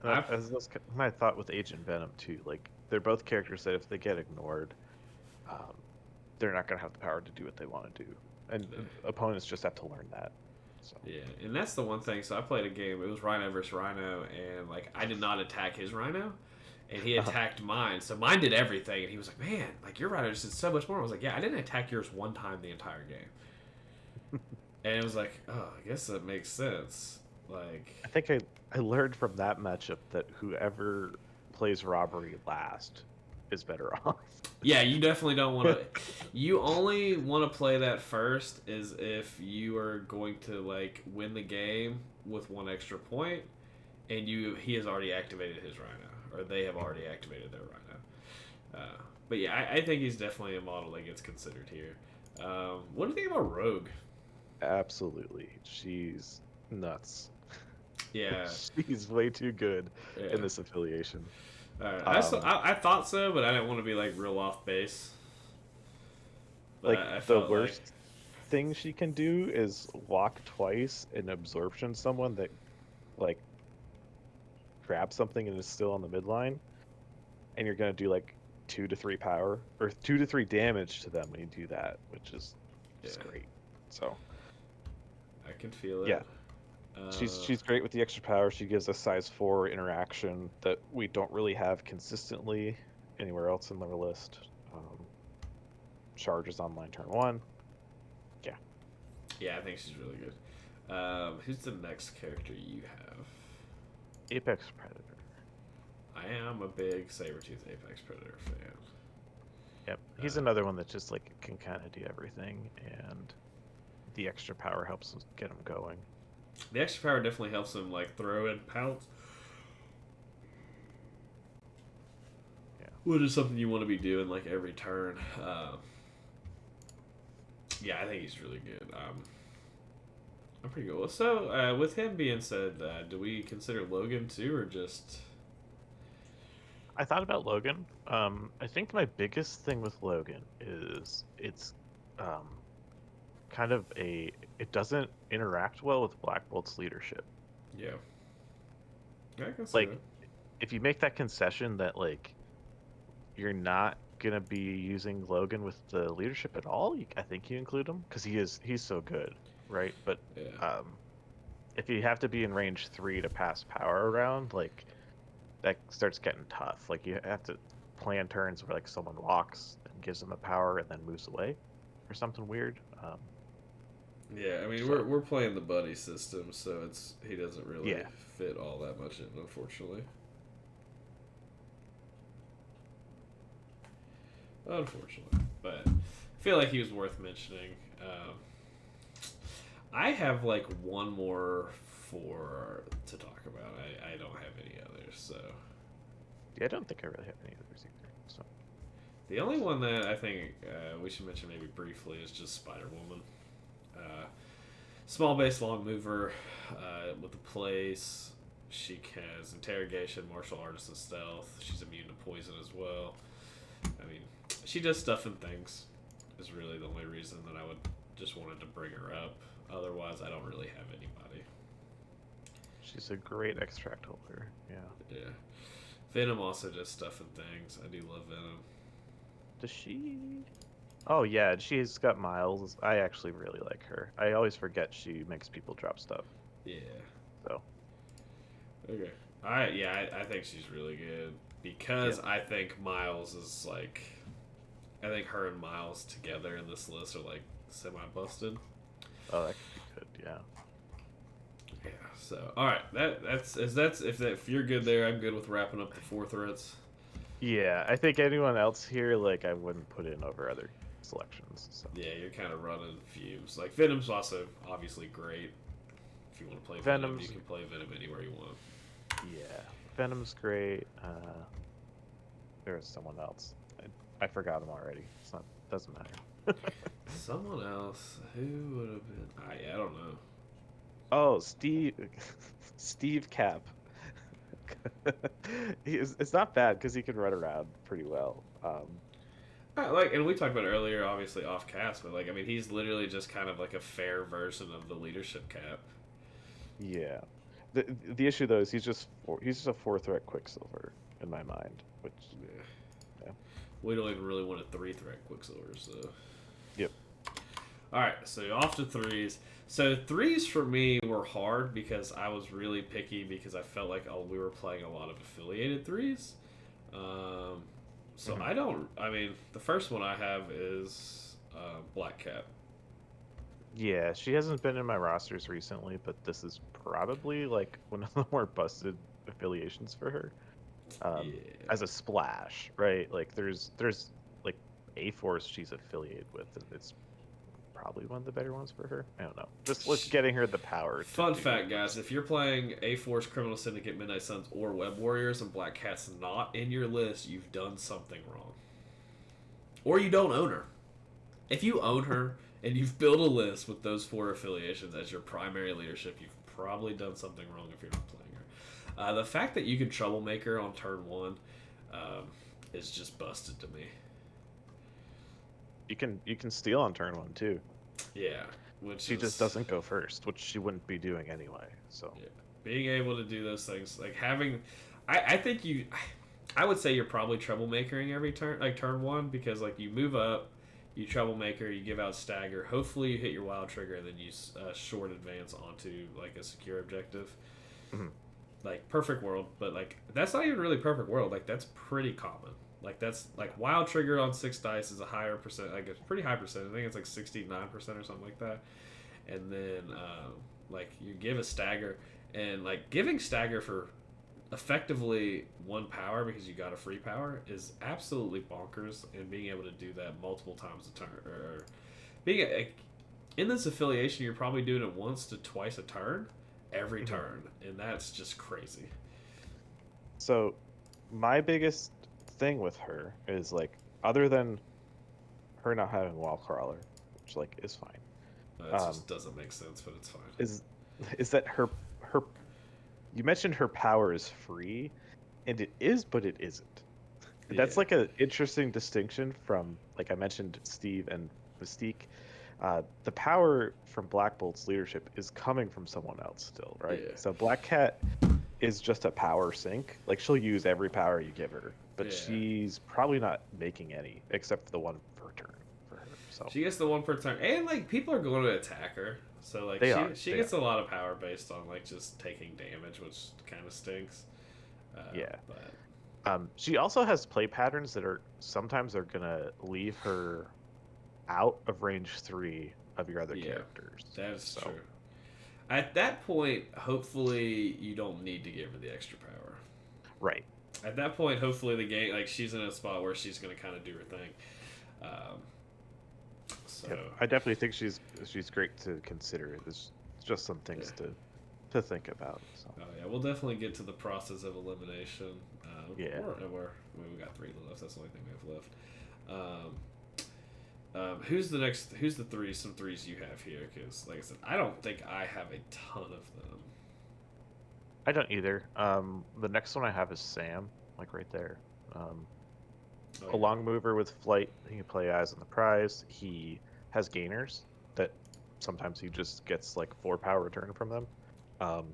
I that's my thought with Agent Venom too. Like they're both characters that if they get ignored, um, they're not gonna have the power to do what they want to do, and opponents just have to learn that. So yeah, and that's the one thing. So I played a game. It was Rhino versus Rhino, and like I did not attack his Rhino, and he attacked mine. So mine did everything, and he was like, "Man, like your Rhino just did so much more." I was like, "Yeah, I didn't attack yours one time the entire game," and it was like, "Oh, I guess that makes sense." Like, I think I learned from that matchup that whoever plays robbery last is better off. yeah, you definitely don't want to. You only want to play that first is if you are going to like win the game with one extra point, and he has already activated his Rhino, or they have already activated their Rhino. But yeah, I think he's definitely a model that gets considered here. What do you think about Rogue? Absolutely, she's nuts. Yeah, She's way too good in yeah. this affiliation. All right. Um, I thought so, but I didn't want to be like real off base. But like I the felt like, worst thing she can do is walk twice and absorption someone that like grabs something and is still on the midline, and you're gonna do like 2 to 3 power or 2 to 3 damage to them when you do that, which is yeah, just great. So I can feel yeah, it. she's great with the extra power. She gives a size 4 interaction that we don't really have consistently anywhere else in the list. Charges online turn 1. Yeah, Yeah, I think she's really good. Who's the next character you have? Apex Predator. I am a big Sabretooth Apex Predator fan. Yep, he's Uh, another one that just like can kind of do everything, and the extra power helps us get him going. the extra power definitely helps him like throw and pounce, Yeah, which is something you want to be doing like every turn. Yeah, I think he's really good. I'm pretty good. Well, so with him being said, do we consider Logan too, or just? I thought about Logan. I think my biggest thing with Logan is it's um, kind of it doesn't interact well with Black Bolt's leadership. Yeah, I can see Like that. if you make that concession that like you're not gonna be using Logan with the leadership at all, I think you include him because he's so good, right? But Yeah, if you have to be in range 3 to pass power around, like that starts getting tough. Like you have to plan turns where like someone walks and gives them a power and then moves away, or something weird. yeah. I mean, So we're playing the buddy system, so he doesn't really yeah, fit all that much in, unfortunately. Unfortunately, but I feel like he was worth mentioning. I have like one more for to talk about. I don't have any others, so yeah, I don't think I really have any others either. So the only one that I think we should mention maybe briefly is just Spider Woman. Small base, long mover with the place. She has interrogation, martial arts, and stealth. She's immune to poison as well. I mean, she does stuff and things. Is really the only reason that I would just wanted to bring her up. Otherwise, I don't really have anybody. she's a great extract holder. Yeah. Yeah, Venom also does stuff and things. I do love Venom. Does she? Oh yeah, she's got Miles. I actually really like her. I always forget she makes people drop stuff. Yeah. So Okay. I think she's really good because yeah. I think Miles is like, I think her and Miles together in this list are like semi busted. Oh, that could be good. Yeah. Yeah. So all right, that's if you're good there, I'm good with wrapping up the 4 threats. Yeah, I think anyone else here, like, I wouldn't put in over other selections. So Yeah, you're kind of running fumes. Like Venom's also obviously great. If you want to play Venom, you Venom's, can play Venom anywhere you want. yeah, Venom's great. There was someone else. I forgot him already. It's not doesn't matter. Someone else who would have been? I don't know. Oh, Steve, Steve Cap. It's not bad because he can run around pretty well. Like, and we talked about it earlier, obviously off cast, but like, I mean, he's literally just kind of like a fair version of the leadership cap. Yeah. The issue though is he's just a 4 threat Quicksilver in my mind, which Yeah. yeah. We don't even really want a 3 threat Quicksilver, so. Yep. All right, so off to threes. So threes for me were hard because I was really picky because I felt like we were playing a lot of affiliated threes. Um, so Mhm. I don't. I mean, the first one I have is Black Cat. Yeah, she hasn't been in my rosters recently, but this is probably like one of the more busted affiliations for her. Yeah. As a splash, right? Like there's like A Force she's affiliated with, and it's probably one of the better ones for her. I don't know. Just like getting her the power to Fun do fact, guys: if you're playing A Force, Criminal Syndicate, Midnight Suns, or Web Warriors, and Black Cat's not in your list, you've done something wrong, or you don't own her. If you own her and you've built a list with those 4 affiliations as your primary leadership, you've probably done something wrong if you're not playing her. The fact that you can troublemaker on turn 1 is just busted to me. You can steal on turn 1 too. Yeah, which She is just doesn't go first, which she wouldn't be doing anyway. So yeah, being able to do those things, like having, I think I would say you're probably troublemakering every turn, like turn 1, because like you move up, you troublemaker, you give out stagger. Hopefully, you hit your wild trigger, and then you short advance onto like a secure objective. mhm. Like perfect world, but like that's not even really perfect world. Like that's pretty common. Like that's like wild trigger on 6 dice is a higher percent. Like it's pretty high percent. I think it's like 69% or something like that. And then like you give a stagger, and like giving stagger for effectively 1 power because you got a free power is absolutely bonkers, and being able to do that multiple times a turn, or being in this affiliation, you're probably doing it once to twice a turn every Mhm. turn, and that's just crazy. So my biggest thing with her is like, other than her not having wall crawler, which like is fine, It just doesn't make sense, but it's fine. is is that her you mentioned her power is free, and it is, but it isn't. That's Yeah, like an interesting distinction from, like I mentioned, Steve and Mystique. The power from Black Bolt's leadership is coming from someone else still, right? yeah, So Black Cat is just a power sink. Like, she'll use every power you give her, but yeah. she's probably not making any except for the one per turn for her. So She gets the 1 per turn, and like people are going to attack her, so like they she are. she They gets are. a lot of power based on like just taking damage, which kind of stinks. Yeah. But She also has play patterns that are sometimes they're gonna leave her out of range 3 of your other yeah, characters. that is So true. At that point, hopefully you don't need to give her the extra power. right. At that point, hopefully the game, like she's in a spot where she's going to kind of do her thing. Um, so Yep. I definitely think she's great to consider. There's just some yeah. things to think about. So Oh yeah, we'll definitely get to the process of elimination. yeah. I mean, we got 3 left. That's the only thing we have left. Who's the next? Who's the three? Some threes you have here? Because, like I said, I don't think I have a ton of them. I don't either. The next one I have is Sam, like right there. Oh, A yeah. long mover with flight. He can play eyes on the prize. He has gainers that sometimes he just gets like 4 power return from them. Um,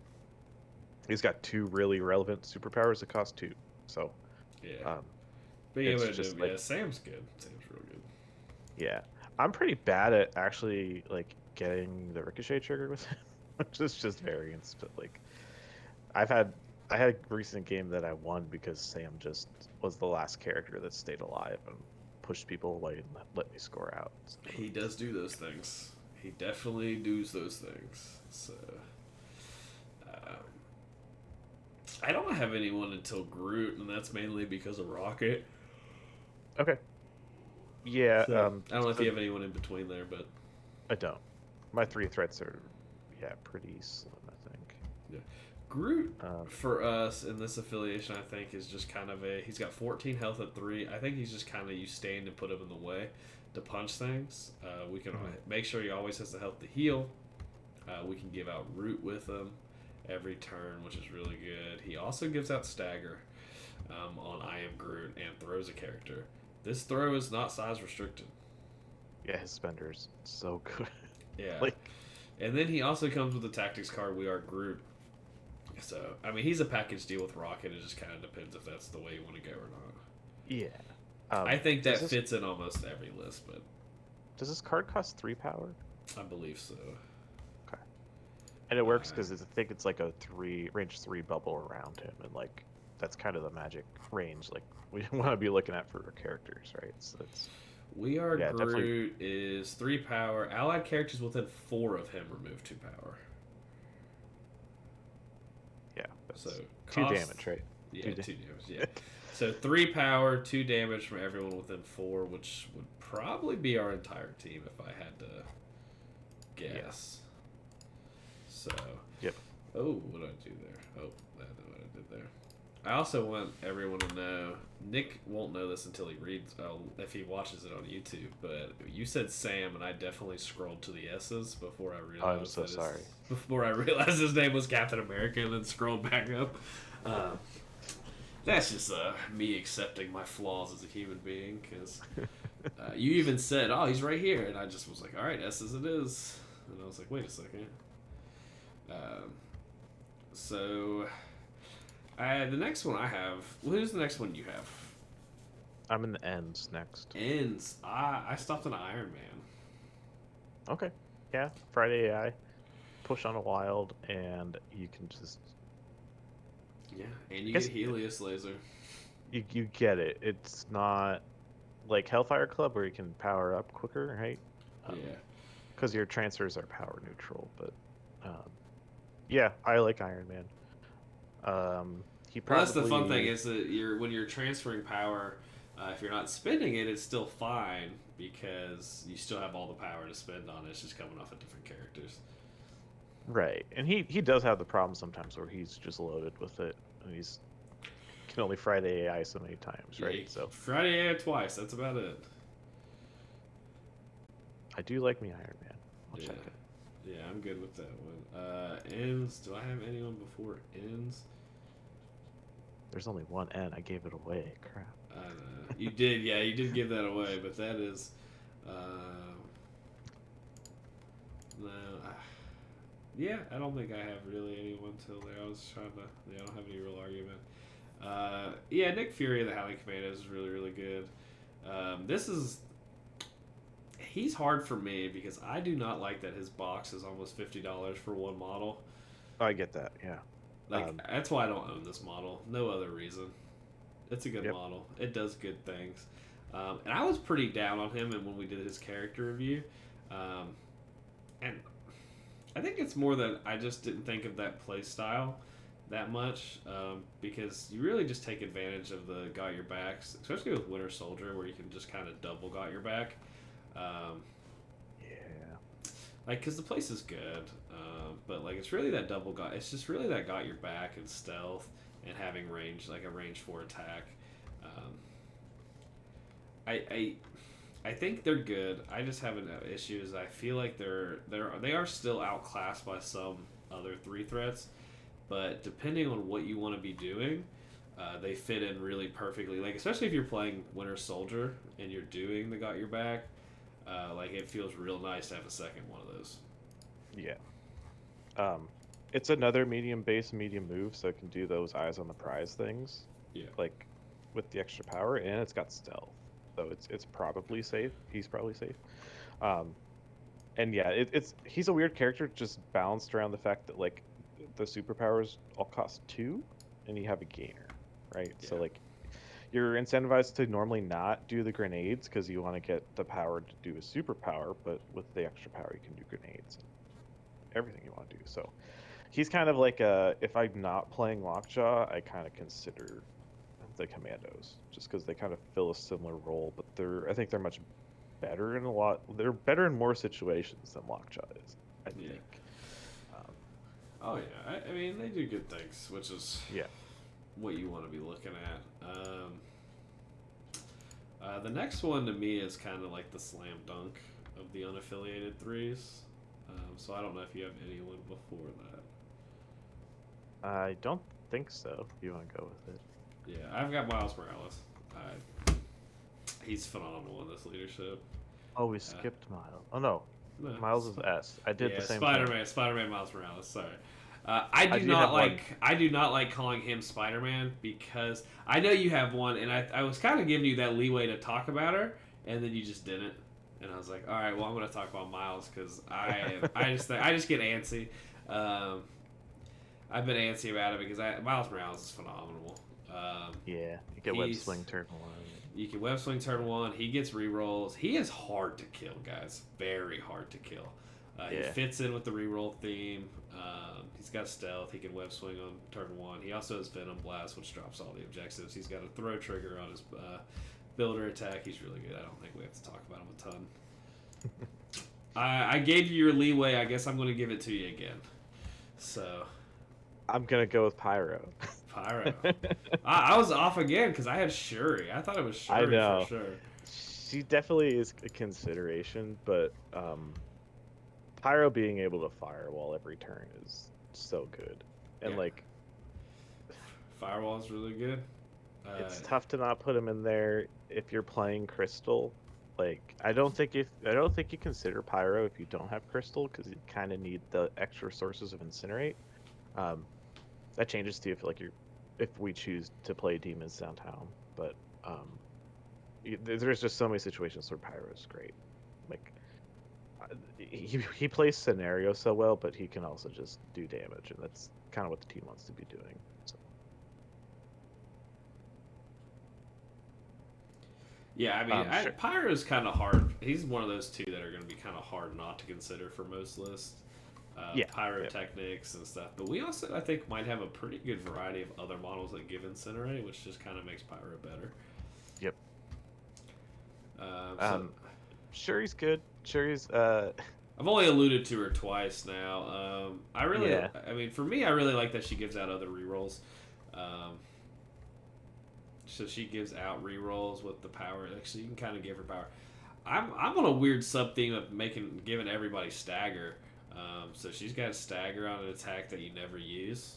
he's got 2 really relevant superpowers that cost 2. So Yeah. um, Being it's able to just do, like, yeah, Sam's good. Sam's real good. yeah, I'm pretty bad at actually like getting the ricochet trigger with him, which is just variance. But like, I've had I had a recent game that I won because Sam just was the last character that stayed alive and pushed people away and let me score out. So, He does do those things. He definitely does those things. So, I don't have anyone until Groot, and that's mainly because of Rocket. Okay. Yeah. So I don't know if So you have anyone in between there, but I don't. My 3 threats are, yeah, pretty slim, I think. yeah. Groot Um, for us in this affiliation, I think, is just kind of a. He's got 14 health at 3. I think he's just kind of you stand and put him in the way to punch things. We can make sure he always has the health to heal. We can give out root with him every turn, which is really good. He also gives out stagger on I am Groot and throws a character. This throw is not size restricted. yeah, his spender's so good. Yeah. Like, And then he also comes with the tactics card, We Are Groot. So, I mean, he's a package deal with Rocket. It just kind of depends if that's the way you want to go or not. yeah. I think that fits in almost every list, but Does this card cost 3 power? I believe so. Okay. And it works because I think it's like a range 3 bubble around him, and like that's kind of the magic range like we want to be looking at for our characters, right? So it's We Are Groot is 3 power. Allied characters within 4 of him remove 2 power. Yeah. So 2 damage, right? Yeah, 2 damage. Yeah. So 3 power, 2 damage from everyone within 4, which would probably be our entire team if I had to guess. So. Yep. Oh, what did I do there? Oh, that's what I did there. I also want everyone to know. Nick won't know this until he reads, if he watches it on YouTube. But you said Sam, and I definitely scrolled to the S's before I realized. I'm so sorry. Before I realized his name was Captain America, and then scrolled back up. That's just me accepting my flaws as a human being. Because you even said, "Oh, he's right here," and I just was like, "All right, S as it is." And I was like, "Wait a second." So. The next one I have. Who's the next one you have? I'm in the ends next. Ends. I stopped on Iron Man. Okay. Yeah. Friday AI. Push on a wild, and you can just. Yeah, and you get Helios Laser. You get it. It's not like Hellfire Club where you can power up quicker, right? Yeah. Because your transfers are power neutral, but yeah, I like Iron Man. He probably. Well, that's the fun thing is that when you're transferring power, if you're not spending it, it's still fine because you still have all the power to spend on it. It's just coming off of different characters. Right, and he does have the problem sometimes where he's just loaded with it, and he's can only fry the AI so many times, right? Yeah, so Friday AI twice. That's about it. I do like me Iron Man. I'll check it. Yeah, I'm good with that one. Ends. Do I have anyone before ends? There's only one N. I gave it away. Crap. You did, yeah, you did give that away, but that is, no, yeah, I don't think I have really anyone till there. I was trying to, I don't have any real argument. Yeah, Nick Fury of the Howling Commandos is really, really good. He's hard for me because I do not like that his box is almost $50 for one model. I get that, yeah. That's why I don't own this model. No other reason. It's a good model. It does good things. And I was pretty down on him and when we did his character review. And I think it's more that I just didn't think of that play style that much because you really just take advantage of the got your backs, especially with Winter Soldier where you can just kind of double got your back. Because the place is good, but it's really that double got. It's just really that got your back and stealth and having range, like a range 4 attack. I think they're good. I just have an issue is I feel like they are still outclassed by some other 3 threats, but depending on what you want to be doing, they fit in really perfectly. Especially if you're playing Winter Soldier and you're doing the got your back. It feels real nice to have a second one of those. Yeah. It's another medium base, medium move, so it can do those eyes on the prize things. Yeah. With the extra power, and it's got stealth, so it's probably safe. He's probably safe. And yeah, he's a weird character, just balanced around the fact that the superpowers all cost 2, and you have a gainer, right? Yeah. So you're incentivized to normally not do the grenades because you want to get the power to do a superpower, but with the extra power you can do grenades and everything you want to do. So he's kind of like a, if I'm not playing Lockjaw, I kind of consider the Commandos, just because they kind of fill a similar role, but I think they're much better in a lot. They're better in more situations than Lockjaw is, I Yeah. think. Um, Oh yeah, I mean they do good things, which is yeah. what you want to be looking at. The next one to me is kind of like the slam dunk of the unaffiliated threes. So I don't know if you have anyone before that. I don't think so. If you want to go with it. Yeah, I've got Miles Morales. He's phenomenal in this leadership. Oh, we skipped Miles. Oh no, No, Miles is S. I did yeah, the same Spider-Man, thing. Spider-Man, Miles Morales. Sorry, I I do do not have like. one. I do not like calling him Spider-Man because I know you have one, and I was kind of giving you that leeway to talk about her, and then you just didn't, and I was like, all right, well, I'm going to talk about Miles because I just get antsy. I've been antsy about it because Miles Morales is phenomenal. Yeah, you get web swing turn 1. You can web swing turn 1. He gets rerolls. He is hard to kill, guys. Very hard to kill. He Yeah. fits in with the reroll theme. He's got stealth. He can web swing on turn 1. He also has Venom Blast, which drops all the objectives. He's got a throw trigger on his builder attack. He's really good. I don't think we have to talk about him a ton. I gave you your leeway. I guess I'm going to give it to you again. So I'm gonna go with Pyro. Pyro. I was off again because I had Shuri. I thought it was I Shuri know. for sure. She definitely is a consideration, but Pyro being able to firewall every turn is so good, and Yeah. like Firewall is really good. it's tough to not put him in there if you're playing Crystal. Like I don't think you consider Pyro if you don't have Crystal, because you kind of need the extra sources of Incinerate. That changes too if we choose to play Demons downtown, but there's just so many situations where Pyro is great. Like he plays scenario so well, but he can also just do damage, and that's kind of what the team wants to be doing. So. Yeah, I mean, Sure. Pyro's kind of hard. He's one of those two that are going to be kind of hard not to consider for most lists. Yeah. Pyrotechnics and stuff. But we also, I think, might have a pretty good variety of other models that give Incinerate, which just kind of makes Pyro better. Yep. So, Shuri's good. Shuri's I've only alluded to her twice now. I really, Yeah. I mean, for me, I really like that she gives out other rerolls. So she gives out rerolls with the power. Actually, you can kind of give her power. I'm on a weird sub theme of giving everybody stagger. So she's got a stagger on an attack that you never use,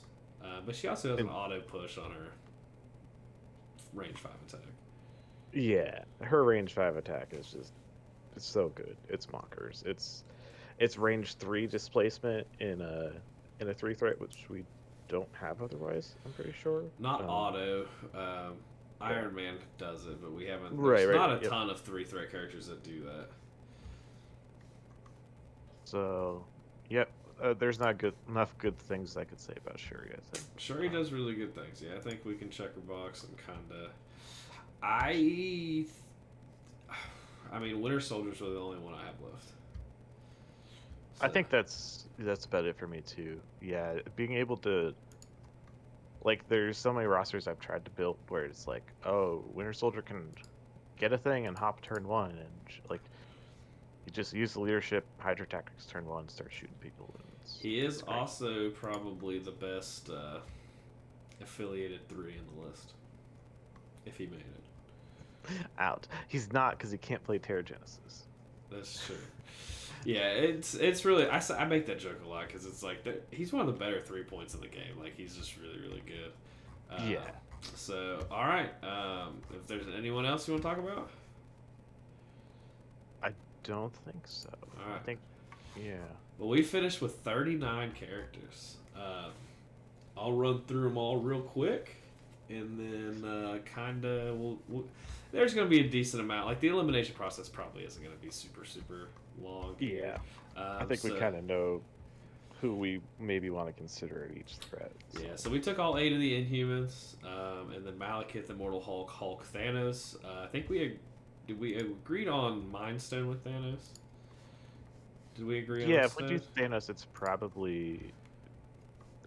but she also has an auto push on her range 5 attack. Yeah, her range 5 attack is just it's so good. It's mockers. It's range 3 displacement in a 3 threat, which we don't have otherwise. I'm pretty sure. Not auto. Iron Man does it, but we haven't. Right. There's not a ton of 3 threat characters that do that. So, yep. There's not enough good things I could say about Shuri, I think. Shuri does really good things. Yeah, I think we can check her box and kind of. I mean, Winter Soldier's really the only one I have left. So. I think that's about it for me too. Yeah, being able to. Like, there's so many rosters I've tried to build where it's like, oh, Winter Soldier can get a thing and hop turn 1, and like, you just use the leadership, Hydra Tactics turn 1, start shooting people. He is also probably the best affiliated 3 in the list, if he made it. Out. He's not, because he can't play Terragenesis. That's true. Yeah, it's really I make that joke a lot because it's like he's one of the better 3 points in the game. Like he's just really really good. Yeah. So all right, if there's anyone else you want to talk about, I don't think so. All right. I think yeah. Well, we finished with 39 characters. I'll run through them all real quick, and then there's going to be a decent amount. Like the elimination process probably isn't going to be super long. Yeah. I think we kind of know who we maybe want to consider at each threat. So. Yeah, so we took all 8 of the Inhumans, and then Malekith, Immortal Hulk, Thanos. I think we agreed on Mind Stone with Thanos. Did we agree on Yeah, that? if we do Thanos, it's probably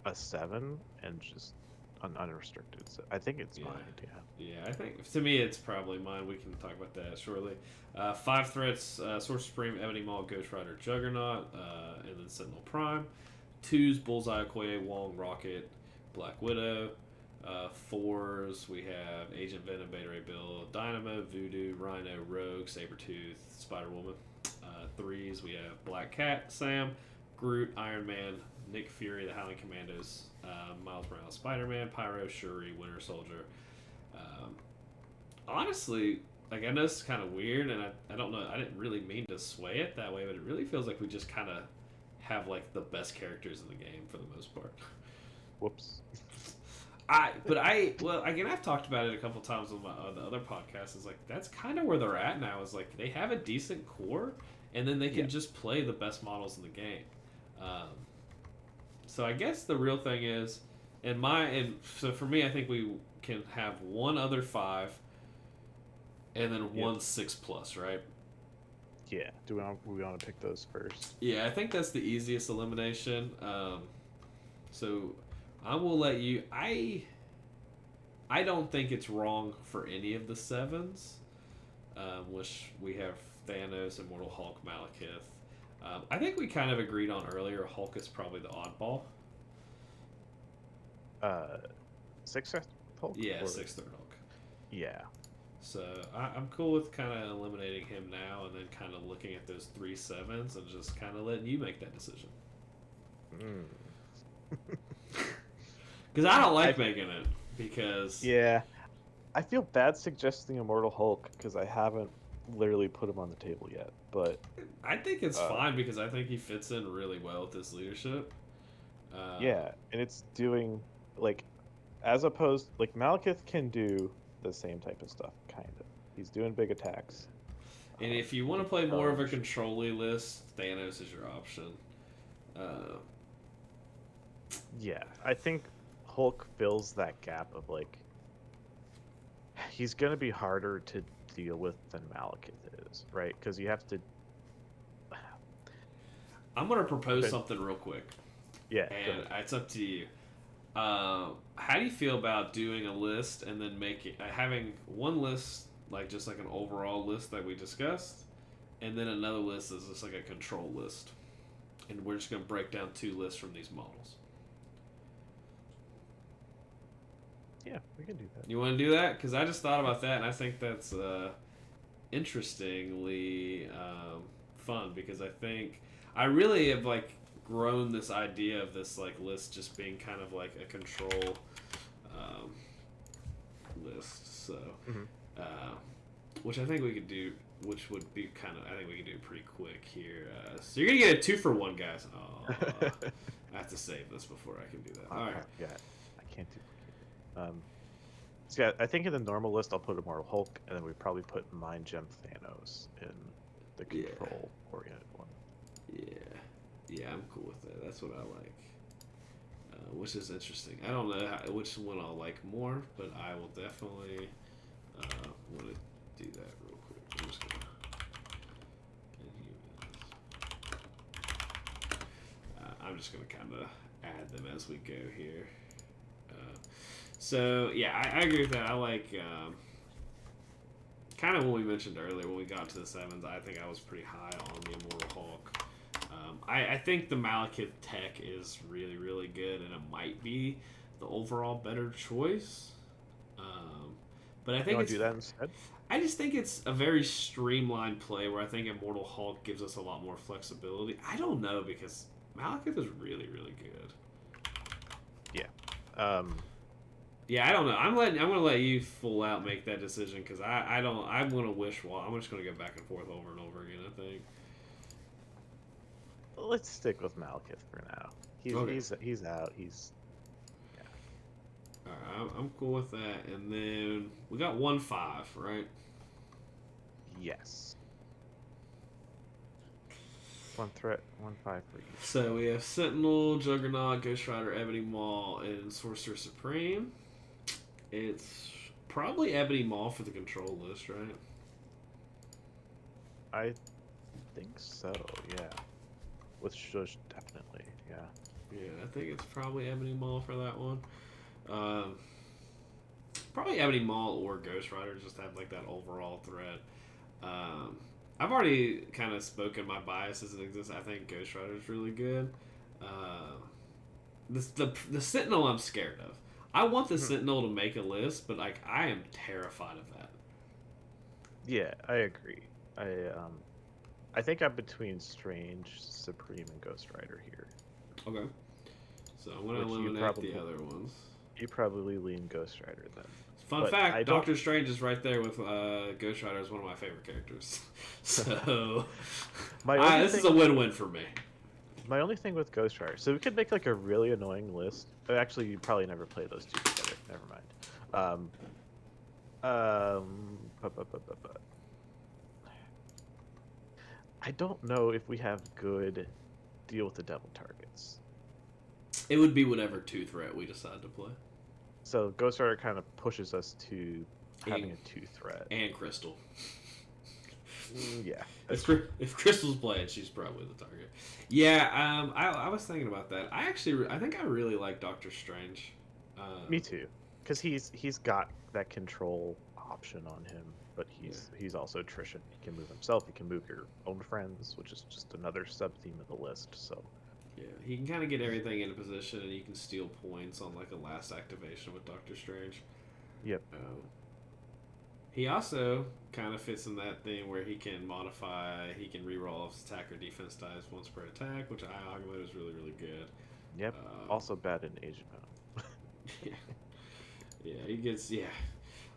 a 7 and just an unrestricted. So I think it's Yeah. mine. Yeah. Yeah, I think to me it's probably mine. We can talk about that shortly. 5 threats: Sorcerer Supreme, Ebony Maw, Ghost Rider, Juggernaut, and then Sentinel Prime. 2s: Bullseye, Okoye, Wong, Rocket, Black Widow. 4s: we have Agent Venom, Beta Ray Bill, Dynamo, Voodoo, Rhino, Rogue, Sabretooth, Spider Woman. 3s: we have Black Cat, Sam, Groot, Iron Man, Nick Fury, the Howling Commandos, Miles Morales, Spider Man, Pyro, Shuri, Winter Soldier. Um, Honestly, like I know it's kind of weird, and I don't know. I didn't really mean to sway it that way, but it really feels like we just kind of have like the best characters in the game for the most part. Whoops. Well, again, I've talked about it a couple times on the other podcasts. Is like that's kind of where they're at now. Is like they have a decent core, and then they can just play the best models in the game. Um, so I guess the real thing is, so for me, I think we can have one other 5, and then one 6+, right? Yeah. We want to pick those first? Yeah, I think that's the easiest elimination. So I will let you. I don't think it's wrong for any of the 7s, which we have Thanos, Immortal Hulk, Malekith. I think we kind of agreed on earlier. Hulk is probably the oddball. 6th Hulk? Yeah, or... 6th third Hulk. Yeah. So I'm cool with kind of eliminating him now, and then kind of looking at those 3 7s and just kind of letting you make that decision. Because I don't like making it. Because yeah, I feel bad suggesting Immortal Hulk because I haven't literally put him on the table yet. But I think it's fine because I think he fits in really well with this leadership. Yeah, and it's doing like, as opposed like Malekith can do the same type of stuff, kind of. He's doing big attacks. And if you want to play more of a control-y list, Thanos is your option. Yeah, I think Hulk fills that gap of like, he's gonna be harder to deal with than Malekith is, right? Because you have to. I'm gonna propose something real quick. Yeah, and it's up to you. How do you feel about doing a list and then having one list like just like an overall list that we discussed, and then another list is just like a control list, and we're just gonna break down 2 lists from these models. Yeah, we can do that. You want to do that? Because I just thought about that, and I think that's interestingly fun. Because I think I really have like grown this idea of this like list just being kind of like a control list. So, which I think we could do. Which would be kind of, I think we can do it pretty quick here. So you're gonna get a 2 for 1, guys. Oh, I have to save this before I can do that. All right. Yeah, I can't do. So yeah, I think in the normal list I'll put Immortal Hulk, and then we probably put Mind Gem Thanos in the control-oriented one. Yeah, I'm cool with that. That's what I like. Which is interesting. I don't know which one I'll like more, but I will definitely want to do that real quick. I'm just gonna Inhumans. I'm just gonna kind of add them as we go here. So yeah, I agree with that. I like kind of what we mentioned earlier when we got to the 7s. I think I was pretty high on the Immortal Hulk. I think the Malekith tech is really, really good, and it might be the overall better choice. But I think do that instead. I just think it's a very streamlined play where I think Immortal Hulk gives us a lot more flexibility. I don't know because Malekith is really, really good. Yeah. Yeah, I don't know. I'm gonna let you full out make that decision because I don't. I'm gonna wish. Well, I'm just gonna go back and forth over and over again. I think. Let's stick with Malekith for now. He's out. He's. Yeah. All right, I'm cool with that. And then we got 1 5, right? Yes. 1 threat, 1 5 for each. So we have Sentinel, Juggernaut, Ghost Rider, Ebony Maw, and Sorcerer Supreme. It's probably Ebony Maw for the control list, right? I think so, yeah. With Shush, definitely, yeah. Yeah, I think it's probably Ebony Maw for that one. Um, Probably Ebony Maw or Ghost Rider just have like that overall threat. Um, I've already kind of spoken my biases and exist. I think Ghost Rider is really good. Uh, the Sentinel I'm scared of. I want the Mhm. Sentinel to make a list, but like I am terrified of that. Yeah, I agree. I think I'm between Strange, Supreme, and Ghost Rider here, Okay, so I'm gonna which eliminate the other ones. you probably lean Ghost Rider then. Fun But I fact: don't. Doctor Strange is right there with Ghost Rider is one of my favorite characters. So, My only this is a thing, win-win for me. my only thing with Ghost Rider, so we could make like a really annoying list. Actually, you probably never play those two together. Never mind. But, I don't know if we have good deal with the devil targets. It would be whatever two threat we decide to play, So Ghost Rider kind of pushes us to having and, a two threat. and Crystal. Yeah, that's If true. if Crystal's playing, she's probably the target. Yeah, I was thinking about that. I think I really like Doctor Strange. Me too, because he's got that control option on him, but Yeah, he's also Trishan. He can move himself. He can move your own friends, which is just another sub theme of the list. So yeah, he can kind of get everything into position, and you can steal points on like a last activation with Doctor Strange. yep. He also kind of fits in that thing where he can modify, he can reroll his attack or defense dice once per attack, which I argue is really, really good. Yep. Um, Also bad in Age of Venom. yeah, yeah, he gets, yeah.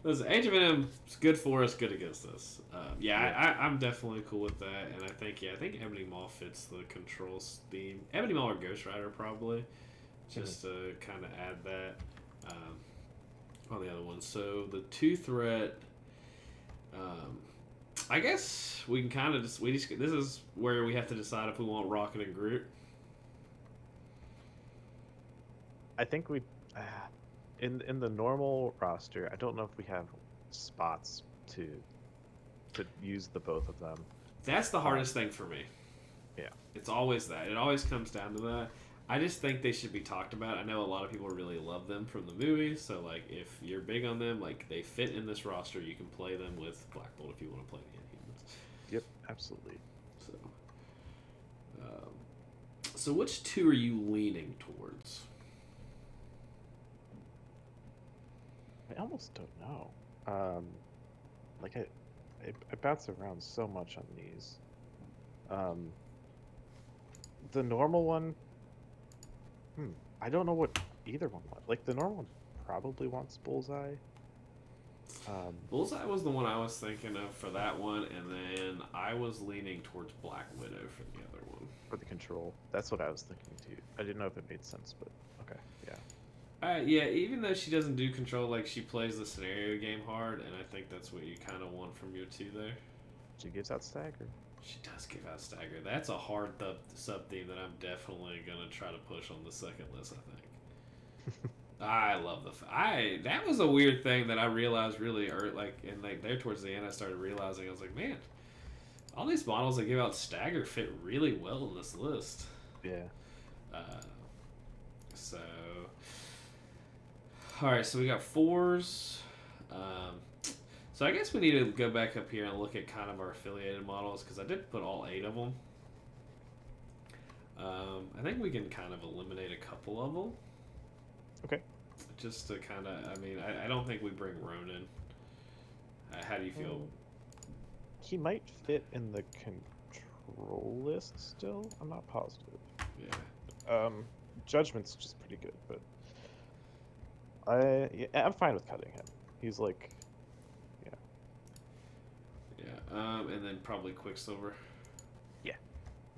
Listen, Age of Venom is good for us, good against us. Yeah, Yeah. I'm definitely cool with that, and I think Ebony Maw fits the controls theme. Ebony Maw or Ghost Rider probably, just to kind of add that on the other one. So the two threat. Um, I guess we can kind of just this is where we have to decide if we want Rocket and Groot. I think we, uh, in the normal roster, I don't know if we have spots to use the both of them. That's the Um, hardest thing for me. yeah. It's always that. It always comes down to that. I just think they should be talked about. I know a lot of people really love them from the movies, so like if you're big on them, like they fit in this roster, you can play them with Black Bolt if you want to play the Inhumans. Yep. Absolutely. So, um, so which two are you leaning towards? I almost don't know. Like I bounce around so much on these. Um, the normal one, I don't know what either one wants. Like the normal one probably wants Bullseye. Bullseye was the one I was thinking of for that one, and then I was leaning towards Black Widow for the other one. For the control. That's what I was thinking too. I didn't know if it made sense, but okay, yeah. Yeah, even though she doesn't do control, like she plays the scenario game hard, and I think that's what you kind of want from your two there. She gives out stagger. She does give out stagger. That's a hard sub theme that I'm definitely gonna try to push on the second list. I think. I love that was a weird thing that I realized really early, like and like there towards the end I started realizing I was like, man, all these models that give out stagger fit really well in this list. Yeah. Uh, so, all right, so we got fours. So I guess we need to go back up here and look at kind of our affiliated models because I did put all 8 of them. I think we can kind of eliminate a couple of them. Okay. Just to kind of, I mean, I don't think we bring Ronan. How do you feel? He might fit in the control list still. I'm not positive. Yeah. Judgment's just pretty good, but I'm fine with cutting him. He's like, yeah. Yeah. And then probably Quicksilver. Yeah.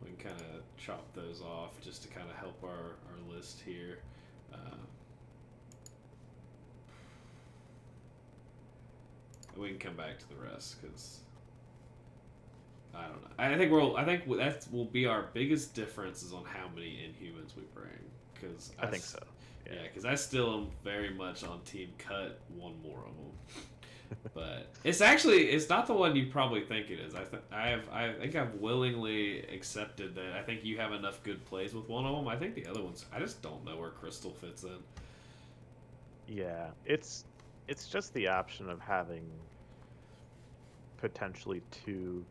We can kind of chop those off just to kind of help our list here. We can come back to the rest because I don't know. I think that will be our biggest difference is on how many Inhumans we bring. Because I think so. Yeah, because I still am very much on team cut one more of them. But it's not the one you probably think it is. I think I've willingly accepted that. I think you have enough good plays with one of them. I think the other ones, I just don't know where Crystal fits in. Yeah, it's just the option of having potentially two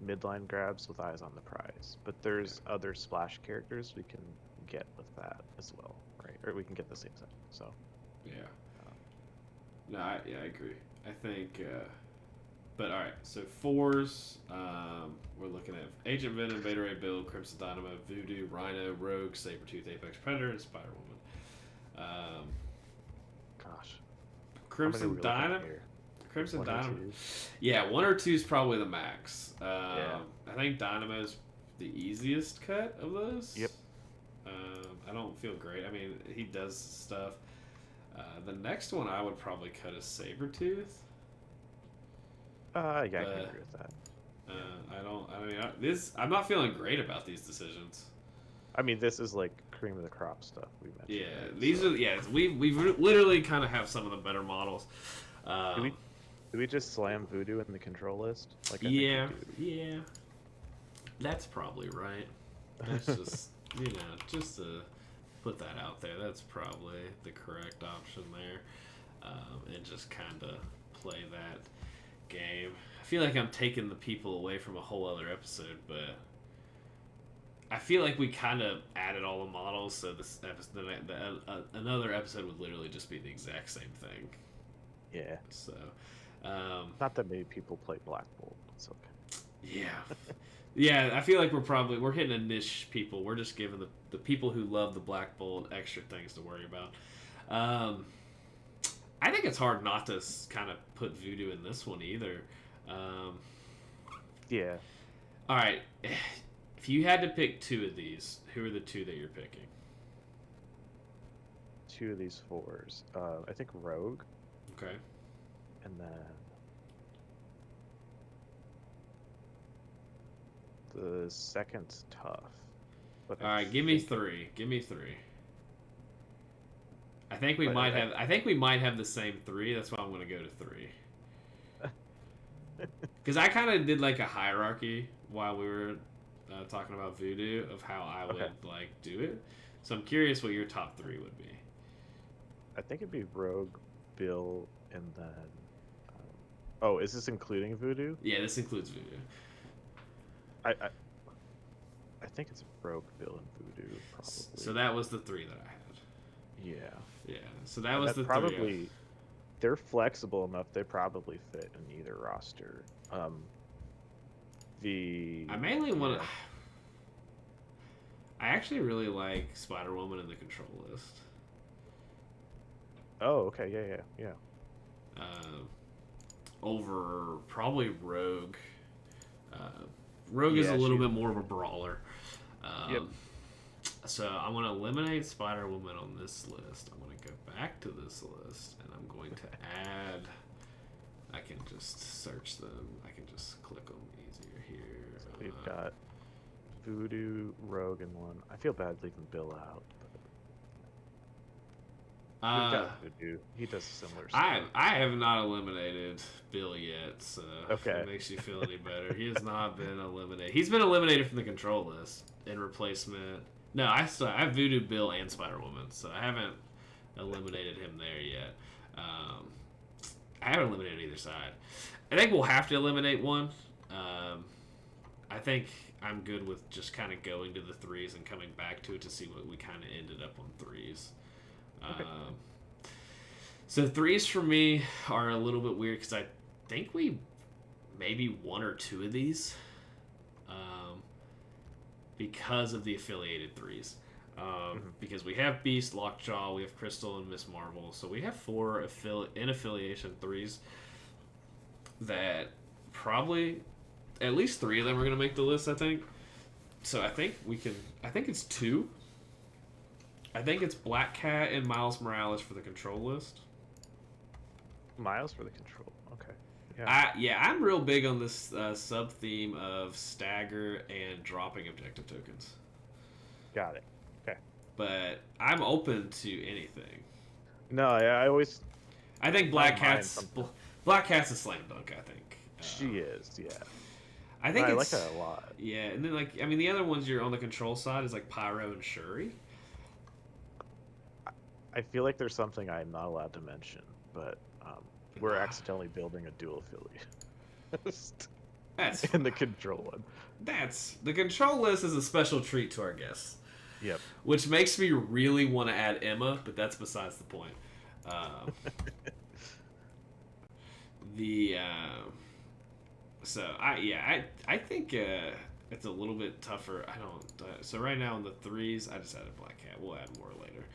midline grabs with eyes on the prize, but there's other splash characters we can get with that as well, right? Or we can get the same thing. So Yeah. No, I agree. I think, but all right. So fours, we're looking at Agent Venom, Beta Ray Bill, Crimson Dynamo, Voodoo, Rhino, Rogue, Sabretooth, Apex Predator, and Spider Woman. gosh, Crimson Dynamo. Crimson One or Dynamo. two? Yeah, one or two is probably the max. Yeah. I think Dynamo's the easiest cut of those. Yep. I don't feel great. I mean, he does stuff. The next one I would probably cut is Sabretooth. Yeah, I can agree with that. I'm not feeling great about these decisions. I mean, this is like cream of the crop stuff we mentioned. Yeah, right? these are we've literally kind of have some of the better models. Do we just slam Voodoo in the control list? Like, yeah, that's probably right. That's just just to put that out there. That's probably the correct option there, and just kind of play that game. I feel like I'm taking the people away from a whole other episode, but I feel like we kind of added all the models, so this episode, another episode would literally just be the exact same thing. Yeah. So, not that many people play Black Bolt. It's okay. Yeah. Yeah, I feel like we're hitting a niche people. We're just giving the people who love the Black Bolt extra things to worry about. I think it's hard not to kind of put Voodoo in this one either. Yeah. All right. If you had to pick two of these, who are the two that you're picking? Two of these fours. I think Rogue. Okay. And then the second's tough. But All right, give me three. Give me three. I think we might have the same three. That's why I'm going to go to three. Because I kind of did like a hierarchy while we were talking about Voodoo of how I would like do it. So I'm curious what your top three would be. I think it'd be Rogue, Bill, and then. Oh, is this including Voodoo? Yeah, this includes Voodoo. I think it's Rogue, Bill, and Voodoo probably. So that was the three that I had. Yeah. Yeah. So that was the probably. three. They're flexible enough. They probably fit in either roster. I mainly want to. I actually really like Spider Woman in the control list. Oh, okay, yeah. Over probably Rogue. Rogue is a little bit more of a brawler. Yep. So I'm going to eliminate Spider Woman on this list. I'm going to go back to this list, and I'm going to add. I can just search them. I can just click them easier here. So we've got Voodoo, Rogue, and one. I feel bad leaving Bill out. We've got Voodoo. He does similar stuff. I have not eliminated Bill yet, so if Okay. it makes you feel any better. He has not been eliminated. He's been eliminated from the control list in replacement. No, I have Voodoo, Bill, and Spider Woman, so I haven't eliminated him there yet. I haven't eliminated either side. I think we'll have to eliminate one. I think I'm good with just kind of going to the threes and coming back to it to see what we kind of ended up on threes. Okay. So threes for me are a little bit weird because I think we maybe one or two of these because of the affiliated threes. Because we have Beast, Lockjaw, we have Crystal, and Miss Marvel. So we have four in affiliation threes that probably at least three of them are going to make the list, I think. So I think it's two. I think it's Black Cat and Miles Morales for the control list. Miles for the control. Okay. Yeah. I'm real big on this sub theme of stagger and dropping objective tokens. Got it. Okay. But I'm open to anything. No, I always. I think Black Cat's Black Cat's a slam dunk, I think. She is, yeah. I think I it's like her a lot. yeah, and then like I mean the other ones you're on the control side is like Pyro and Shuri. I feel like there's something I'm not allowed to mention, but we're accidentally building a dual affiliate That's in the control one. that's the control list is a special treat to our guests, Yep. which makes me really want to add Emma, but that's besides the point. Um, the so I think it's a little bit tougher. I don't so right now in the threes I just added Black Cat. We'll add more later.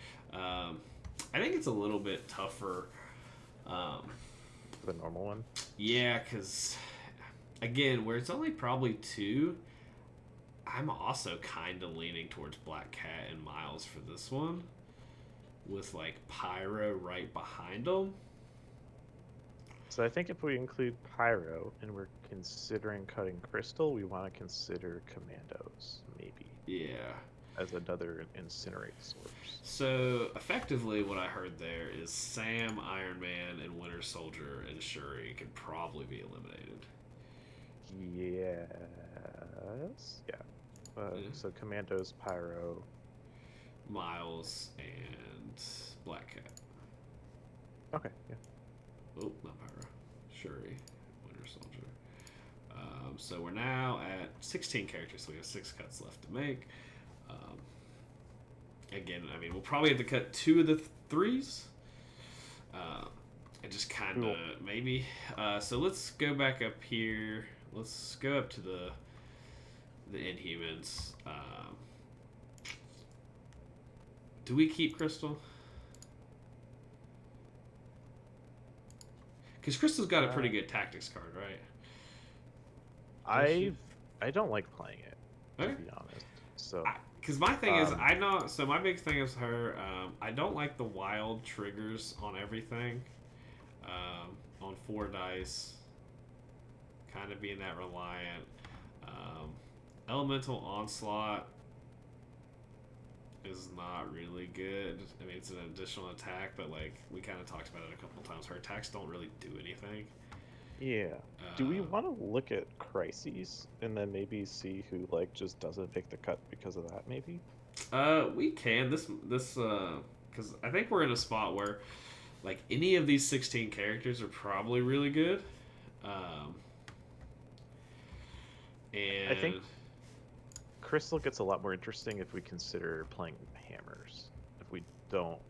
I think it's a little bit tougher. The normal one. Yeah, because again, where it's only probably two, I'm also kind of leaning towards Black Cat and Miles for this one, with like Pyro right behind them. So I think if we include Pyro and we're considering cutting Crystal, we want to consider Commandos, maybe. Yeah. As another incinerate source. So effectively, what I heard there is Sam, Iron Man, and Winter Soldier and Shuri could probably be eliminated. Yes. Yeah. So Commandos, Pyro, Miles, and Black Cat. Okay. Yeah. Oh, not Pyro. Shuri, Winter Soldier. So we're now at 16 characters, so we have 6 cuts left to make. Again, I mean, we'll probably have to cut 2 of the threes. And just kind of maybe. So let's go back up here. Let's go up to the Inhumans. Do we keep Crystal? Because Crystal's got a pretty good tactics card, right? I don't like playing it, to be honest. So because my thing is, I know. So my big thing is her. I don't like the wild triggers on everything. On 4 dice, kind of being that reliant. Elemental Onslaught is not really good. I mean, it's an additional attack, but like we kind of talked about it a couple of times. Her attacks don't really do anything. Yeah. Do we want to look at crises and then maybe see who like just doesn't make the cut because of that? Maybe. We can this because I think we're in a spot where like any of these 16 characters are probably really good. And I think Crystal gets a lot more interesting if we consider playing hammers. If we don't,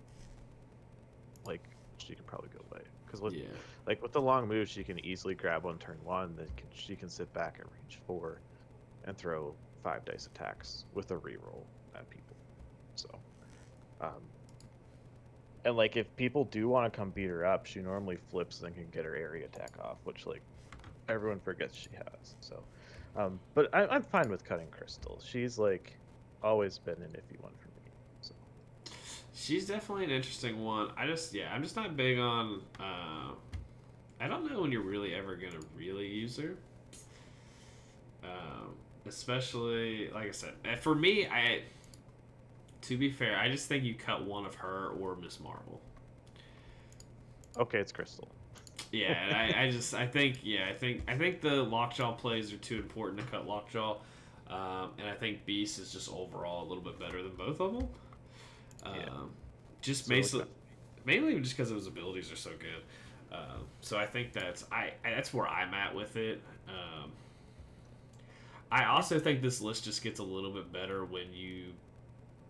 like, she can probably go away. Because with the long move, she can easily grab on turn 1, then she can sit back at range 4 and throw 5 dice attacks with a reroll at people. So, and like if people do want to come beat her up, she normally flips and can get her area attack off, which like everyone forgets she has. So, but I'm fine with cutting Crystal. She's like always been an iffy one for me. So. She's definitely an interesting one. I'm just not big on. I don't know when you're really ever gonna really use her. Especially like I said, for me, to be fair, I just think you cut one of her or Miss Marvel. Okay, it's Crystal. Yeah, and I think the Lockjaw plays are too important to cut Lockjaw, and I think Beast is just overall a little bit better than both of them. Just mainly just because his abilities are so good. So I think that's where I'm at with it. I also think this list just gets a little bit better when you.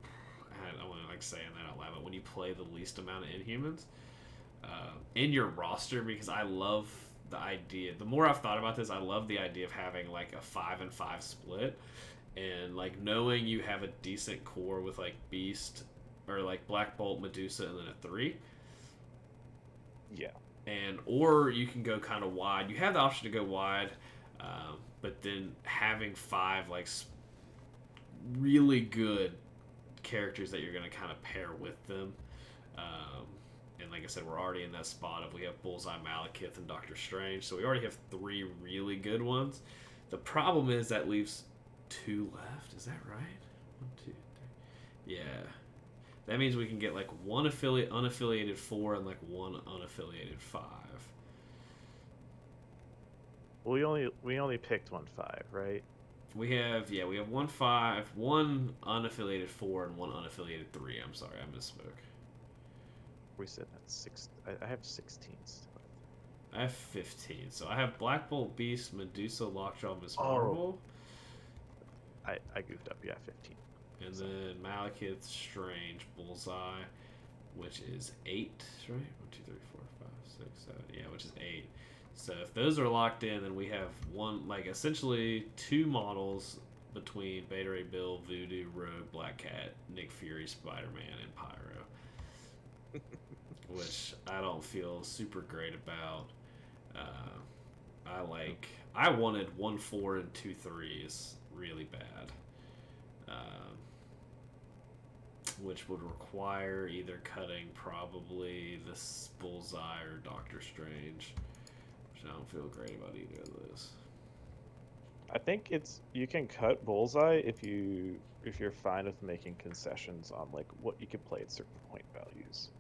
I don't want to like saying that out loud, but when you play the least amount of Inhumans in your roster, because I love the idea. The more I've thought about this, I love the idea of having like a 5-5 split, and like knowing you have a decent core with like Beast or like Black Bolt, Medusa, and then a 3. Yeah. Or you can go kind of wide. You have the option to go wide, but then having 5 like really good characters that you're going to kind of pair with them. And like I said, we're already in that spot of we have Bullseye, Malekith, and Doctor Strange, so we already have 3 really good ones. The problem is that leaves 2 left. Is that right? 1, 2, 3. Yeah. That means we can get like 1 unaffiliated 4 and like 1 unaffiliated 5. we only picked 1-5, right? We have 1-5, one unaffiliated 4, and one unaffiliated 3. I'm sorry, I misspoke. We said that's 6. I have 16 still. I have 15. So I have Black Bolt, Beast, Medusa, Lockjaw, Miss Oh, Marvel, I goofed up. Yeah, 15. and So then Malekith, Strange, Bullseye, which is 8, right? 1, 2, 3, 4, 5, 6, 7. Yeah, which is 8. So if those are locked in, then we have one, like essentially 2 models between Beta Ray Bill, Voodoo, Rogue, Black Cat, Nick Fury, Spider Man, and Pyro, which I don't feel super great about. I wanted 1-4 and 2-3s really bad, which would require either cutting probably this Bullseye or Doctor Strange, which I don't feel great about either of those. I think you can cut Bullseye if you're fine with making concessions on like what you can play at certain point values.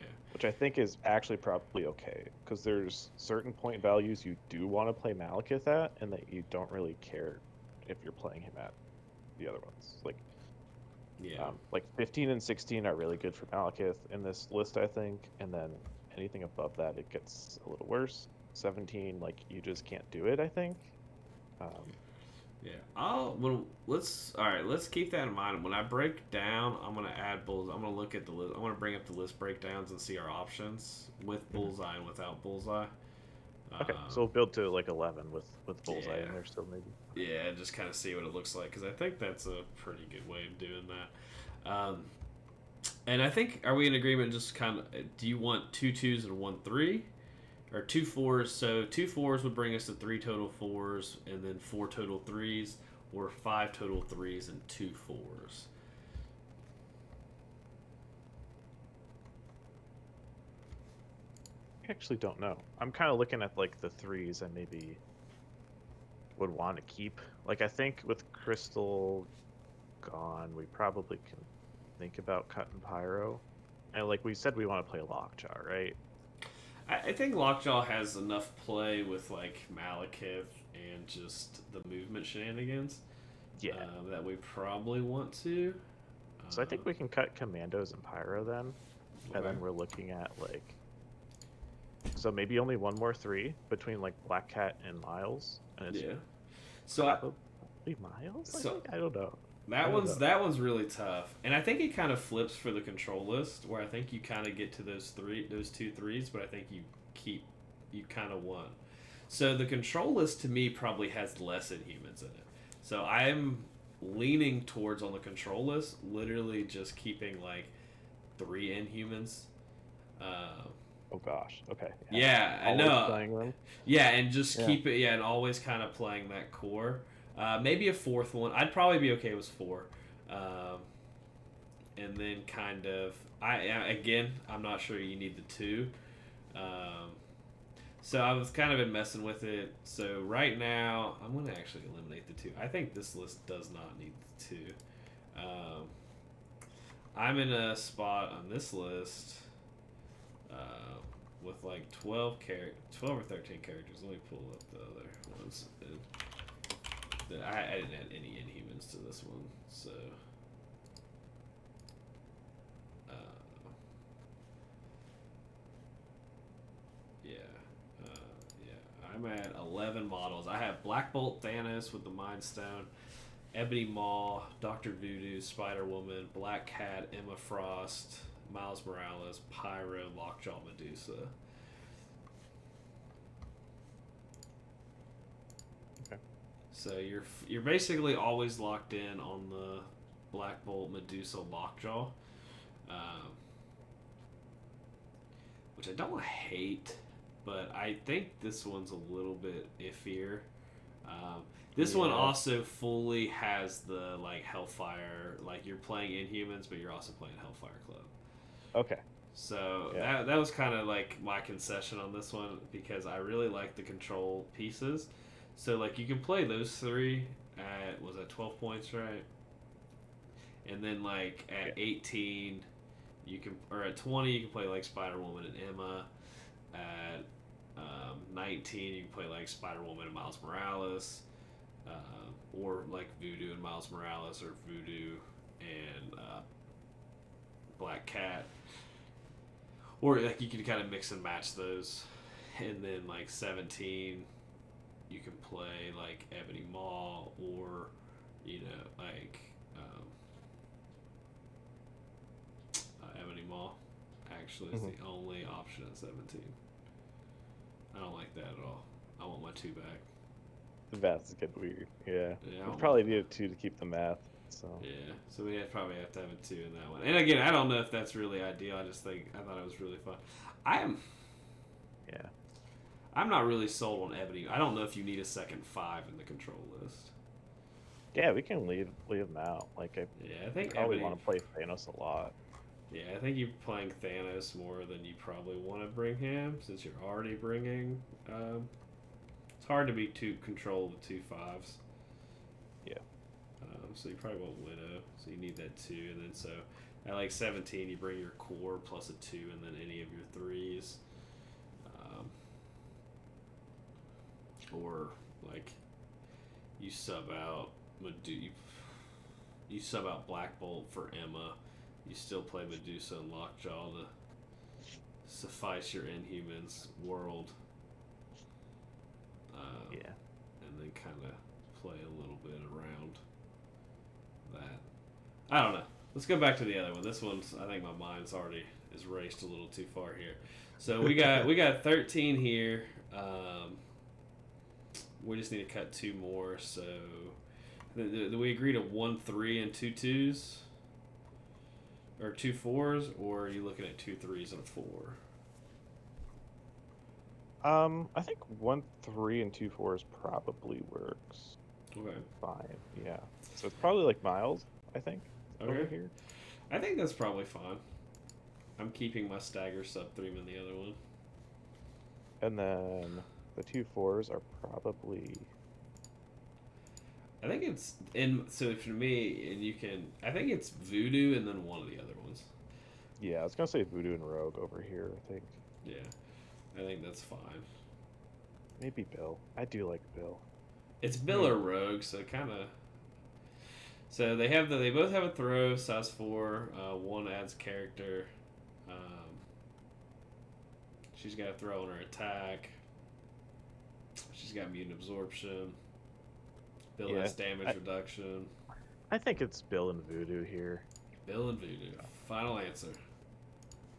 Yeah. Which I think is actually probably okay, because there's certain point values you do want to play Malekith at, and that you don't really care if you're playing him at the other ones. Like 15 and 16 are really good for Malekith in this list, I think, and then anything above that, it gets a little worse. 17, like you just can't do it, I think. Yeah. Let's keep that in mind. When I break down, I'm gonna add Bulls. I'm gonna look at the list. I'm gonna bring up the list breakdowns and see our options with Bullseye and without Bullseye. Okay, so we'll build to like 11 with Bullseye Yeah. in there still, maybe. Yeah, just kind of see what it looks like, because I think that's a pretty good way of doing that. And I think, are we in agreement? Just kind of, do you want 2 2s and 1 3, or 2 4s? So 2 4s would bring us to 3 total 4s, and then 4 total 3s, or 5 total 3s and 2 4s. I actually don't know. I'm kind of looking at like the 3s I maybe would want to keep. Like I think with Crystal gone, we probably can think about cutting Pyro. And like we said, we want to play Lockjaw, right? I think Lockjaw has enough play with like Malekith and just the movement shenanigans. Yeah. That we probably want to. So I think we can cut Commandos and Pyro then. Okay. And then we're looking at like, so maybe only one more 3 between like Black Cat and Miles. And it's So probably Miles? I don't know. That one's really tough, and I think it kind of flips for the control list, where I think you kind of get to those 2 3s, but I think you kind of won. So the control list to me probably has less Inhumans in it. So I'm leaning towards, on the control list, literally just keeping like 3 Inhumans. Oh gosh. Okay. Yeah, I know. Playing them. Yeah, and just keep it. Yeah, and always kind of playing that core. Maybe a 4th one. I'd probably be okay with 4. And then kind of, I'm not sure you need the 2. So I was kind of been messing with it. So right now, I'm going to actually eliminate the 2. I think this list does not need the 2. I'm in a spot on this list with like 12 or 13 characters. Let me pull up the other ones. I didn't add any Inhumans to this one, so I'm at 11 models. I have Black Bolt Thanos with the Mind Stone, Ebony Maw, Dr. Voodoo, Spider-Woman, Black Cat, Emma Frost, Miles Morales, Pyro, Lockjaw, Medusa. Okay. So you're basically always locked in on the Black Bolt, Medusa, Lockjaw, which I don't hate, but I think this one's a little bit iffier. This one also fully has the like Hellfire, like you're playing Inhumans, but you're also playing Hellfire Club. Okay. So that was kind of like my concession on this one, because I really like the control pieces. So like you can play those 3 at, was that 12 points, right? And then like at 18, or at 20 you can play like Spider-Woman and Emma. At 19, you can play like Spider-Woman and Miles Morales, or like Voodoo and Miles Morales, or Voodoo and Black Cat, or like you can kind of mix and match those. And then like 17, you can play like Ebony Maw, or like Ebony Maw actually is the only option at 17. I don't like that at all. I want my 2 back. The math is getting weird. Yeah. Yeah, We probably need a 2 to keep the math. So. Yeah, so we probably have to have a 2 in that one. And again, I don't know if that's really ideal. I thought it was really fun. I'm not really sold on Ebony. I don't know if you need a second 5 in the control list. Yeah, we can leave them out. Like I think probably want to play Thanos a lot. Yeah, I think you're playing Thanos more than you probably want to bring him, since you're already bringing. It's hard to be 2 control with 2 5s. Yeah. So you probably want Widow, so you need that 2, and then so at like 17 you bring your core plus a 2, and then any of your 3s. Or like you sub out you sub out Black Bolt for Emma. You still play Medusa and Lockjaw to suffice your Inhumans world. And then kind of play a little bit around that. I don't know. Let's go back to the other one. This one's, I think my mind's already is raced a little too far here. So we got 13 here. We just need to cut 2 more. So do we agree to 1 3 and 2 2s? Or 2 4s? Or are you looking at 2 3s and a 4? I think 1 3 and 2 4s probably works. Okay. Fine. Yeah. So it's probably like Miles, I think. Okay. Over here. I think that's probably fine. I'm keeping my stagger sub 3 in the other one. And then the 2 4s are probably. I think it's so for me, and you can. I think it's Voodoo and then one of the other ones. Yeah, I was gonna say Voodoo and Rogue over here. I think. Yeah, I think that's fine. Maybe Bill. I do like Bill. It's Bill or Rogue, so kind of. So they both have a throw size 4. One adds character. She's got a throw on her attack. She's got mutant absorption. Bill has damage reduction. I think it's Bill and Voodoo here. Bill and Voodoo. Final answer.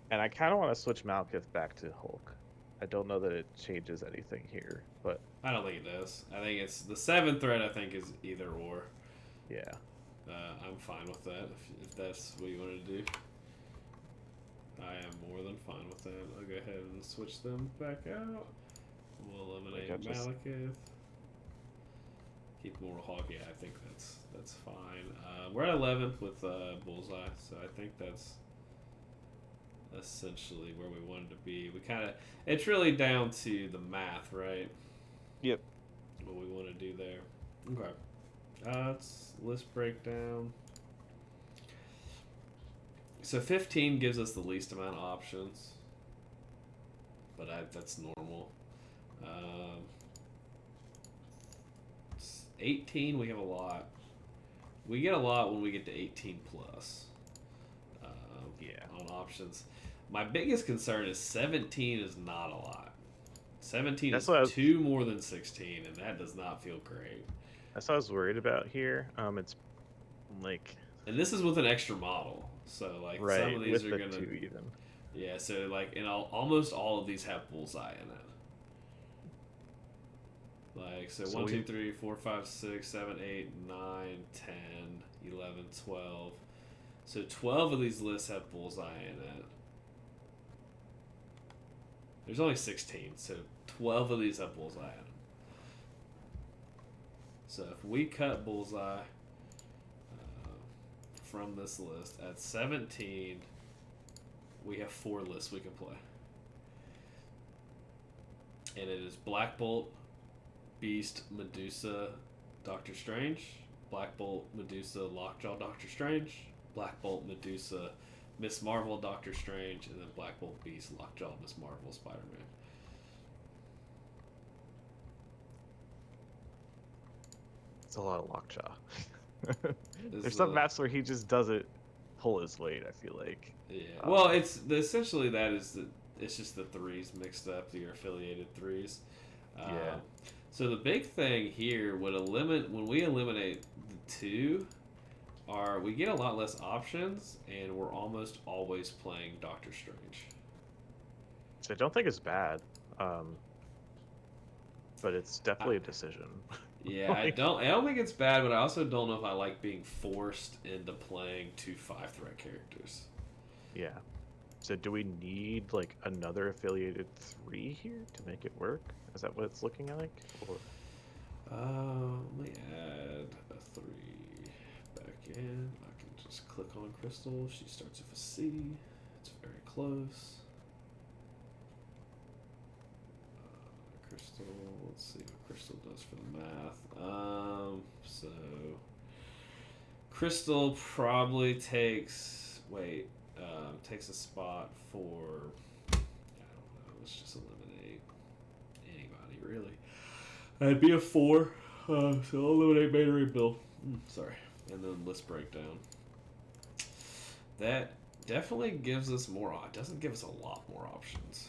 And I kind of want to switch Malekith back to Hulk. I don't know that it changes anything here, but I don't think it does. I think it's the 7th threat. I think is either or. Yeah. I'm fine with that if that's what you want to do. I am more than fine with that. I'll go ahead and switch them back out. We'll eliminate Malekith. Keep Mortal Hawk. Yeah, I think that's fine. We're at 11th with Bullseye, so I think that's essentially where we wanted to be. It's really down to the math, right? Yep. What we want to do there. Okay. Let's list breakdown. So 15 gives us the least amount of options, but that's normal. 18, we have a lot. We get a lot when we get to 18 plus. On options. My biggest concern is 17 is not a lot. 17 is 2 more than 16, and that does not feel great. That's what I was worried about here. It's like. And this is with an extra model, so like some of these are gonna. 2 even. Yeah, so like almost all of these have Bullseye in it. Like, so 1, 2, 3, 4, 5, 6, 7, 8, 9, 10, 11, 12. So 12 of these lists have Bullseye in it. There's only 16, so 12 of these have Bullseye in it. So if we cut Bullseye from this list, at 17, we have 4 lists we can play. And it is Black Bolt, Beast, Medusa, Doctor Strange, Black Bolt, Medusa, Lockjaw, Doctor Strange, Black Bolt, Medusa, Miss Marvel, Doctor Strange, and then Black Bolt, Beast, Lockjaw, Miss Marvel, Spider-Man. a lot of Lockjaw. Is There's some maps where he just doesn't pull his weight, I feel like. Yeah. Well, essentially that is it's just the threes mixed up, your affiliated threes. Yeah. So the big thing here when we eliminate the two, we get a lot less options, and we're almost always playing Doctor Strange. So I don't think it's bad, but it's definitely a decision. Yeah, I don't think it's bad, but I also don't know if I like being forced into playing two 5-threat characters. Yeah. So do we need like another affiliated 3 here to make it work? Is that what it's looking like? Or Let me add a 3 back in. I can just click on Crystal. She starts with a C. It's very close. Crystal. Let's see what Crystal does for the math. So Crystal probably takes takes a spot for, I don't know. Let's just eliminate anybody really. I'd be a 4, so I'll eliminate Beta Ray Bill. Sorry, and then list breakdown. That definitely gives us more. It doesn't give us a lot more options.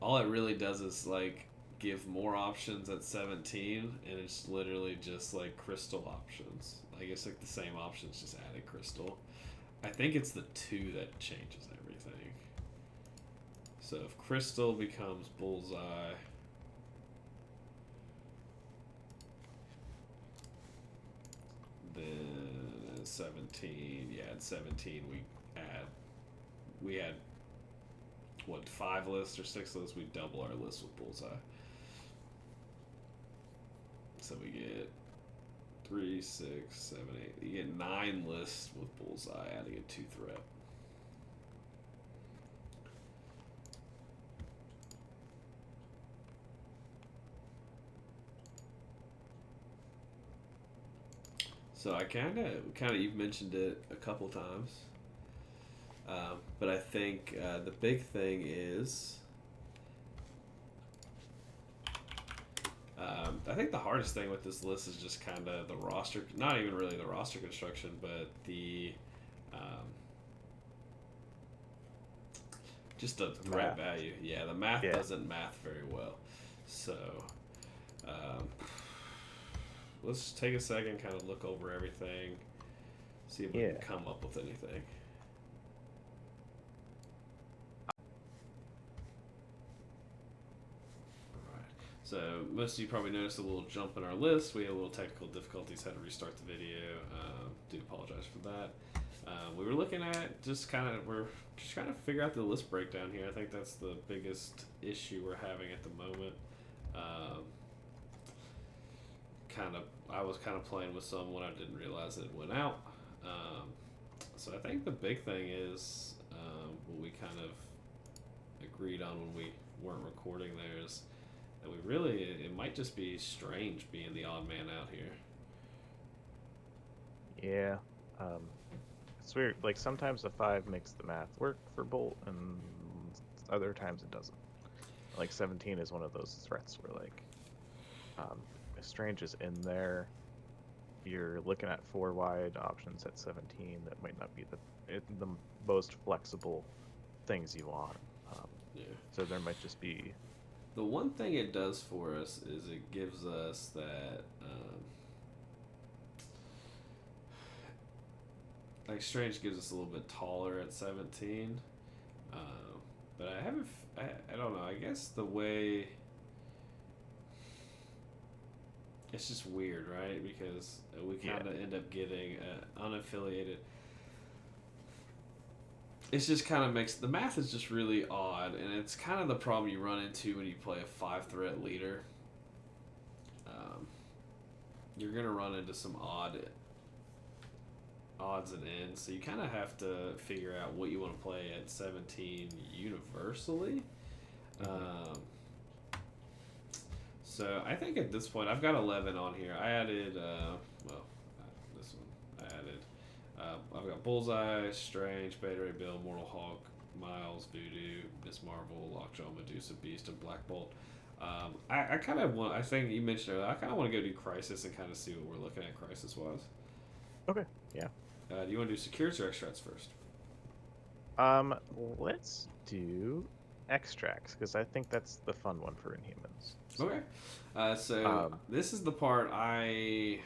All it really does is like give more options at 17, and it's literally just like crystal options. I guess like the same options, just added crystal. I think it's the 2 that changes everything. So if crystal becomes bullseye, then at 17, at 17 we had what, 5 lists or 6 lists? We double our list with bullseye. So we get 3, 6, 7, 8. You get 9 lists with bullseye, adding a 2-threat. So I kind of you've mentioned it a couple times, but I think the big thing is. I think the hardest thing with this list is just kind of the roster, not even really the roster construction, but the just the threat value. Yeah, the math doesn't math very well. So let's take a second, kind of look over everything, see if we can come up with anything. So most of you probably noticed a little jump in our list. We had a little technical difficulties, had to restart the video. Do apologize for that. We were looking at we're just trying to figure out the list breakdown here. I think that's the biggest issue we're having at the moment. I was kind of playing with some when I didn't realize it went out. So I think the big thing is what we kind of agreed on when we weren't recording there is that it might just be Strange being the odd man out here. Yeah. It's weird. Like sometimes the 5 makes the math work for Bolt, and other times it doesn't. Like 17 is one of those threats where like if Strange is in there, you're looking at 4 wide options at 17 that might not be the most flexible things you want. So there might just be. The one thing it does for us is it gives us that like Strange gives us a little bit taller at 17, but I don't know, I guess the way it's just weird, right? Because we kind of end up getting unaffiliated. It's just kind of makes the math is just really odd, and it's kind of the problem you run into when you play a 5-threat leader. You're gonna run into some odds and ends, so you kind of have to figure out what you want to play at 17 universally. So I think at this point I've got 11 on here. I added this one I added. I've got Bullseye, Strange, Beta Ray Bill, Mortal Hulk, Miles, Voodoo, Miss Marvel, Lockjaw, Medusa, Beast, and Black Bolt. I kind of want. I think you mentioned earlier. I kind of want to go do Crisis and kind of see what we're looking at Crisis wise. Okay. Yeah. Do you want to do secures or extracts first? Let's do extracts because I think that's the fun one for Inhumans. So, Okay. So um, this is the part I've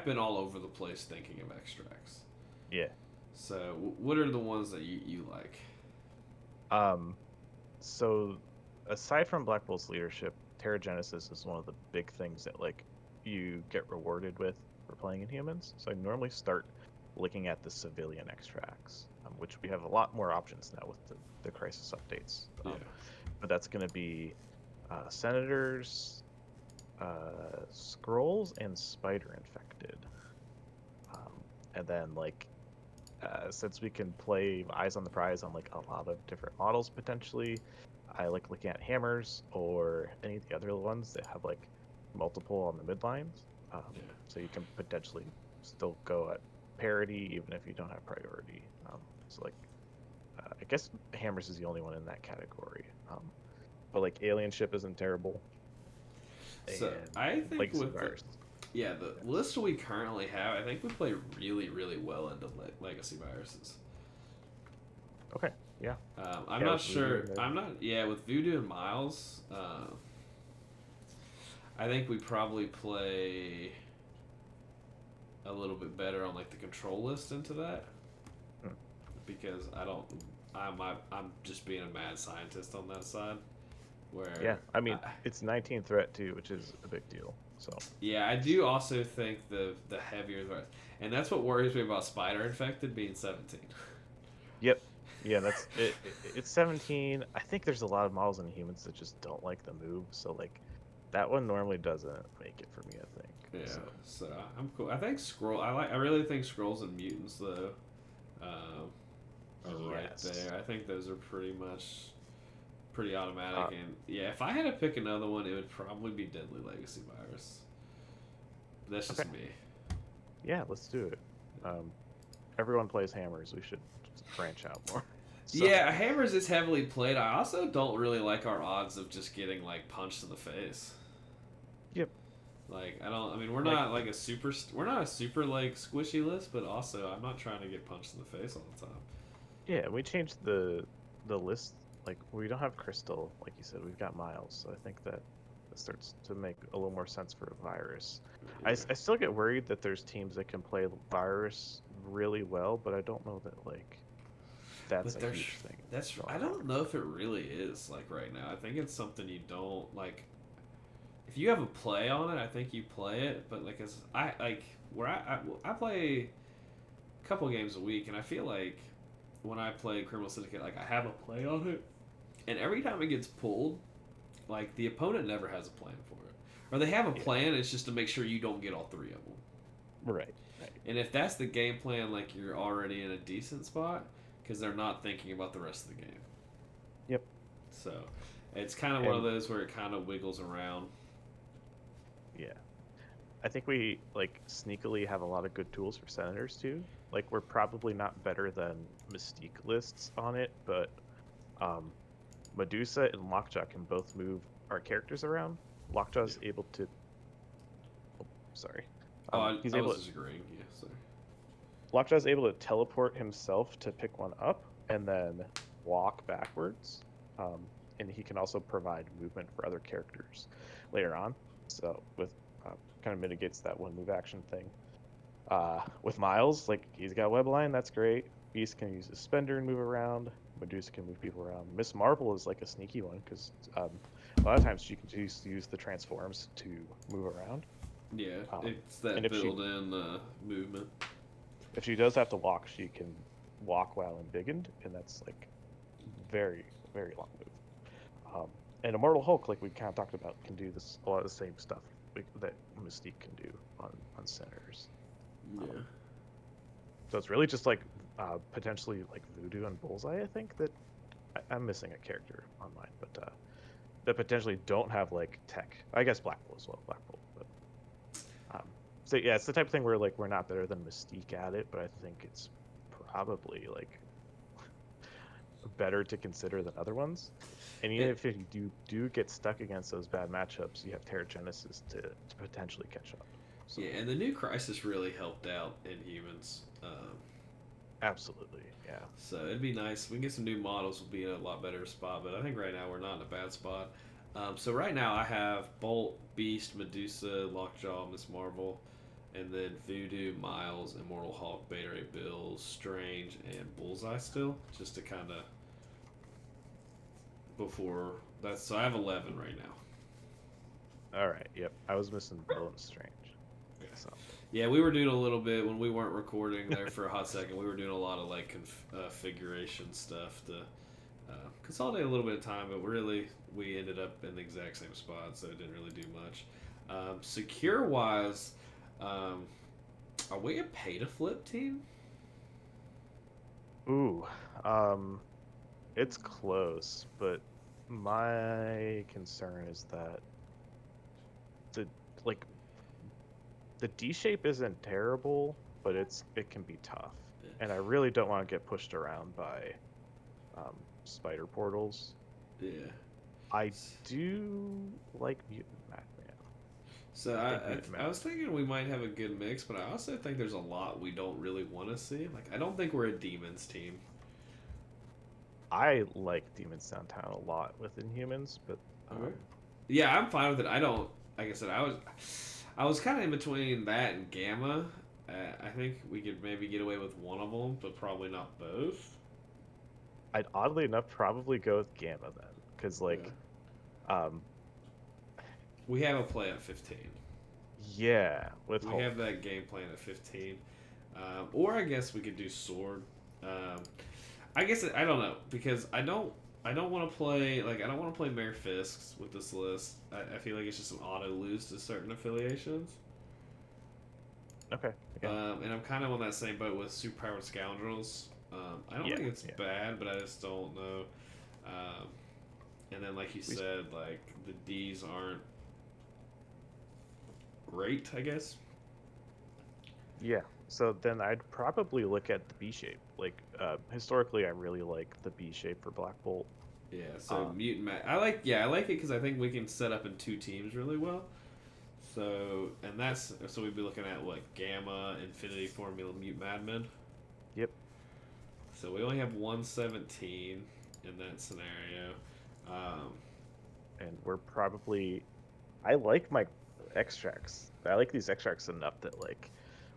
been all over the place thinking of extracts. yeah. So what are the ones that you like? Um, so aside from Black Bull's leadership, Terragenesis is one of the big things that like you get rewarded with for playing Inhumans. So I normally start looking at the civilian extracts, which we have a lot more options now with the crisis updates. Yeah. But that's going to be senators, scrolls, and spider infected. And then like since we can play eyes on the prize on like a lot of different models potentially, I like looking at hammers or any of the other ones that have like multiple on the midlines. Yeah. So you can potentially still go at parity even if you don't have priority. So like I guess hammers is the only one in that category. But like alien ship isn't terrible. So And I think legacy with virus. the list we currently have, I think we play really really well into legacy viruses. Okay, yeah. I'm Yeah, not with Voodoo sure. and I'm not. Yeah, with Voodoo and Miles, I think we probably play a little bit better on like the control list into that Hmm. because I don't. I'm just being a mad scientist on that side. Yeah, Where I mean it's 19 threat too, which is a big deal. So yeah, I do also think the heavier the and that's what worries me about Spider Infected being 17. yep. Yeah, that's it, it's 17. I think there's a lot of models in humans that just don't like the move, so like that one normally doesn't make it for me, I think. Yeah, So so I'm cool. I think scroll. I really think scrolls and mutants though, are right yes. there. I think those are pretty automatic. Uh, And yeah, if I had to pick another one, it would probably be Deadly Legacy Virus. But that's okay. just me. Yeah, let's do it. Um, everyone plays hammers. We should branch out more. So Yeah, Hammers is heavily played. I also don't really like our odds of just getting like punched in the face. yep. Like I don't. I mean, we're Like not like a super. We're not a super like squishy list, but also I'm not trying to get punched in the face all the time. yeah, we changed the list. Like we don't have crystal, like you said. We've got miles, so I think that starts to make a little more sense for virus. Yeah. I still get worried that there's teams that can play virus really well, but I don't know that like that's But a there's huge thing that's going I on. don't know if it really is like right now. I think it's something you don't like. If you have a play on it, I think you play it. But like as I like where I play a couple games a week, and I feel like when I play Criminal Syndicate, like I have a play on it, and every time it gets pulled, like the opponent never has a plan for it, or they have a Yeah, plan. It's just to make sure you don't get all three of them. right, right. And if that's the game plan, like you're already in a decent spot because they're not thinking about the rest of the game. Yep. So it's kind of one of And those where it kind of wiggles around. yeah, I think we like sneakily have a lot of good tools for senators too. Like we're probably not better than Mystique lists on it, but um, Medusa and Lockjaw can both move our characters around. Yeah. Lockjaw's able to. Oh, sorry. Oh, I, He's I able. was disagreeing. Yeah, sorry. Lockjaw's able to teleport himself to pick one up and then walk backwards. And he can also provide movement for other characters later on. So with kind of mitigates that one move action thing. With Miles, like he's got webline, that's great. Beast can use his spender and move around. Medusa can move people around. Miss Marvel is like a sneaky one because a lot of times she can use the transforms to move around. Yeah, it's And that built-in movement. if she does have to walk, she can walk while embiggened, and that's like very very long move. And Immortal Hulk, like we kind of talked about, can do this a lot of the same stuff that Mystique can do on centers. Yeah. So it's really just like potentially like Voodoo and Bullseye. I think that I'm missing a character on mine, but that potentially don't have like tech. I guess Black Bull as well, Black Bull. But so yeah, it's the type of thing where like we're not better than Mystique at it, but I think it's probably like better to consider than other ones. And even if you do get stuck against those bad matchups, you have Terrigenesis to potentially catch up. So Yeah, and the new Crisis really helped out Inhumans. absolutely, yeah. So it'd be nice. We can get some new models. We'll be in a lot better spot. But I think right now we're not in a bad spot. So right now I have Bolt, Beast, Medusa, Lockjaw, Miss Marvel, and then Voodoo, Miles, Immortal Hulk, Beta Ray Bill, Strange, and Bullseye still, just to kind of before that's. So I have 11 right now. All right, yep. I was missing Bill and Strange. Okay. So Yeah, we were doing a little bit when we weren't recording there for a hot second. We were doing a lot of like configuration stuff to consolidate a little bit of time, but really we ended up in the exact same spot, so it didn't really do much. Secure wise, are we a pay to flip team? ooh, it's close, but my concern is that the like the D shape isn't terrible, but it can be tough, and I really don't want to get pushed around by spider portals. Yeah. I do like Mutant Madman. So I think I, Mutant I Madman. was thinking we might have a good mix, but I also think there's a lot we don't really want to see. Like I don't think we're a demons team. I like Demons Downtown a lot with Inhumans, but Okay. Yeah, I'm fine with it. I don't. Like I said, I was kind of in between that and Gamma. I think we could maybe get away with one of them, but probably not both. I'd oddly enough probably go with Gamma then, because Yeah. um, We have a play at 15. yeah, with We Hulk. have that game plan at 15. Or I guess we could do Sword. Um, I guess I don't know because I don't want to play like I don't want to play Mare Fisks with this list. I feel like it's just an auto lose to certain affiliations. Okay, yeah, And I'm kind of on that same boat with Superpowered Scoundrels. I don't yeah, think it's yeah, bad, but I just don't know. Um, and then, like you we, said, like the D's aren't great, I guess. yeah. So then I'd probably look at the B shape. Like historically, I really like the B shape for Black Bolt. Yeah, so Um, I like it because I think we can set up in two teams really well. So and that's so we'd be looking at what Gamma, Infinity Formula, Mute Madmen. yep. So we only have 117 in that scenario. Um, And we're probably I like my extracts. I like these extracts enough that like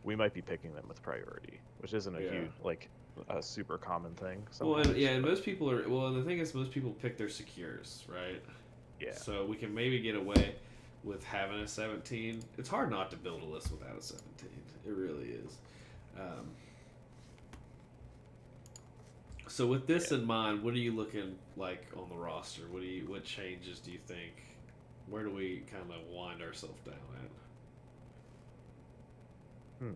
we might be picking them with priority, which isn't a yeah. huge like a super common thing Well, sometimes. and But most people are. Well, and the thing is, most people pick their secures, right? yeah, So we can maybe get away with having a 17. It's hard not to build a list without a 17. It really is. Um, so with this yeah. in mind, what are you looking like on the roster? What changes do you think? Where do we kind of wind ourselves down at? Hmm.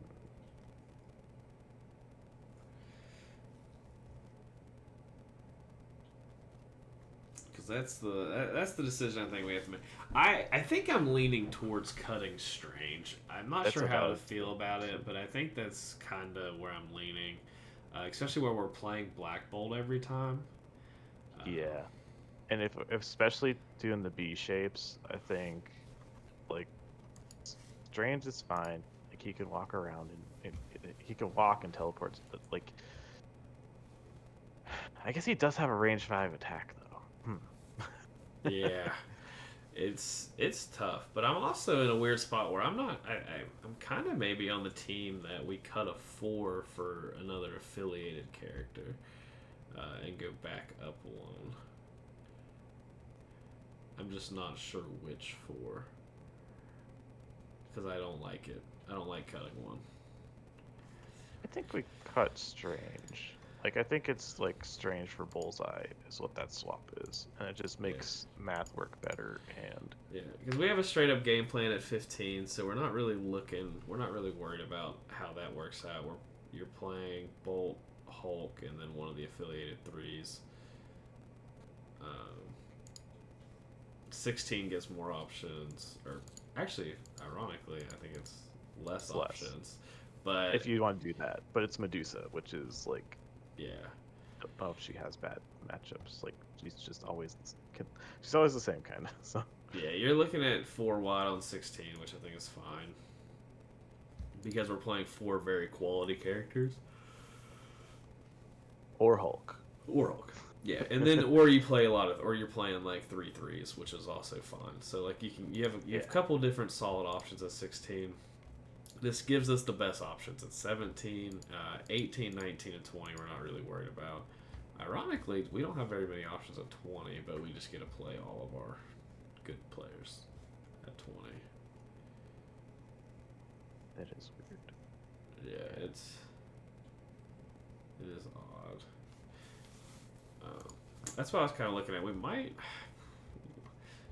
Because that's the decision I think we have to make. I think I'm leaning towards cutting Strange. I'm not That's sure what how I to was feel about it, but I think that's kind of where I'm leaning, especially where we're playing Black Bolt every time. Yeah. And if especially doing the B shapes, I think like Strange is fine. Like he can walk around and he can walk and teleport. But like, I guess he does have a range 5 attack though. Yeah, it's tough, but I'm also in a weird spot where I'm not. I'm kind of maybe on the team that we cut a 4 for another affiliated character and go back up one. I'm just not sure which 4 because I don't like it. I don't like cutting one. I think we cut Strange. Like I think it's like Strange for Bullseye is what that swap is, and it just Yeah, makes math work better. And yeah, because we have a straight up game plan at 15, so we're not really looking. We're not really worried about how that works out. You're playing Bolt, Hulk, and then one of the affiliated threes. Um, 16 gets more options, or actually, ironically, I think it's less it's less options. But if you want to do that. But it's Medusa, which is like yeah, don't know if she has bad matchups. Like she's always the same kind of. So Yeah, you're looking at 4 wide on 16, which I think is fine because we're playing 4 very quality characters. or Hulk. Or Hulk. Yeah, and then or you play a lot of, or you're playing like 3/3s, which is also fine. So like you have a couple different solid options at 16. This gives us the best options at 17, 18, 19, and 20. We're not really worried about. Ironically, we don't have very many options at 20, but we just get to play all of our good players at 20. That is weird. Yeah, it is odd. That's what I was kind of looking at. We might.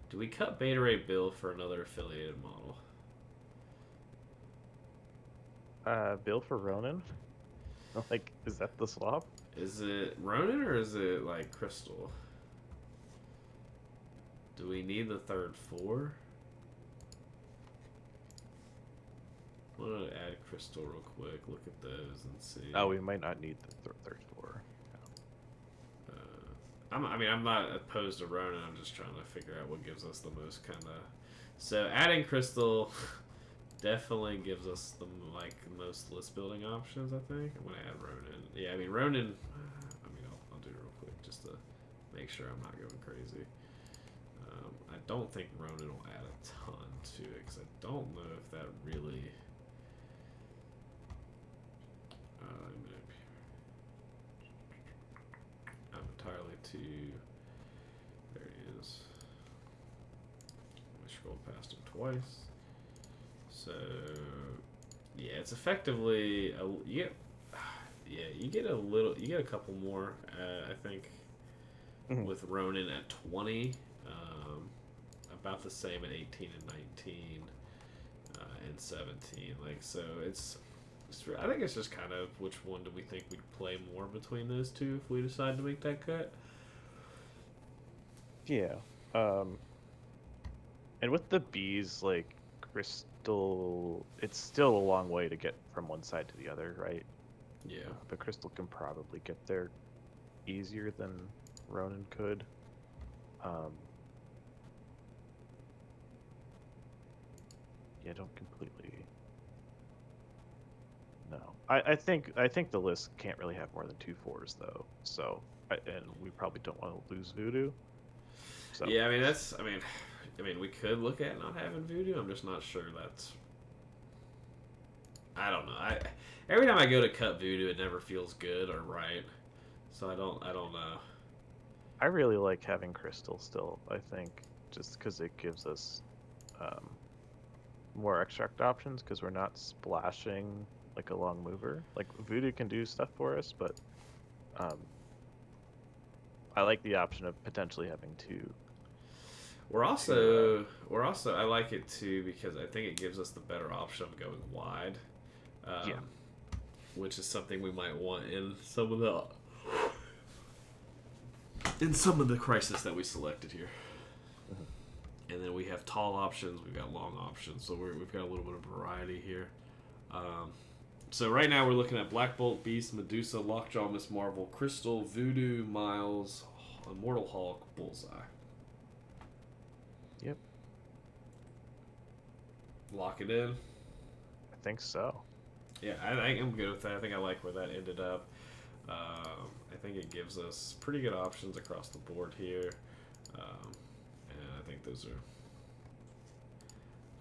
Do we cut Beta Ray Bill for another affiliated model? Bill for Ronin? Like, is that the swap? Is it Ronin or is it like Crystal? Do we need the third 4? I'm gonna add Crystal real quick. Look at those and see. Oh, we might not need the third 4. I'm not opposed to Ronin. I'm just trying to figure out what gives us the most kind of. So adding Crystal definitely gives us the most list building options. I think I'm gonna add Ronin. Yeah, I mean Ronin. I'll do it real quick just to make sure I'm not going crazy. I don't think Ronin will add a ton to it because I don't know if that really. I'm entirely too. There he is. I scrolled past him twice. So, yeah, it's effectively you get a couple more. I think with Ronin at 20, about the same at 18 and 19, and 17. Like so, I think it's just kind of which one do we think we'd play more between those two if we decide to make that cut. Yeah. And with the bees, like Crystal, it's still a long way to get from one side to the other, right? Yeah. But Crystal can probably get there easier than Ronin could. Yeah, don't completely. No, I think the list can't really have more than 2 4s though. So, and we probably don't want to lose Voodoo. So. Yeah, I mean, we could look at not having Voodoo. I'm just not sure that's. I don't know. Every time I go to cut Voodoo, it never feels good or right. So I don't know. I really like having Crystal still. I think just because it gives us more extract options because we're not splashing like a long mover. Like Voodoo can do stuff for us, but I like the option of potentially having 2. We're also I like it too because I think it gives us the better option of going wide. Which is something we might want in some of the crisis that we selected here. And then we have tall options, we've got long options, so we've got a little bit of variety here. So right now we're looking at Black Bolt, Beast, Medusa, Lockjaw, Miss Marvel, Crystal, Voodoo, Miles, Immortal Hulk, Bullseye. Yep. Lock it in. I think so. Yeah, I think I'm good with that. I think I like where that ended up. I think it gives us pretty good options across the board here. And I think those are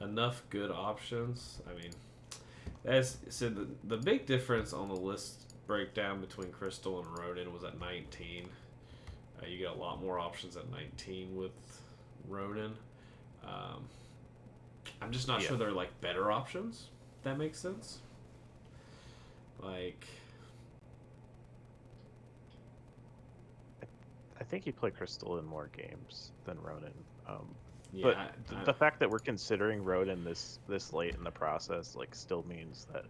enough good options. I mean, the big difference on the list breakdown between Crystal and Ronin was at 19. You get a lot more options at 19 with Ronin. I'm just not sure they're like better options. If that makes sense. Like, I think you play Crystal in more games than Ronin. But the fact that we're considering Ronin this late in the process, like, still means that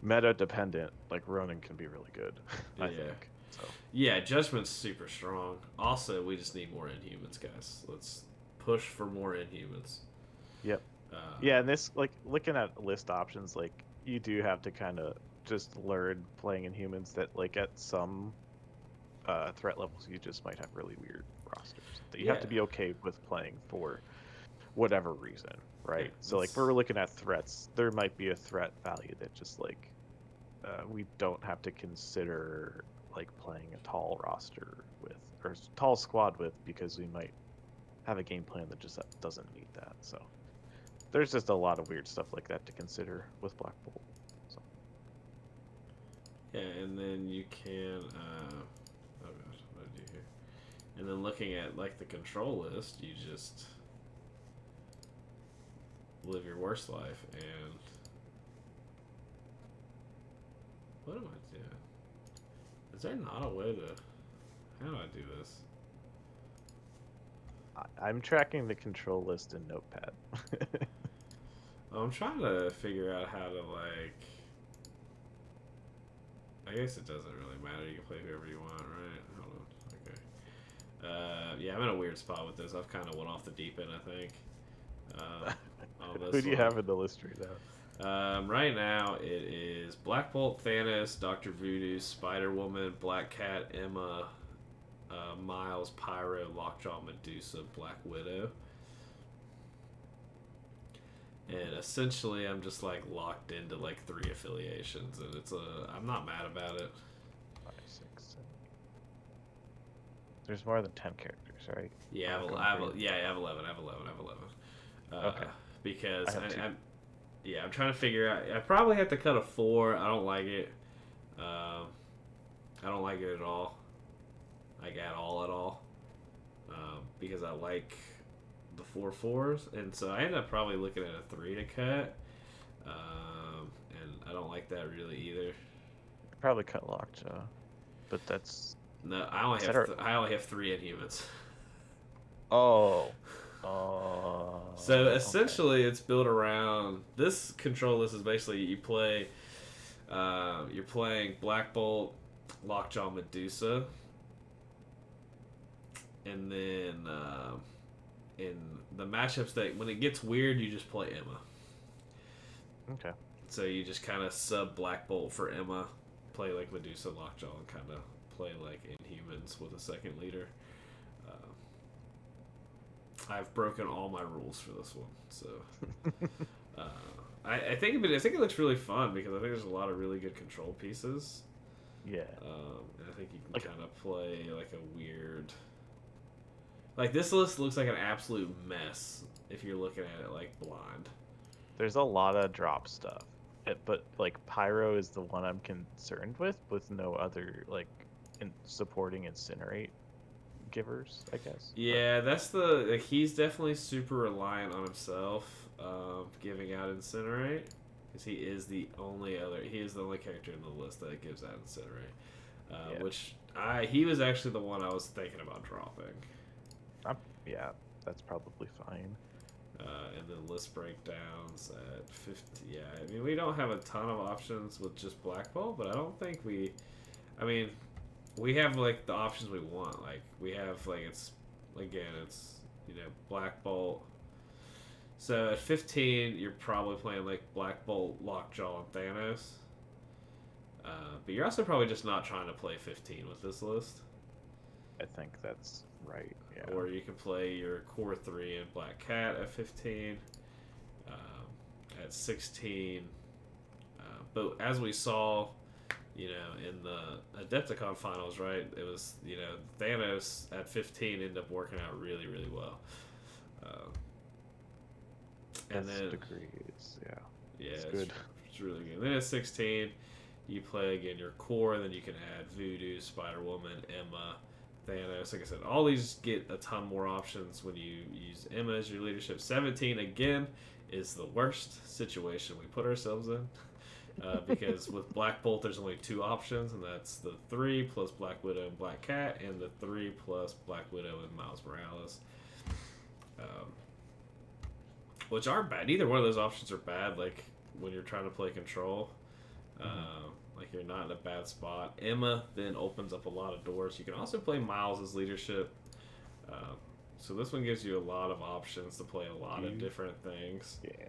meta dependent, like Ronin can be really good. I think. So. Yeah, Judgment's super strong. Also, we just need more Inhumans, guys. Let's push for more Inhumans. Yep. Yeah, and this, like, looking at list options, like, you do have to kind of just learn playing Inhumans that, like, at some threat levels, you just might have really weird rosters that you have Yeah. to be okay with playing for whatever reason, Yeah, right? So like if we're looking at threats, there might be a threat value that just like we don't have to consider like playing a tall roster with or tall squad with because we might have a game plan that just doesn't meet that. So there's just a lot of weird stuff like that to consider with Black Bolt. So yeah, and then you can. Oh gosh, what did I do here? And then looking at like the control list, you just live your worst life. And what am I doing? Is there not a way to? How do I do this? I'm tracking the control list in Notepad. I'm trying to figure out how to like. I guess it doesn't really matter. You can play whoever you want, right? Hold on. Okay. Yeah, I'm in a weird spot with this. I've kind of went off the deep end, I think. On Who this do you one. have in the list right now? Right now, it is Black Bolt, Thanos, Doctor Voodoo, Spider Woman, Black Cat, Emma, Miles, Pyro, Lockjaw, Medusa, Black Widow. And essentially, I'm just like locked into like 3 affiliations, and I'm not mad about it. 5, 6, 7. There's more than 10 characters, right? Yeah, I have 11. I have 11. Okay. Because I have 2. I'm trying to figure out. I probably have to cut a 4. I don't like it. I don't like it at all. Like at all. Because I like the 4 4s, and so I end up probably looking at a 3 to cut. And I don't like that really either. Probably cut Lockjaw, but that's No, I only have 3 Inhumans. oh. So Okay. essentially, it's built around this control list. Is basically you play, you're playing Black Bolt, Lockjaw, Medusa, and then in the matchups that when it gets weird, you just play Emma. Okay. So you just kind of sub Black Bolt for Emma, play like Medusa, Lockjaw, and kind of play like Inhumans with a second leader. I've broken all my rules for this one, so I think it looks really fun because I think there's a lot of really good control pieces. Yeah. And I think you can kind of play like a weird. Like this list looks like an absolute mess if you're looking at it like blind. There's a lot of drop stuff, but like Pyro is the one I'm concerned with no other like supporting Incinerate givers, I guess. Yeah, he's definitely super reliant on himself, giving out Incinerate, because he is the only character in the list that gives out Incinerate, which he was actually the one I was thinking about dropping. Yeah, that's probably fine. And then list breakdowns at 50. Yeah, I mean we don't have a ton of options with just Black Bolt, but I don't think we have like the options we want. Like we have like it's Black Bolt. So at 15, you're probably playing like Black Bolt, Lockjaw, and Thanos. But you're also probably just not trying to play 15 with this list. I think that's right. Yeah. Or you can play your core 3 and Black Cat at 15. At 16. But as we saw, in the Adepticon finals, right? It was, Thanos at 15 ended up working out really, really well. And then degrees, yeah. Yeah, it's good. It's really good. Then at 16, you play again your core, then you can add Voodoo, Spider-Woman, Emma, Thanos. Like I said, all these get a ton more options when you use Emma as your leadership. 17, again, is the worst situation we put ourselves in. Because with Black Bolt, there's only 2 options, and that's the 3 plus Black Widow and Black Cat, and the 3 plus Black Widow and Miles Morales. Which aren't bad. Neither one of those options are bad, like, when you're trying to play control. Like, you're not in a bad spot. Emma then opens up a lot of doors. You can also play Miles as leadership. So this one gives you a lot of options to play a lot of different things. Yeah.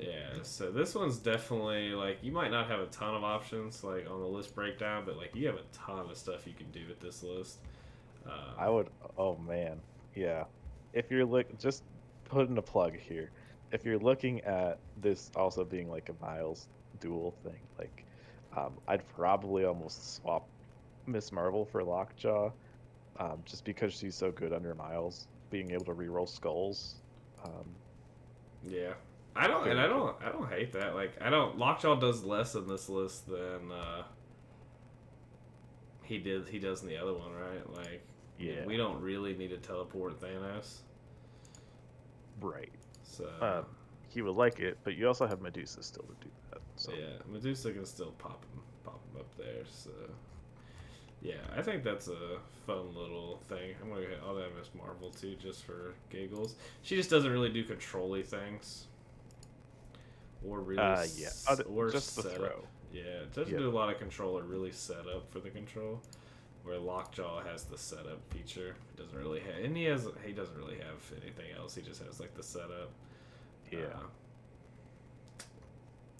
Yeah, so this one's definitely like you might not have a ton of options like on the list breakdown, but like you have a ton of stuff you can do with this list. Um, I would. Oh man, yeah. If you're just putting a plug here. If you're looking at this also being like a Miles duel thing, like, I'd probably almost swap Miss Marvel for Lockjaw, just because she's so good under Miles, being able to reroll skulls. Um, yeah, I don't, and very good. I don't hate that. Like I don't, Lockjaw does less in this list than he does in the other one, right? Like, I mean, Yeah, we don't really need to teleport Thanos, right. so He would like it, but you also have Medusa still to do that. So yeah, Medusa can still pop him up there. So yeah, I think that's a fun little thing. I'll have Miss Marvel too, just for giggles. She just doesn't really do control-y things, or really yeah, or just the set up. throw. Yeah, it doesn't Yep. do a lot of control or really set up for the control. Where Lockjaw has the setup feature. It doesn't really have, and he doesn't really have anything else. He just has like the setup. Yeah.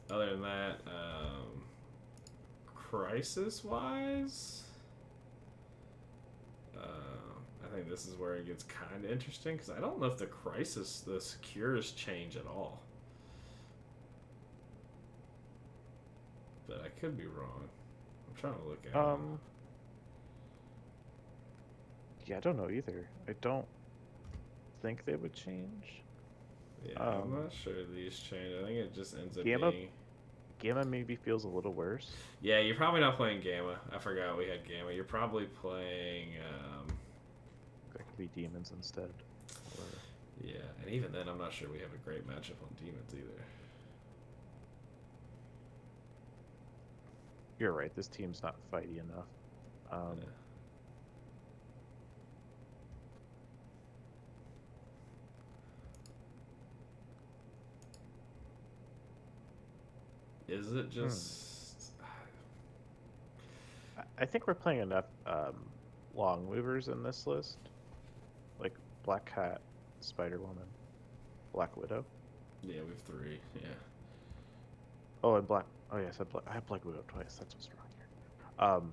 Other than that, crisis wise, I think this is where it gets kind of interesting because I don't know if the secures change at all, but I could be wrong. I'm trying to look at it. Yeah, I don't know either. I don't think they would change. Yeah, I'm not sure these change. I think it just ends up Gamma being. Gamma maybe feels a little worse. Yeah, you're probably not playing Gamma. I forgot we had Gamma. You're probably playing. That could be demons instead. Or... Yeah, and even then, I'm not sure we have a great matchup on Demons either. You're right. This team's not fighty enough. Yeah. Is it just? I think we're playing enough long movers in this list, like Black Cat, Spider Woman, Black Widow. Yeah, we have three. Yeah. Oh, and Black. Oh yeah, I have Black Widow twice. That's what's wrong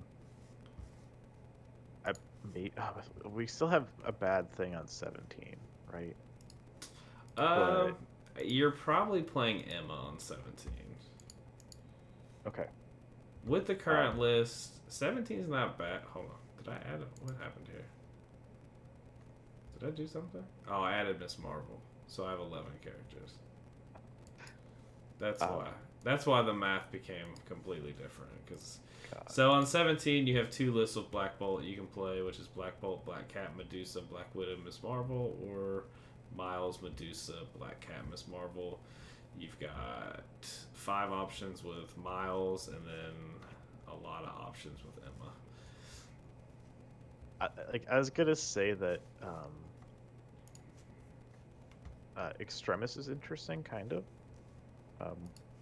here. We still have a bad thing on 17, right? Um, you're probably playing Emma on 17. Okay. With the current list, 17 is not bad. Hold on. Did I add what happened here? Did I do something? Oh, I added Miss Marvel. So I have 11 characters. That's why the math became completely different. So on 17, you have two lists with Black Bolt you can play, which is Black Bolt, Black Cat, Medusa, Black Widow, Miss Marvel, or Miles, Medusa, Black Cat, Miss Marvel. You've got 5 options with Miles, and then a lot of options with Emma. I was gonna say that Extremis is interesting, kind of.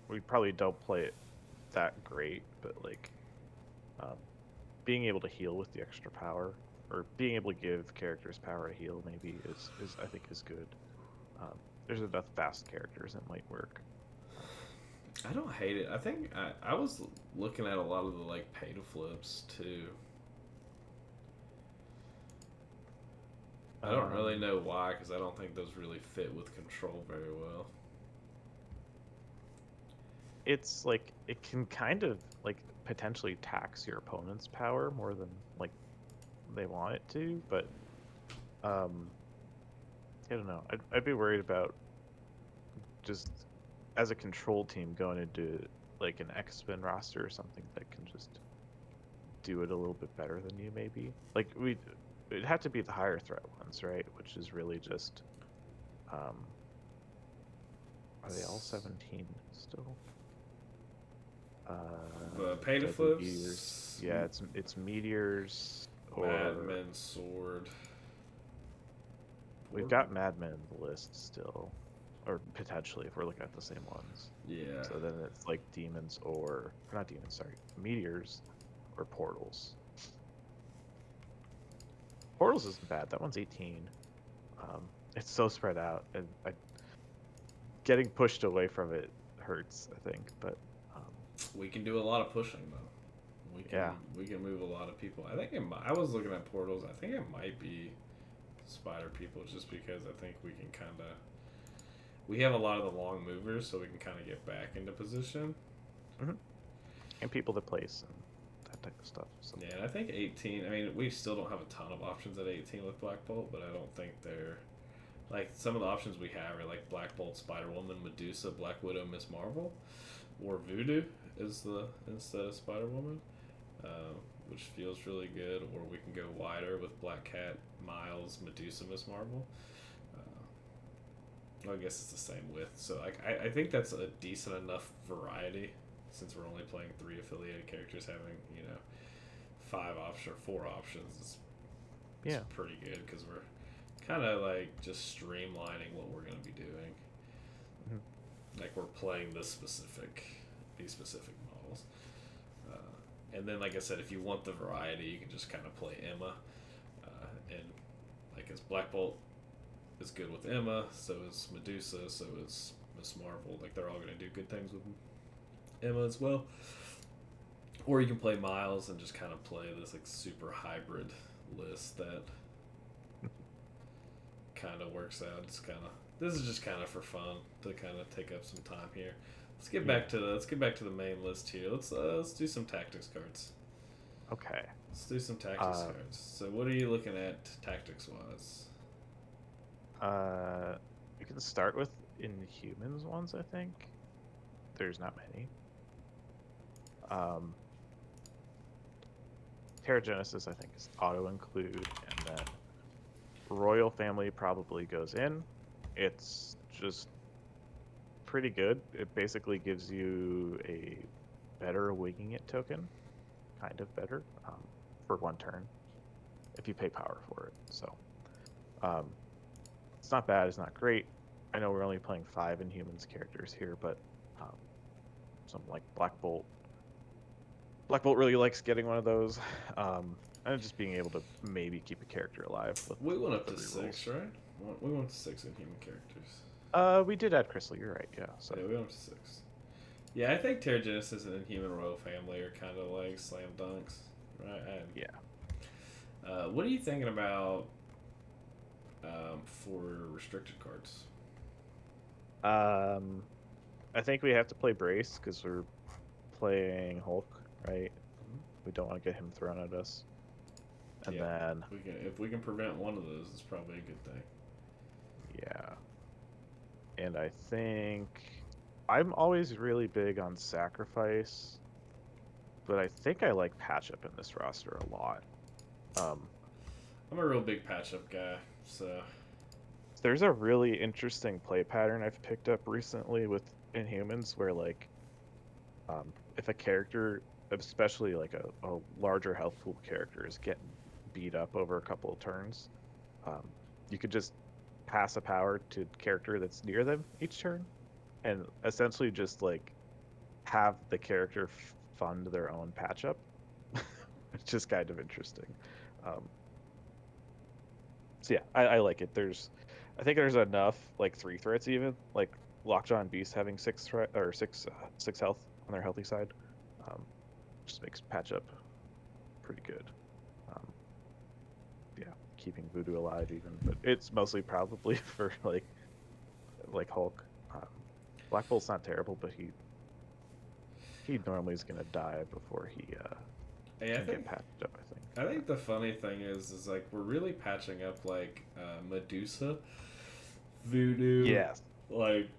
We probably don't play it that great, but like being able to heal with the extra power, or being able to give characters power to heal, maybe is I think is good. There's enough fast characters that might work. I don't hate it. I think I was looking at a lot of the like pay to flips too. I don't really know why, because I don't think those really fit with control very well. It's like it can kind of like potentially tax your opponent's power more than like they want it to, but I don't know. I'd be worried about just as a control team going into like an X-Men roster or something that can just do it a little bit better than you, maybe. Like it'd have to be the higher threat ones, right? Which is really just are they all 17 still? The pay to flips. Meteors. Yeah, it's meteors or Madman Sword. We've got Madmen in the list still, or potentially if we're looking at the same ones. Yeah. So then it's like demons or not demons, sorry, meteors or portals. Portals isn't bad. That one's 18. It's so spread out, and getting pushed away from it hurts, I think. But We can do a lot of pushing though. Yeah. We can move a lot of people. I think I was looking at portals. I think it might be spider people, just because I think we can kind of we have a lot of the long movers, so we can kind of get back into position. hmm and people to place and that type of stuff. So. Yeah, and I think 18. I mean, we still don't have a ton of options at 18 with Black Bolt, but I don't think they're like some of the options we have are like Black Bolt, Spider Woman, Medusa, Black Widow, Miss Marvel, or Voodoo is the instead of Spider Woman, which feels really good. Or we can go wider with Black Cat, Miles, Medusa, Miss Marvel. Well, I guess it's the same width, so like I think that's a decent enough variety, since we're only playing 3 affiliated characters. Having 5 options or 4 options is pretty good, because we're kind of like just streamlining what we're going to be doing. Like we're playing these specific models, and then like I said, if you want the variety, you can just kind of play Emma, and like as Black Bolt is good with Emma, so is Medusa, so is Miss Marvel. Like they're all going to do good things with Emma as well. Or you can play Miles and just kind of play this like super hybrid list that kind of works out. It's kind of this is just kind of for fun to kind of take up some time here. Let's get back to the main list here. Let's do some tactics cards. Okay. Let's do some tactics cards. So what are you looking at tactics wise? We can start with Inhumans ones. I think there's not many. Terragenesis, I think, is auto include, and then Royal Family probably goes in. It's just pretty good. It basically gives you a better winging it token, kind of better, for 1 turn if you pay power for it. So it's not bad. It's not great. I know we're only playing 5 Inhumans characters here, but something like Black Bolt really likes getting one of those, and just being able to maybe keep a character alive. We went up to re-rolls. 6, right? We went to 6 Inhuman characters. We did add Crystal. You're right. Yeah. So yeah, we went up to 6. Yeah, I think Terragenesis and Inhuman Royal Family are kind of like slam dunks, right? yeah. What are you thinking about for restricted cards? I think we have to play Brace because we're playing Hulk, right? We don't want to get him thrown at us. And then if we can prevent one of those, it's probably a good thing. Yeah. And I think I'm always really big on Sacrifice, but I think I like Patch Up in this roster a lot. I'm a real big Patch Up guy, so there's a really interesting play pattern I've picked up recently with Inhumans where, like, if a character, especially like a larger health pool character, is getting beat up over a couple of turns, you could just pass a power to character that's near them each turn, and essentially just like have the character fund their own patch up. It's just kind of interesting. So yeah, I like it. I think there's enough like 3 threats, even like Lockjaw and Beast having 6 threat or 6 health on their healthy side, just makes patch up pretty good. Yeah, keeping Voodoo alive even, but it's mostly probably for like Hulk. Black Bolt's not terrible, but he normally is gonna die before he can get patched up, I think. I think the funny thing is like we're really patching up like Medusa, Voodoo. Yes. Like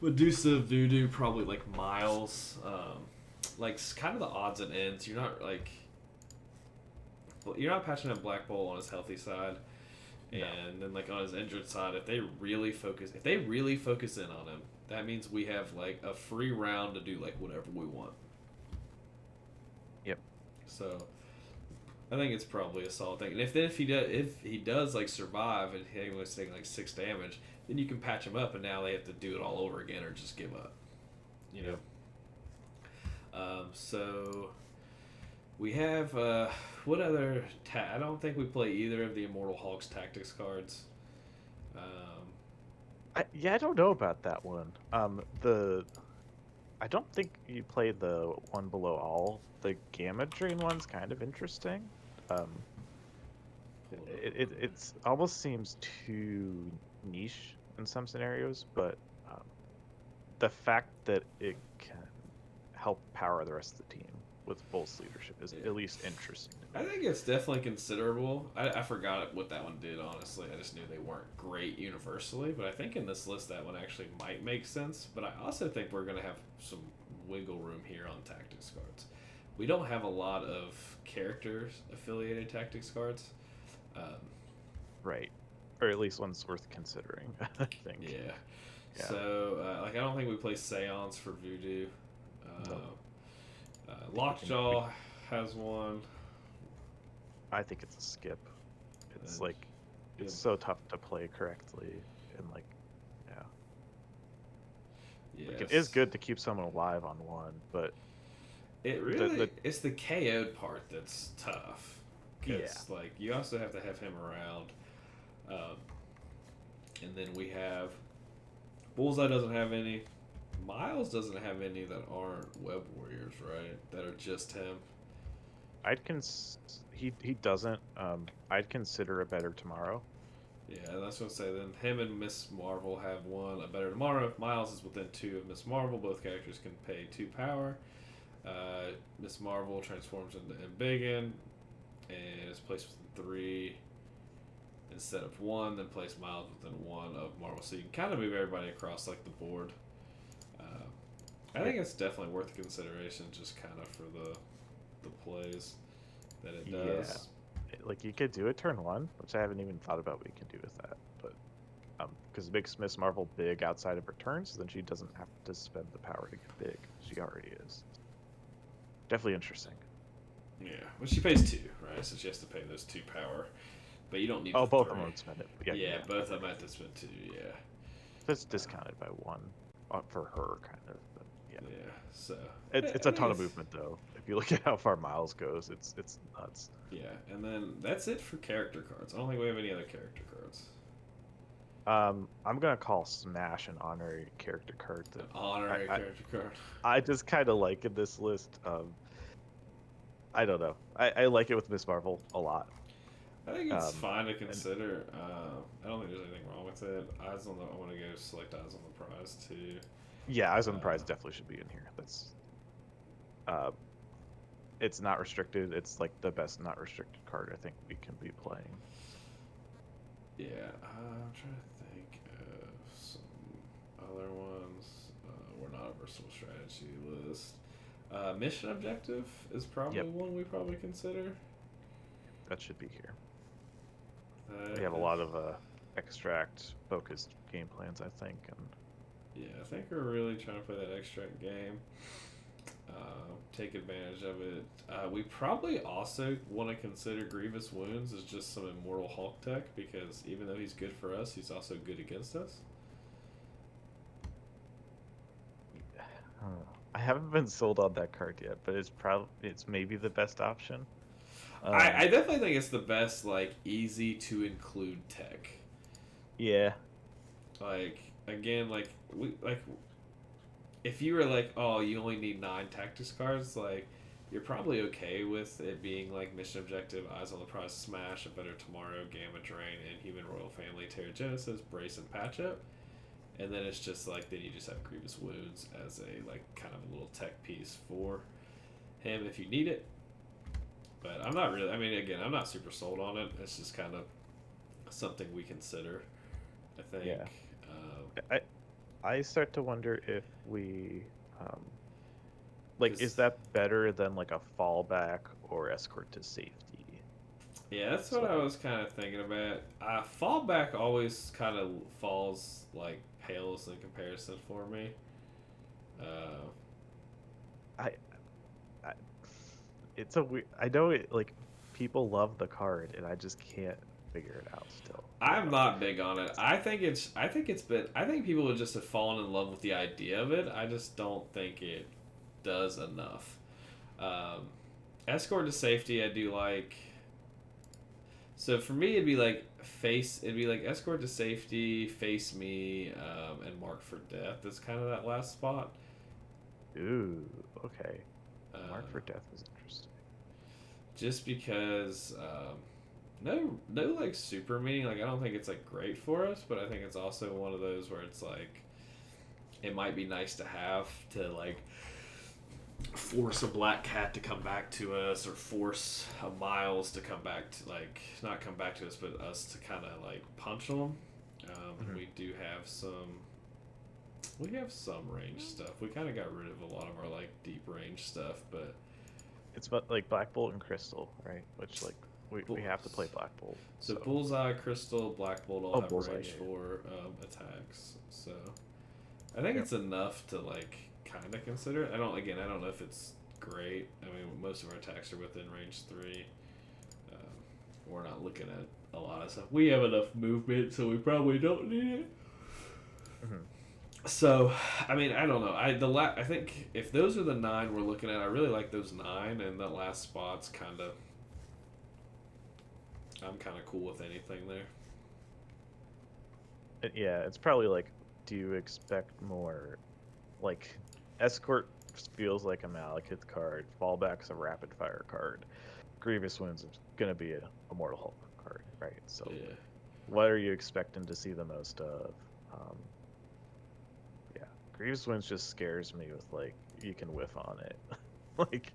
Medusa, Voodoo, probably like Miles. Like kind of the odds and ends. You're not patching up Black Bolt on his healthy side, and then like on his injured side, if they really focus in on him, that means we have like a free round to do like whatever we want. Yep. So I think it's probably a solid thing. And if he does like survive and he was taking like 6 damage, then you can patch him up, and now they have to do it all over again or just give up. You know. So we have what other? I don't think we play either of the Immortal Hulk's tactics cards. Yeah, I don't know about that one. I don't think you play the one below all. The Gamma Drain one's kind of interesting. Um, Pull it up real quick. it's almost seems too niche in some scenarios, but um, the fact that it can help power the rest of the team with Bull's leadership is Yeah. at least interesting to I me. think it's definitely considerable. I forgot what that one did, honestly. I just knew they weren't great universally, but I think in this list that one actually might make sense. But I also think we're going to have some wiggle room here on tactics cards. We don't have a lot of characters affiliated tactics cards. Um, Right. Or at least one's worth considering, I think. yeah. Yeah. So, like, I don't think we play Seance for Voodoo. No. I think Lockjaw has one. I think it's a skip. It's And, like yeah, it's so tough to play correctly and like yeah. Like it is yes. good to keep someone alive on one, but It the really it's the KO'd part that's tough yeah. because like you also have to have him around, um, and then we have Bullseye doesn't have any. Miles doesn't have any that aren't Web Warriors, right? That are just him. I'd he doesn't I'd consider a better tomorrow. Yeah, that's what I say. Then him and Miss Marvel have one a better tomorrow. Miles is within two of Miss Marvel. Both characters can pay 2 power. Miss Marvel transforms into Embiggen and is placed within 3 instead of 1, then place Miles within 1 of Marvel. So you can kind of move everybody across like the board. Uh, I think it's definitely worth consideration, just kind of for the plays that it Yeah. does. Like you could do a turn one, which I haven't even thought about what you can do with that. But because it makes Miss Marvel big outside of her turn, so then she doesn't have to spend the power to get big. She already is. Definitely interesting. Yeah, well, she pays 2, right? So she has to pay those 2 power, but you don't need Oh, the both of 3. them would spend it. Yeah, Yeah, yeah. both Okay. of them have to spend 2. Yeah, That's uh, discounted by one for her, kind of. But yeah, yeah. So it's I a think ton of it's movement though. If you look at how far Miles goes, it's nuts. yeah, and then that's it for character cards. I don't think we have any other character cards. I'm gonna call Smash an honorary character card An that honorary I character card. I just kind of like in this list. I don't know. I like it with Miss Marvel a lot. I think it's Um, fine to and consider. I don't think there's anything wrong with it. Eyes on the. I want to go select eyes on the prize too. yeah, Eyes on the Prize Uh, definitely should be in here. That's uh, it's not restricted. It's like the best not restricted card I think we can be playing. yeah, I'm trying to think of some other ones. We're not a versatile strategy list. Mission objective is Yep, probably one we probably consider. that should be here. We That have a is, lot of extract focused game plans, I think, and yeah, I think we're really trying to play that extract game. Take advantage of it. We probably also want to consider Grievous Wounds as just some immortal Hulk tech because even though he's good for us, he's also good against us. I haven't been sold on that card yet, but it's maybe the best option. I definitely think it's the best, like, easy to include tech. Yeah, Like, again, if you were like, oh, you only need 9 tactics cards, like, you're probably okay with it being like Mission Objective, Eyes on the Prize, Smash, A Better Tomorrow, Gamma Drain, Inhuman Royal Family, Terrigenesis, Brace, and Patch Up. And then it's just like, then you just have Grievous Wounds as a, like, kind of a little tech piece for him if you need it. But I'm not really, I mean, again, I'm not super sold on it. It's just kind of something we consider, I think. yeah. I I start to wonder if we um, like is Because that better than like a fallback or escort to safety? yeah, that's It's what I like was kind of thinking about. Fallback always kind of falls like pales in comparison for me. Uh, I, I it's a weird. I know it like people love the card, and I just can't figure it out still. You I'm know. not big on it. I think it's been. I think people would just have fallen in love with the idea of it. I just don't think it does enough. Um, Escort to safety, I do like. So for me, it'd be like it'd be like escort to safety, face me, and mark for death. That's kind of that last spot. Ooh, okay. Uh, Mark for death is interesting. just because no like super meaning. Like I don't think it's like great for us, but I think it's also one of those where it's like it might be nice to have to like force a black cat to come back to us, or force a Miles to come back to, like, not come back to us, but us to kind of like punch them. And we do have some range stuff. We kind of got rid of a lot of our like deep range stuff, but It's about like Black Bolt and Crystal, right? Which like we have to play Black Bolt. so Bullseye, Crystal, Black Bolt all Oh, have Bullseye, range yeah. for attacks. So I think it's enough to like kind of consider it. I don't know if it's great. I mean, most of our attacks are within range 3. We're not looking at a lot of stuff. We have enough movement, so we probably don't need it. So, I mean, I don't know. I think if those are the 9 we're looking at, I really like those 9, and that last spot's kind of. I'm kind of cool with anything there. Yeah, it's probably like, do you expect more? Like, escort feels like a Malekith card. Fallback's a rapid fire card. Grievous Wounds is gonna be a Mortal Hulk card, right? So, Yeah. what are you expecting to see the most of? Yeah, Grievous Wounds just scares me with like you can whiff on it, like.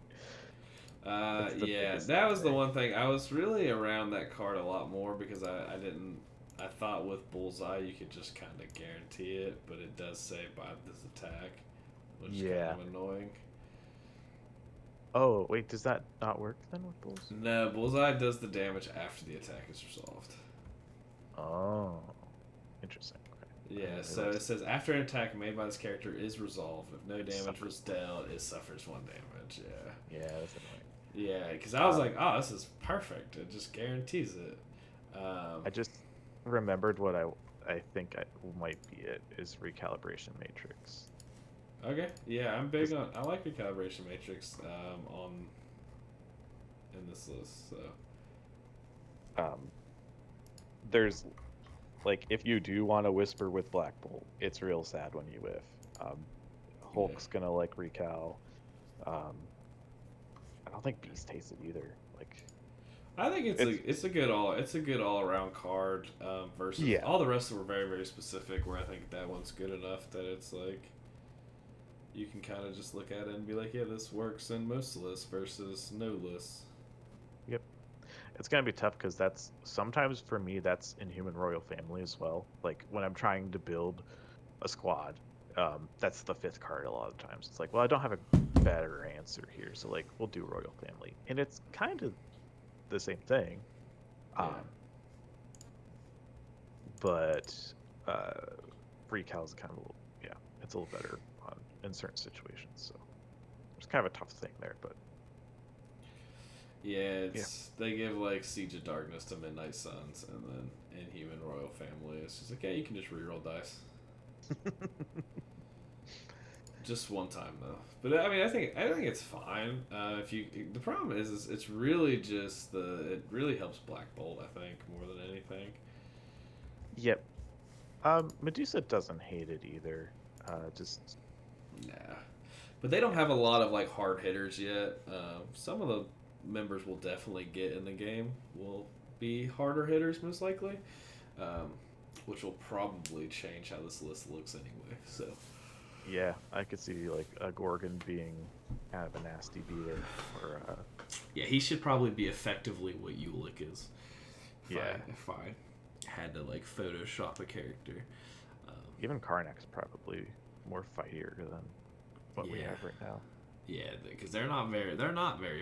That's the Yeah, biggest that thing, was the right? one thing. I was really around that card a lot more because I didn't. I thought with Bullseye you could just kind of guarantee it, but it does say by this attack, which is Yeah. kind of annoying. Oh, wait, does that not work then with Bulls? No, Bullseye does the damage after the attack is resolved. Oh, interesting. Okay. I Yeah, didn't so realize it says after an attack made by this character is resolved, if no damage suffers was dealt, it suffers 1 damage. Yeah. Yeah, that's annoying. Yeah, because I was like, oh, this is perfect. It just guarantees it. I just remembered what I think might be it is recalibration matrix. Okay, yeah, I'm big 'Cause, on. I like recalibration matrix on in this list. So um, there's like if you do want to whisper with Black Bolt, it's real sad when you whiff. Hulk's gonna like recal. Um, I don't think Beast tastes it either. Like I think it's a good all around card versus yeah. all the rest were very very specific. Where I think that one's good enough that it's like you can kind of just look at it and be like, yeah, this works in most lists versus no lists. Yep. It's gonna be tough because that's sometimes for me that's Inhuman Royal Family as well. Like when I'm trying to build a squad, that's the 5th card a lot of times. It's like, well, I don't have a better answer here, so like we'll do Royal Family, and it's kind of the same thing. Yeah. But Recal is kind of a little, yeah, it's a little better in certain situations. So it's kind of a tough thing there, but Yeah, they give like Siege of Darkness to Midnight Suns, and then Inhuman Royal Family. It's just like, yeah, you can just reroll dice. Just one time though, but I mean, I think it's fine. If you the problem is it's really just it really helps Black Bolt. I think more than anything. Yep. Medusa doesn't hate it either. Just Nah, but they don't have a lot of like hard hitters yet. Some of the members will definitely get in the game will be harder hitters most likely, which will probably change how this list looks anyway. So. yeah, I could see like a Gorgon being kind of a nasty beater, or Yeah, he should probably be effectively what Ulick is. If I had to like Photoshop a character. Even Karnak's probably more fightier than what we have right now. Yeah, because they're not very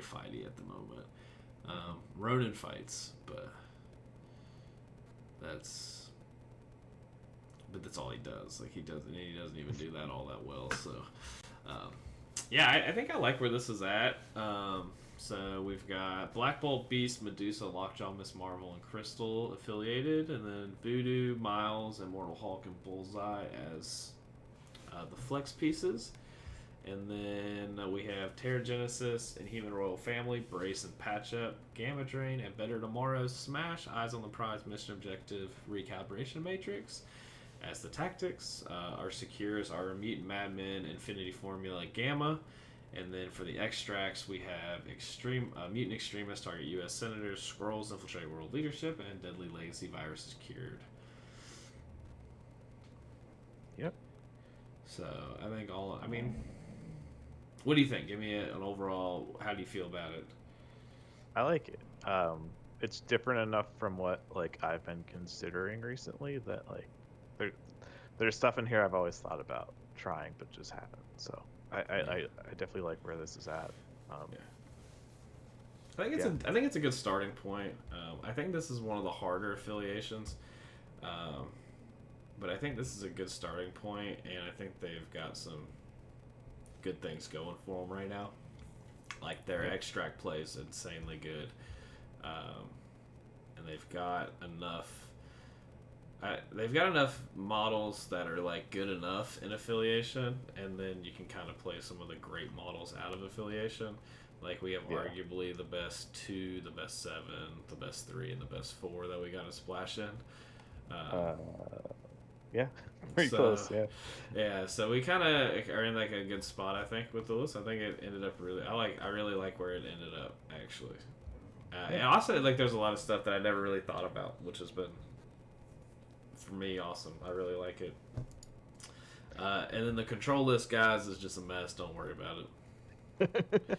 fighty at the moment. Ronan fights, but that's all he does. Like he doesn't even do that all that well. So yeah, I think I like where this is at. So we've got Black Bolt, Beast, Medusa, Lockjaw, Miss Marvel, and Crystal affiliated, and then Voodoo, Miles, Immortal Hulk, and Bullseye as the flex pieces. And then we have Terrigenesis, Inhuman Royal Family, Brace and Patch Up, Gamma Drain, and Better Tomorrow, Smash, Eyes on the Prize, Mission Objective, Recalibration Matrix. As the tactics, our secures are Mutant Madmen, Infinity Formula, Gamma. And then for the extracts, we have Mutant Extremists target U.S. Senators, Scrolls infiltrate world leadership, and Deadly Legacy Virus is cured. Yep. So I think what do you think? Give me an overall. How do you feel about it? I like it. It's different enough from what like I've been considering recently that like there's stuff in here I've always thought about trying but just haven't. So I definitely like where this is at. Yeah. I think it's a good starting point. I think this is one of the harder affiliations, but I think this is a good starting point, and I think they've got some good things going for them right now. Like their extract play is insanely good, and they've got enough. They've got enough models that are like good enough in affiliation, and then you can kind of play some of the great models out of affiliation. Like we have arguably the best 2, the best 7, the best 3, and the best 4 that we got to splash in. Yeah, pretty close. Yeah. Yeah. So we kind of are in like a good spot, I think, with the list. I think it ended up really. I really like where it ended up actually. And also, like, there's a lot of stuff that I never really thought about, which has been, for me, awesome. I really like it. And then the control list, guys, is just a mess. Don't worry about it.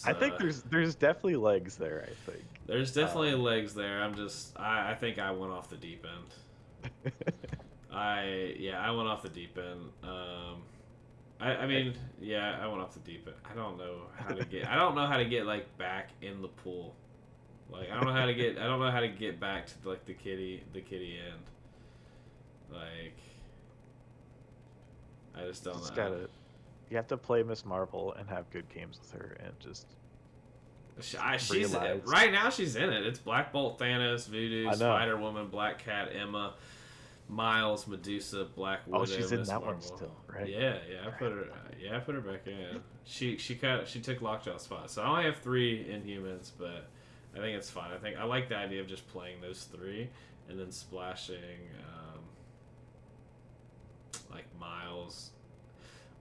I think there's definitely legs there. I think there's definitely legs there. I think I went off the deep end. I went off the deep end. I mean, I went off the deep end. I don't know how to get like back in the pool. Like I don't know how to get back to like the kitty end. Like I just don't know. You have to play Miss Marvel and have good games with her, and just she's right now. She's in it. It's Black Bolt, Thanos, Voodoo, Spider Woman, Black Cat, Emma, Miles, Medusa, Black Widow. Oh, she's in Ms. that Marvel. one still, right? Yeah. I put her back in. She took Lockjaw's spot. So I only have 3 Inhumans, but I think it's fine. I like the idea of just playing those 3 and then splashing like Miles,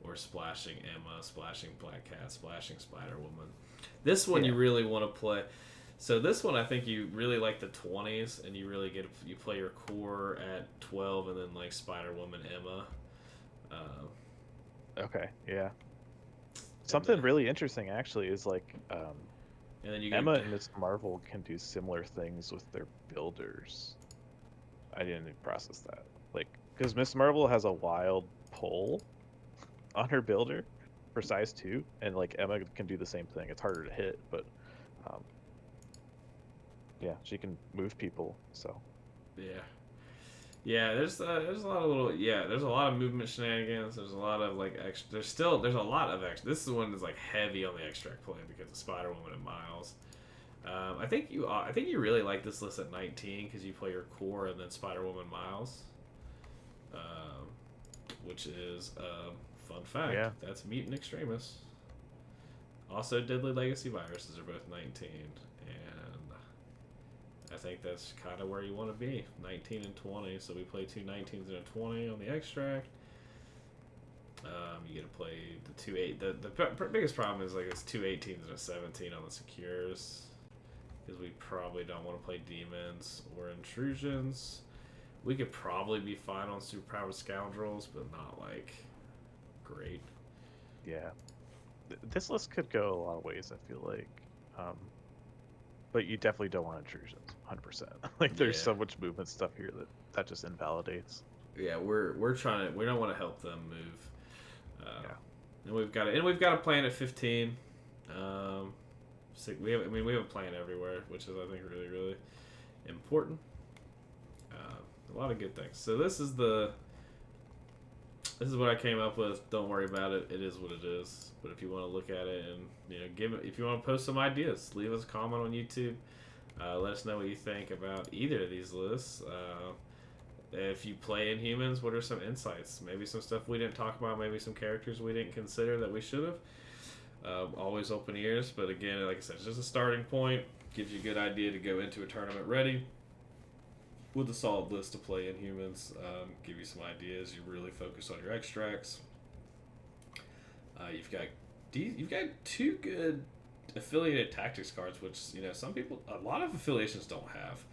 or splashing Emma, splashing Black Cat, splashing Spider Woman. This one you really want to play. So this one I think you really like the 20s, and you really you play your core at 12, and then like Spider Woman, Emma. Okay, yeah. Something really interesting actually is like and then Emma and Miss Marvel can do similar things with their builders. I didn't even process that. Like, because Miss Marvel has a wild pull on her builder for size 2, and like Emma can do the same thing. It's harder to hit, but she can move people. So there's a lot of there's a lot of movement shenanigans. There's a lot of like there's a lot of extra. This is one that's like heavy on the extract play because of Spider Woman and Miles. I think you really like this list at 19 because you play your core and then Spider Woman, Miles, which is fun fact. Yeah. That's Mutant Extremists. Also, Deadly Legacy Viruses are both 19, and I think that's kind of where you want to be, 19 and 20. So we play 2 19s and a 20 on the extract. You get to play the 2 8. The biggest problem is like it's 2 18s and a 17 on the secures, because we probably don't want to play demons or intrusions. We could probably be fine on superpowered scoundrels, but not like great. Yeah, this list could go a lot of ways, I feel like, but you definitely don't want intrusions 100%. Like there's so much movement stuff here that just invalidates. Yeah, we're trying to, we don't want to help them move. And we've got a plan at 15. We have a plan everywhere, which is I think really, really important. A lot of good things. So this is what I came up with. Don't worry about it. It is what it is. But if you want to look at it and if you want to post some ideas, leave us a comment on YouTube. Let us know what you think about either of these lists. if you play Inhumans, what are some insights? Maybe some stuff we didn't talk about, maybe some characters we didn't consider that we should have. Always open ears, but again, like I said, it's just a starting point. Gives you a good idea to go into a tournament ready with a solid list to play Inhumans. Give you some ideas. You really focus on your extracts. You've got two good affiliated tactics cards, which some people, a lot of affiliations don't have.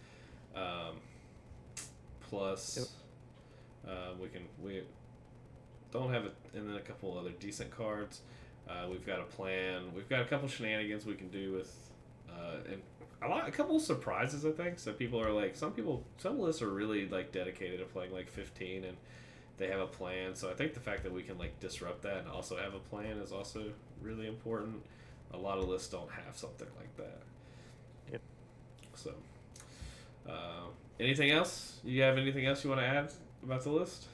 Plus, we don't have it, and then a couple other decent cards. We've got a plan. We've got a couple shenanigans we can do with, and a couple of surprises. I think so. People are like, some lists are really like dedicated to playing like 15, and they have a plan. So I think the fact that we can like disrupt that and also have a plan is also really important. A lot of lists don't have something like that. Yep. So, anything else? You have anything else you want to add about the list?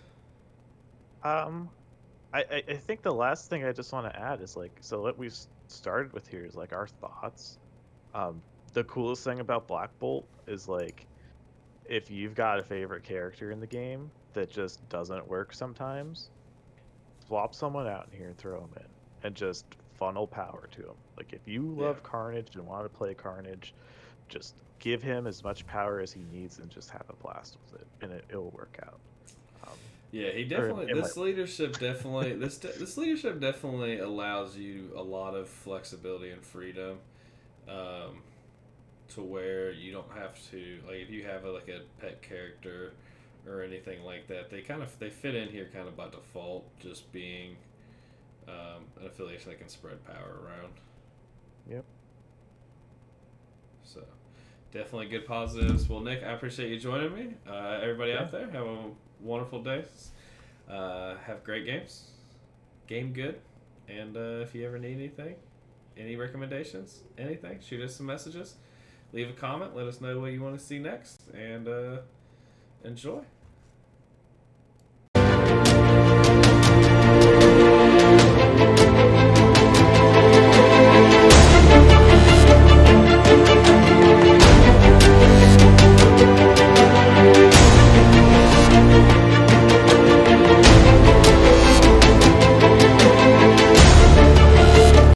I think the last thing I just want to add is like, so what we've started with here is like our thoughts. The coolest thing about Black Bolt is like, if you've got a favorite character in the game that just doesn't work sometimes, swap someone out in here and throw them in, and just funnel power to them. Like if you love Carnage and want to play Carnage, just give him as much power as he needs and just have a blast with it, and it'll work out. Yeah, he definitely. This leadership definitely allows you a lot of flexibility and freedom, to where you don't have to, like, if you have like a pet character or anything like that, they fit in here kind of by default, just being an affiliation that can spread power around. Yep. So, definitely good positives. Well, Nick, I appreciate you joining me. Everybody out there, have a wonderful day. Have great games. Game good. And if you ever need anything, any recommendations, anything, shoot us some messages. Leave a comment. Let us know what you want to see next. And enjoy.